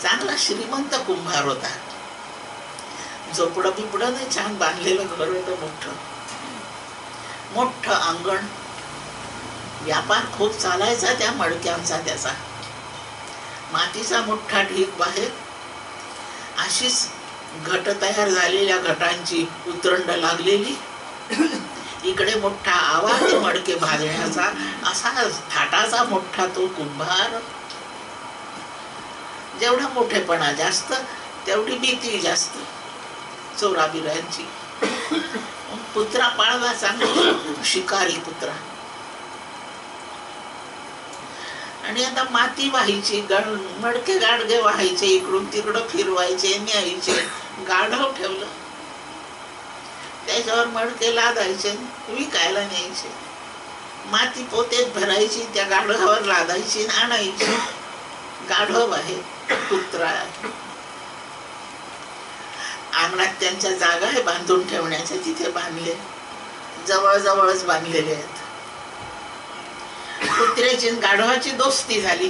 Speaker 1: चांगला श्रीमंत कुंभार होता. झोपडं बिपडं नाही, छान बांधलेलं घर होतं, मोठं मोठं अंगण. व्यापार खूप चालायचा त्या मडक्यांचा त्याचा. मातीचा मोठा ढीग बाहेर, अशीच घट तयार झालेल्या घटांची उतरंड लागलेली. इकडे मोठा आवाज मडके भाजण्याचा, असा थाटाचा मोठा तो कुंभार. जेवढा मोठेपणा जास्त तेवढी भीती जास्त चोराबिरांची. कुत्रा पाळला चांगला, शिकारी कुत्रा. आणि आता माती व्हायची, मडके गाडगे व्हायचे, इकडून तिकडं फिरवायचे, न्यायचे. गाढव ठेवलं, त्याच्यावर मडके लादायचे, विकायला न्यायचे. माती पोतेत भरायची, त्या गाढवावर लादायची, आणायची. गाढव आहे, कुत्रा आहे. अंगणात त्यांच्या जागा आहे बांधून ठेवण्याच्या, तिथे बांधले, जवळजवळच बांधलेले आहेत. कुत्र्याची गाढवाची दोस्ती झाली.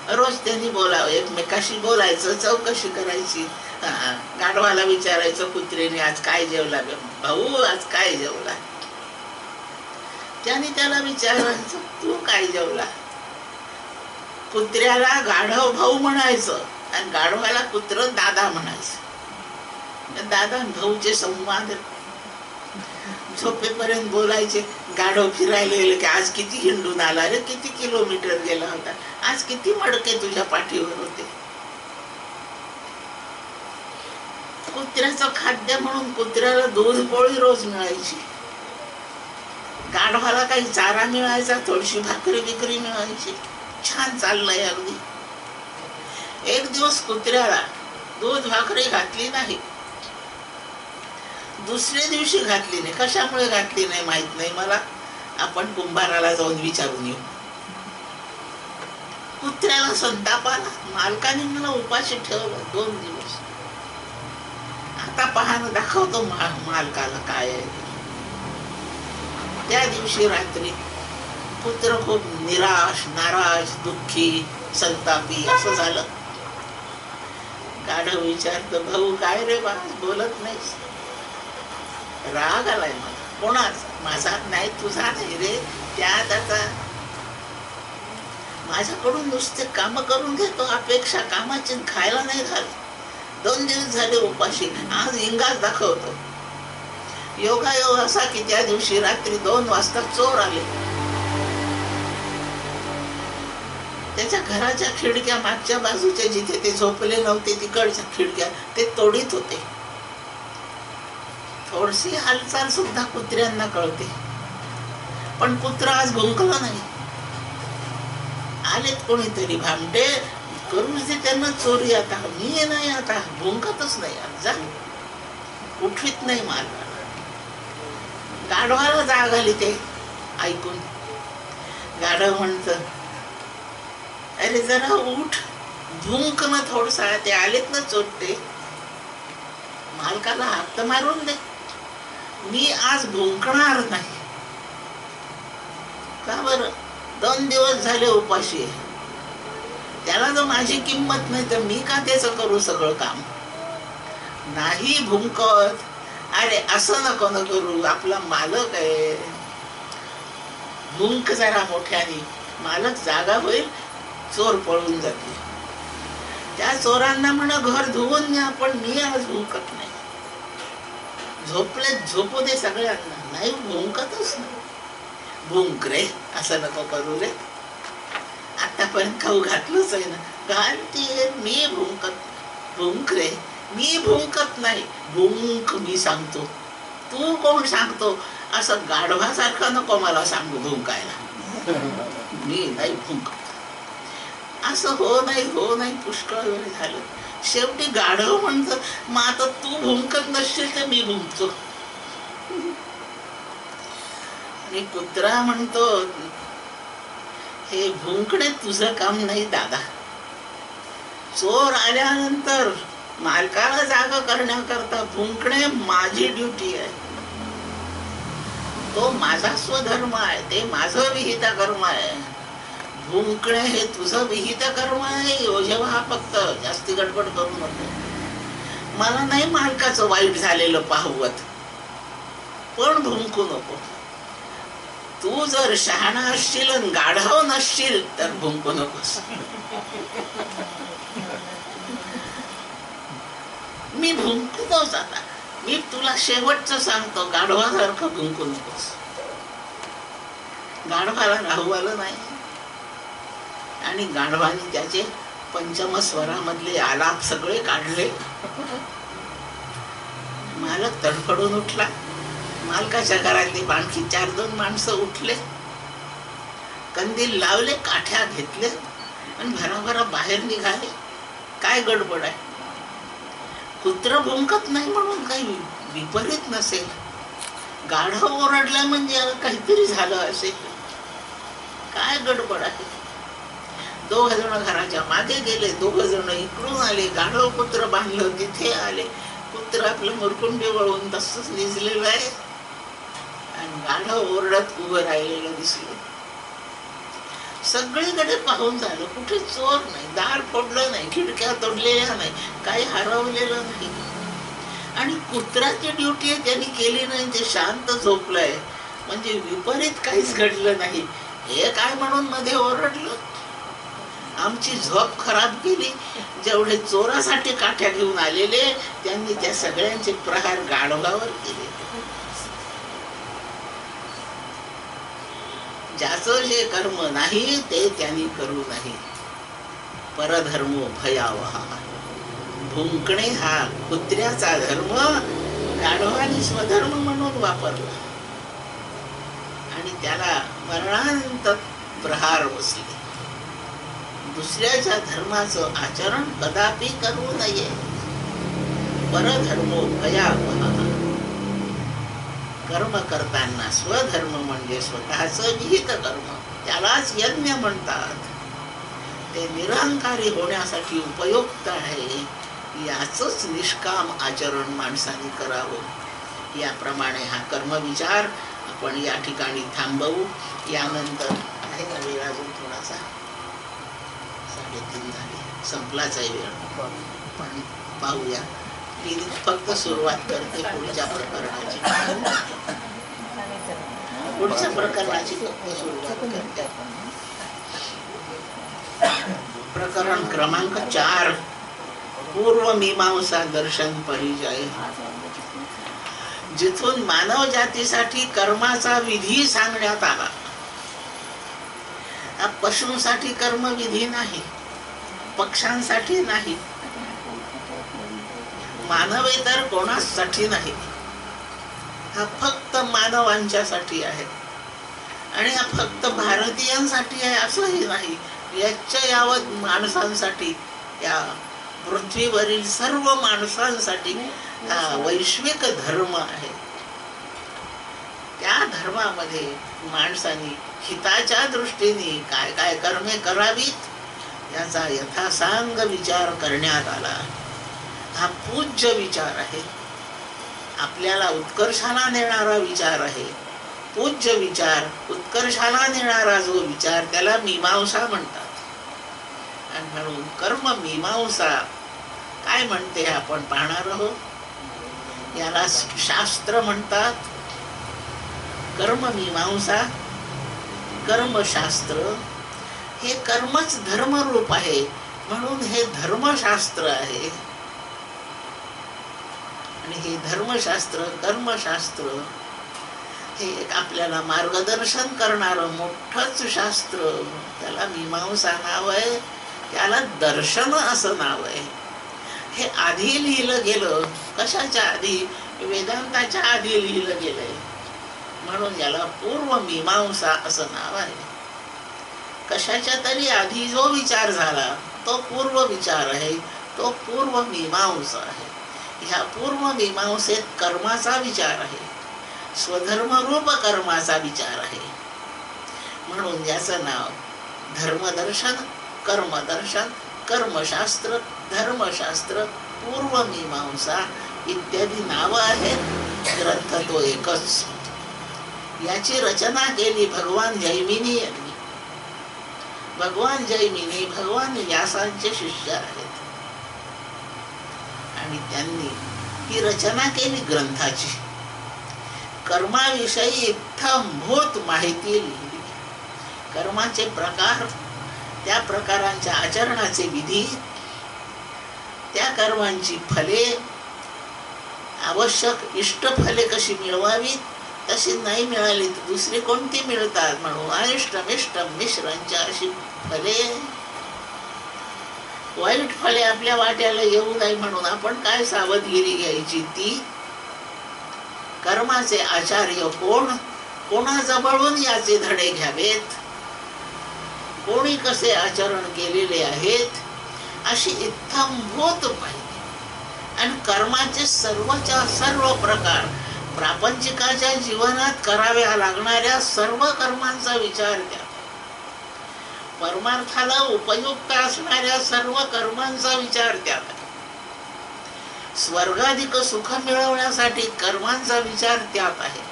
Speaker 1: रोज त्यांनी बोलावं, एकमेकाशी बोलायचं, चौकशी करायची. गाढवाला विचारायचं कुत्र्याने, आज काय जेवला भाऊ, आज काय जेवला. त्याने त्याला विचारायचं, तू काय जेवला. कुत्र्याला गाढव भाऊ म्हणायचं, आणि गाढवाला कुत्र दादा म्हणायचं. दादा भाऊचे संवाद झोपेपर्यंत बोलायचे. गाढव फिरायला गेले की आज किती हिंडून आला रे, किती किलोमीटर गेला होता, आज किती मडके तुझ्या पाठीवर होते. कुत्र्याचं खाद्य म्हणून कुत्र्याला दूध पोळी रोज मिळायची. गाढवाला काही चारा मिळायचा, थोडीशी भाकरी बिकरी मिळायची. छान चाललंय अगदी. एक दिवस कुत्र्याला दूध भाकरी घातली नाही. दुसऱ्या दिवशी घातली नाही. कशामुळे घातली नाही माहित नाही मला. आपण कुंभाराला जाऊन विचारून येऊ. कुत्र्याला संताप आला. मालकाने मला उपाशी ठेवलं 2 दिवस. आता पाहणं दाखवतो मालकाला काय आहे. त्या दिवशी रात्री कुत्र खूप निराश, नाराज, दुःखी, संतापी असं झालं. गाढव विचारतं, भाऊ काय रे बा, बोलत नाहीस? राग आलाय मला. कोणाचा? माझा नाही, तुझा नाही रे. त्यात आता माझ्याकडून नुसते काम करून घेतो अपेक्षा, कामाची खायला नाही घालत. 2 दिवस झाले उपाशी, आज इंगाच दाखवतो. योगायोग असा की त्या दिवशी रात्री 2 वाजता चोर आले. त्याच्या घराच्या खिडक्या मागच्या बाजूच्या जिथे ते झोपले नव्हते तिकडच्या खिडक्या ते तोडीत होते. थोडीशी हालचाल सुद्धा कुत्र्यांना कळते. पण कुत्र आज भुंकला नाही. आलेत कोणीतरी भामटे, करू दे त्यांना चोरी. आता मी नाही, आता भुंकतच नाही. आज जा, उठवीत नाही मला. गाढवाला जाग आली ते ऐकून. गाढव म्हणत, अरे जरा उठ, भुंक ना थोडसा. ते आलेत ना चोरटे, मालकाला हात मारून दे. मी आज भुंकणार नाही. का बरं? 2 दिवस झाले उपाशी आहे. त्याला जर माझी किंमत नाही तर मी का त्याचं करू सगळं काम? नाही भुंकत. अरे असं नको न करू, आपला मालक आहे. भुंक जरा मोठ्याने. मालक जागा होईल, चोर पळून जातील. त्या चोरांना म्हणा घर धुवून न्या, पण मी आज भुंकत नाही. झोपले झोपू दे सगळ्यांना, नाही भुंकतच नाही. भुंक रे, असं नको करू रे. आतापर्यंत खाऊ घातलंच आहे ना, घालते. मी भुंक रे, मी भुंकत नाही. भुंक मी सांगतो, तू कोण सांगतो? असं गाढवासारखं नको मला सांगू भुंकायला. मी नाही भुंकत. असं हो नाही पुष्कळ वेळ झालं. शेवटी गाढव म्हणतं, मग आता तू भुंकत नसशील तर मी भुंकतो. आणि कुत्रा म्हणतो, हे भुंकणे तुझं काम नाही दादा. चोर आल्यानंतर मालकाला जागा करण्याकरता भुंकणे माझी ड्युटी आहे. तो माझा स्वधर्म आहे, ते माझं विहित कर्म आहे. भुंकणे हे तुझं विहित कर्म आहे. योजवा फक्त, जास्ती गडबड करू नको. मला नाही मालकाचं वाईट झालेलं पाहवत, पण भुंकू नको. तू जर शहाणा असशील आणि गाढव नसशील तर भुंकू नकोस. मी भुंकतोच आता. मी तुला शेवटचं सांगतो, गाढवासारखं भुंकू नकोस. गाढवाला राहू आलं नाही. आणि गाढवाने त्याचे पंचम स्वरामधले आलाप सगळे काढले. मालक तडफडून उठला. मालकाच्या घरातली आणखी 4-2 माणसं उठले. कंदील लावले, काठ्या घेतले आणि भराभरा बाहेर निघाले. काय गडबड आहे? कुत्र भुंकत नाही म्हणून काही विपरीत नसेल. गाढव ओरडला म्हणजे काहीतरी झालं असेल. काय गडबड आहे? 2 जण घराच्या मागे गेले, 2 जण इकडून आले. गाढव कुत्र बांधलं तिथे आले. कुत्र आपलं मुरकुंडी वळून तसंच निजलेलं आहे आणि गाढव ओरडत उभं राहिलेलं दिसलं. सगळीकडे पाहून झालं, कुठे चोर नाही, दार फोडलं नाही, खिडक्या तोडलेल्या नाही, काही हरवलेलं नाही. आणि कुत्राची ड्युटी त्यांनी केली नाही, ते शांत झोपलंय. म्हणजे विपरीत काहीच घडलं नाही. हे काय म्हणून मध्ये ओरडलं. आमची झोप खराब केली. जेवढे चोरासाठी काठ्या घेऊन आलेले त्यांनी त्या सगळ्यांचे प्रहार गाढवावर केले. ज्याचं जे कर्म नाही ते त्यांनी करू नाही. परधर्मो भयावहा. भुंकणे हा कुत्र्याचा धर्म गाढवाने स्वधर्म म्हणून वापरला आणि त्याला मरणांत प्रहार बसले. दुसऱ्याच्या धर्माचं आचरण कदापि करू नये. परधर्मो भयावहा. कर्म करताना स्वधर्म म्हणजे स्वतःचं विहित कर्म, त्यालाच यज्ञ म्हणतात. ते निरहंकारी होण्यासाठी उपयुक्त आहे. याचंच निष्काम आचरण माणसाने करावं. याप्रमाणे हा कर्मविचार आपण या ठिकाणी थांबवू. यानंतर आहे का वेळ अजून थोडासा? 3:30 झाले, संपलाच आहे वेळ. पण पाहूया. मी फक्त सुरुवात करते पुढच्या प्रकरणाची. पुढच्या प्रकरणाची फक्त सुरुवात करते. प्रकरण क्रमांक 4. पूर्व मीमांसा दर्शन परिचय. जिथून मानव जातीसाठी कर्माचा विधी सांगण्यात आला. पशूंसाठी कर्मविधी नाही, पक्ष्यांसाठी नाही, मानवेतर कोणासाठी नाही. हा फक्त मानवांच्यासाठी आहे. आणि हा फक्त भारतीयांसाठी आहे असंही नाही. याच्या यावत माणसांसाठी, या पृथ्वीवरील सर्व माणसांसाठी हा वैश्विक धर्म आहे. त्या धर्मामध्ये माणसांनी हिताच्या दृष्टीने काय काय कर्मे करावीत याचा यथासांग विचार करण्यात आला. हा पूज्य विचार आहे. आपल्याला उत्कर्षाला नेणारा विचार आहे. पूज्य विचार, उत्कर्षाला नेणारा जो विचार, त्याला मीमांसा म्हणतात. आणि म्हणून कर्म मीमांसा काय म्हणते आपण पाहणार आहोत. याला शास्त्र म्हणतात. कर्म मीमांसा, कर्मशास्त्र. हे कर्मच धर्मरूप आहे म्हणून हे धर्मशास्त्र आहे. आणि हे धर्मशास्त्र, कर्मशास्त्र हे एक आपल्याला मार्गदर्शन करणारं मोठंच शास्त्र. त्याला मीमांसा नाव आहे. त्याला दर्शन असं नाव आहे. हे आधी लिहिलं गेलं. कशाच्या आधी? वेदांताच्या आधी लिहिलं गेलंय. म्हणून याला पूर्व मीमांसा असं नाव आहे. कशाच्या तरी आधी जो विचार झाला तो पूर्व विचार आहे, तो पूर्व मीमांसा आहे. ह्या पूर्व मीमांसेत कर्माचा विचार आहे, स्वधर्मरूप कर्माचा विचार आहे. म्हणून याचं नाव धर्मदर्शन, कर्मदर्शन, कर्मशास्त्र, धर्मशास्त्र, पूर्वमीमांसा इत्यादी नावं आहेत. ग्रंथ तो एकच. याची रचना केली भगवान जैमिनी यांनी. भगवान जैमिनी भगवान व्यासांचे शिष्य आहेत आणि त्यांनी ही रचना केली ग्रंथाची. कर्माविषयी इत्थंभूत माहिती लिहिली. कर्माचे प्रकार, त्या प्रकारांच्या आचरणाचे विधी, त्या कर्मांची फले, आवश्यक इष्ट फले कशी मिळवावी, तशी नाही मिळाली तर दुसरी कोणती मिळतात म्हणून अनिष्टम इष्टम मिश्रांच्या अशी फले, वाईट फले आपल्या वाट्याला येऊ नये म्हणून आपण काय सावधगिरी घ्यायची ती. कर्माचे आचार्य कोण, कोणाजवळून याचे धडे घ्यावेत, कोणी कसे आचरण केलेले आहेत, अशी इत्थंभूत माहिती. आणि कर्माचे सर्वच्या सर्व प्रकार, प्रापंचिकाच्या जीवनात कराव्या लागणाऱ्या सर्व कर्मांचा विचार त्यात, परमार्थाला उपयुक्त असणाऱ्या सर्व कर्मांचा विचार त्यात, स्वर्गाधिक सुख मिळवण्यासाठी कर्मांचा विचार त्यात आहे,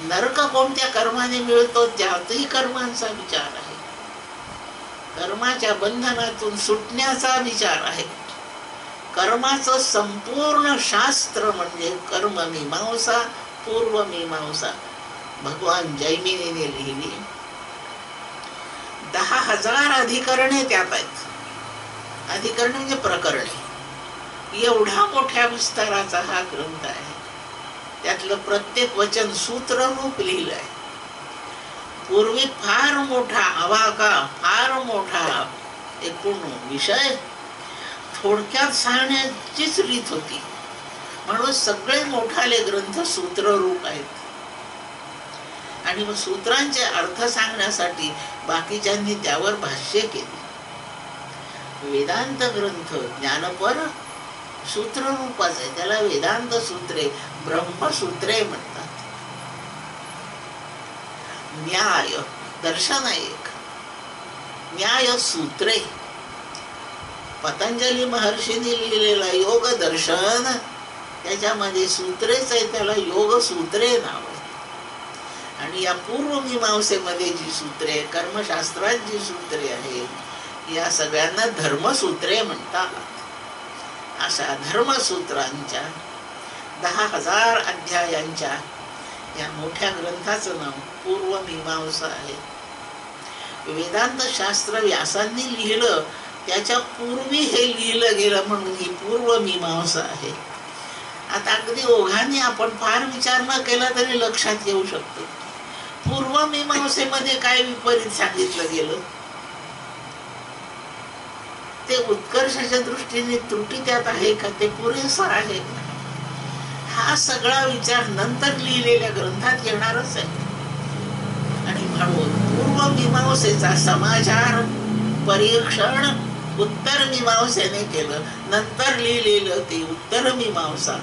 Speaker 1: नरक कोणत्या कर्माने मिळतो त्यातही कर्मांचा विचार आहे, कर्माच्या बंधनातून सुटण्याचा विचार आहे. कर्माचं संपूर्ण शास्त्र म्हणजे कर्ममीमांसा, पूर्वमीमांसा भगवान जैमिनीने लिहिली. 10,000 अधिकरणे त्यात आहेत. अधिकरणे म्हणजे प्रकरणे. एवढा मोठ्या विस्ताराचा हा ग्रंथ आहे. त्यातलं प्रत्येक वचन सूत्ररूप लिहिलं आहे. पूर्वी फार मोठा अवाका, फार मोठा एकूण विषय थोडक्यात सांगण्याचीच रीत होती. म्हणून सगळे मोठाले ग्रंथ सूत्ररूप आहेत. आणि मग सूत्रांचे अर्थ सांगण्यासाठी बाकीच्यांनी त्यावर भाष्य केले. वेदांत ग्रंथ ज्ञानपर सूत्ररूपाच आहे. त्याला वेदांत सूत्रे, ब्रह्मसूत्रे म्हणतात. न्याय दर्शन एक, न्याय सूत्रे. पतंजली महर्षींनी लिहिलेलं योग दर्शन त्याच्यामध्ये सूत्रेच आहे, त्याला योग सूत्रे नाव आहे. आणि या पूर्वमीमांसेमध्ये जी सूत्रे, कर्मशास्त्रात जी सूत्रे आहेत, या सगळ्यांना धर्मसूत्रे म्हणतात. अशा धर्मसूत्रांच्या 10,000 अध्यायांच्या या मोठ्या ग्रंथाचं नाव पूर्वमीमांसा आहे. वेदांत शास्त्र व्यासांनी लिहिलं, त्याच्या पूर्वी हे लिहिलं गेलं म्हणून ही पूर्वमीमांसा आहे. आता अगदी ओघाने आपण फार विचार न केला तरी लक्षात येऊ शकतो, पूर्वमीमांसेमध्ये काय विपरीत सांगितलं गेलं. ते उत्कर्षाच्या दृष्टीने त्रुटी त्यात आहे का, ते पुरेसं आहे, हा सगळा विचार नंतर लिहिलेल्या ग्रंथात येणारच आहे. आणि म्हणून पूर्वमीमांसेचा समाचार परीक्षण उत्तर मीमांसेने केलं. नंतर लिहिलेलं ते उत्तर मीमांसा.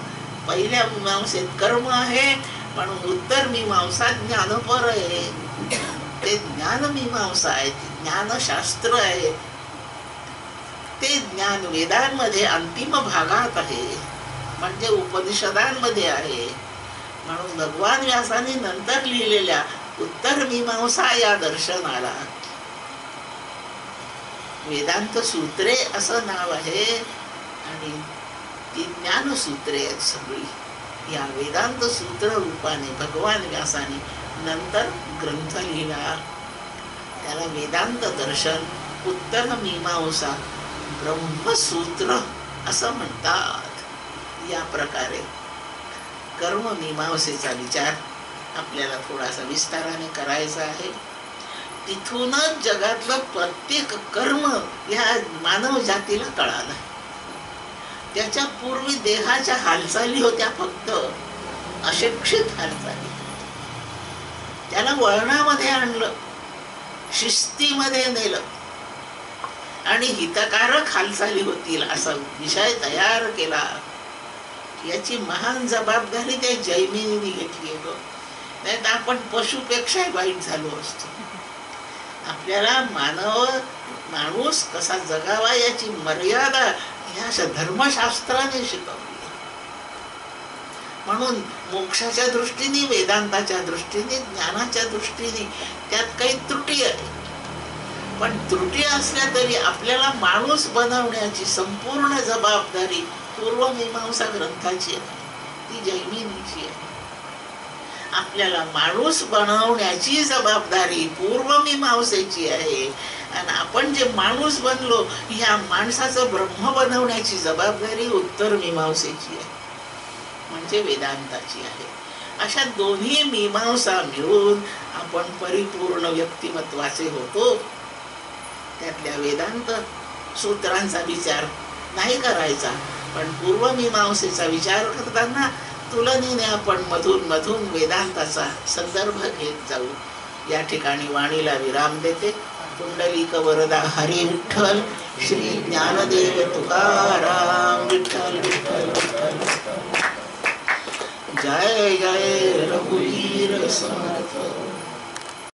Speaker 1: पहिल्या मीमांसेत कर्म आहे म्हणून उत्तर मीमांसा ज्ञानपर आहे. ते ज्ञान मीमांसा आहे, ज्ञानशास्त्र आहे. ते ज्ञान वेदांमध्ये अंतिम भागात आहे, म्हणजे उपनिषदांमध्ये आहे. म्हणून भगवान व्यासाने नंतर लिहिलेल्या उत्तर मीमांसा या दर्शनाला वेदांत सूत्रे असं नाव आहे. आणि ती ज्ञानसूत्रे आहेत सगळी. या वेदांत सूत्र रूपाने भगवान व्यासाने नंतर ग्रंथ लिहिला. त्याला वेदांत दर्शन, उत्तर मीमांसा, ब्रह्मसूत्र असं म्हणतात. या प्रकारे कर्ममीमांसेचा विचार आपल्याला थोडासा विस्ताराने करायचा आहे. तिथूनच जगातलं प्रत्येक कर्म या मानव जातीला कळालं. त्याच्या पूर्वी देहाच्या हालचाली होत्या, फक्त अशिक्षित हालचाली. त्याला वळणामध्ये आणलं, शिस्तीमध्ये नेलं आणि हितकारक हालचाली होतील असा विषय तयार केला. याची महान जबाबदारी त्या जैमिनीने घेतली. नाही तर आपण पशुपेक्षा वाईट झालो असतो. आपल्याला माणूस कसा जगावा याची मर्यादा ह्या धर्मशास्त्राने शिकवली. म्हणून मोक्षाच्या दृष्टीने, वेदांताच्या दृष्टीने, ज्ञानाच्या दृष्टीने त्यात काही त्रुटी आहे. पण त्रुटी असल्या तरी आपल्याला माणूस बनवण्याची संपूर्ण जबाबदारी पूर्वमीमांसा ग्रंथाची आहे, ती जैमिनीची आहे. आपल्याला माणूस बनवण्याची जबाबदारी पूर्वमीमांसेची आहे. आणि आपण जे माणूस बनलो, ह्या माणसाचं ब्रह्म बनवण्याची जबाबदारी उत्तर मीमांसेची आहे, म्हणजे वेदांताची आहे. अशा दोन्ही मीमांसा मिळून आपण परिपूर्ण व्यक्तिमत्वाचे होतो. त्यातल्या वेदांत सूत्रांचा विचार नाही करायचा, पण पूर्वमीमांसेचा विचार करताना तुलनेने आपण मधून मधून वेदांताचा संदर्भ घेत जाऊ. या ठिकाणी वाणीला विराम देते. पुंडलिक वरदा हरी विठ्ठल, श्री ज्ञानदेव तुकाराम विठ्ठल विठ्ठल विठ्ठल. जय जय रघुवीर समर्थ.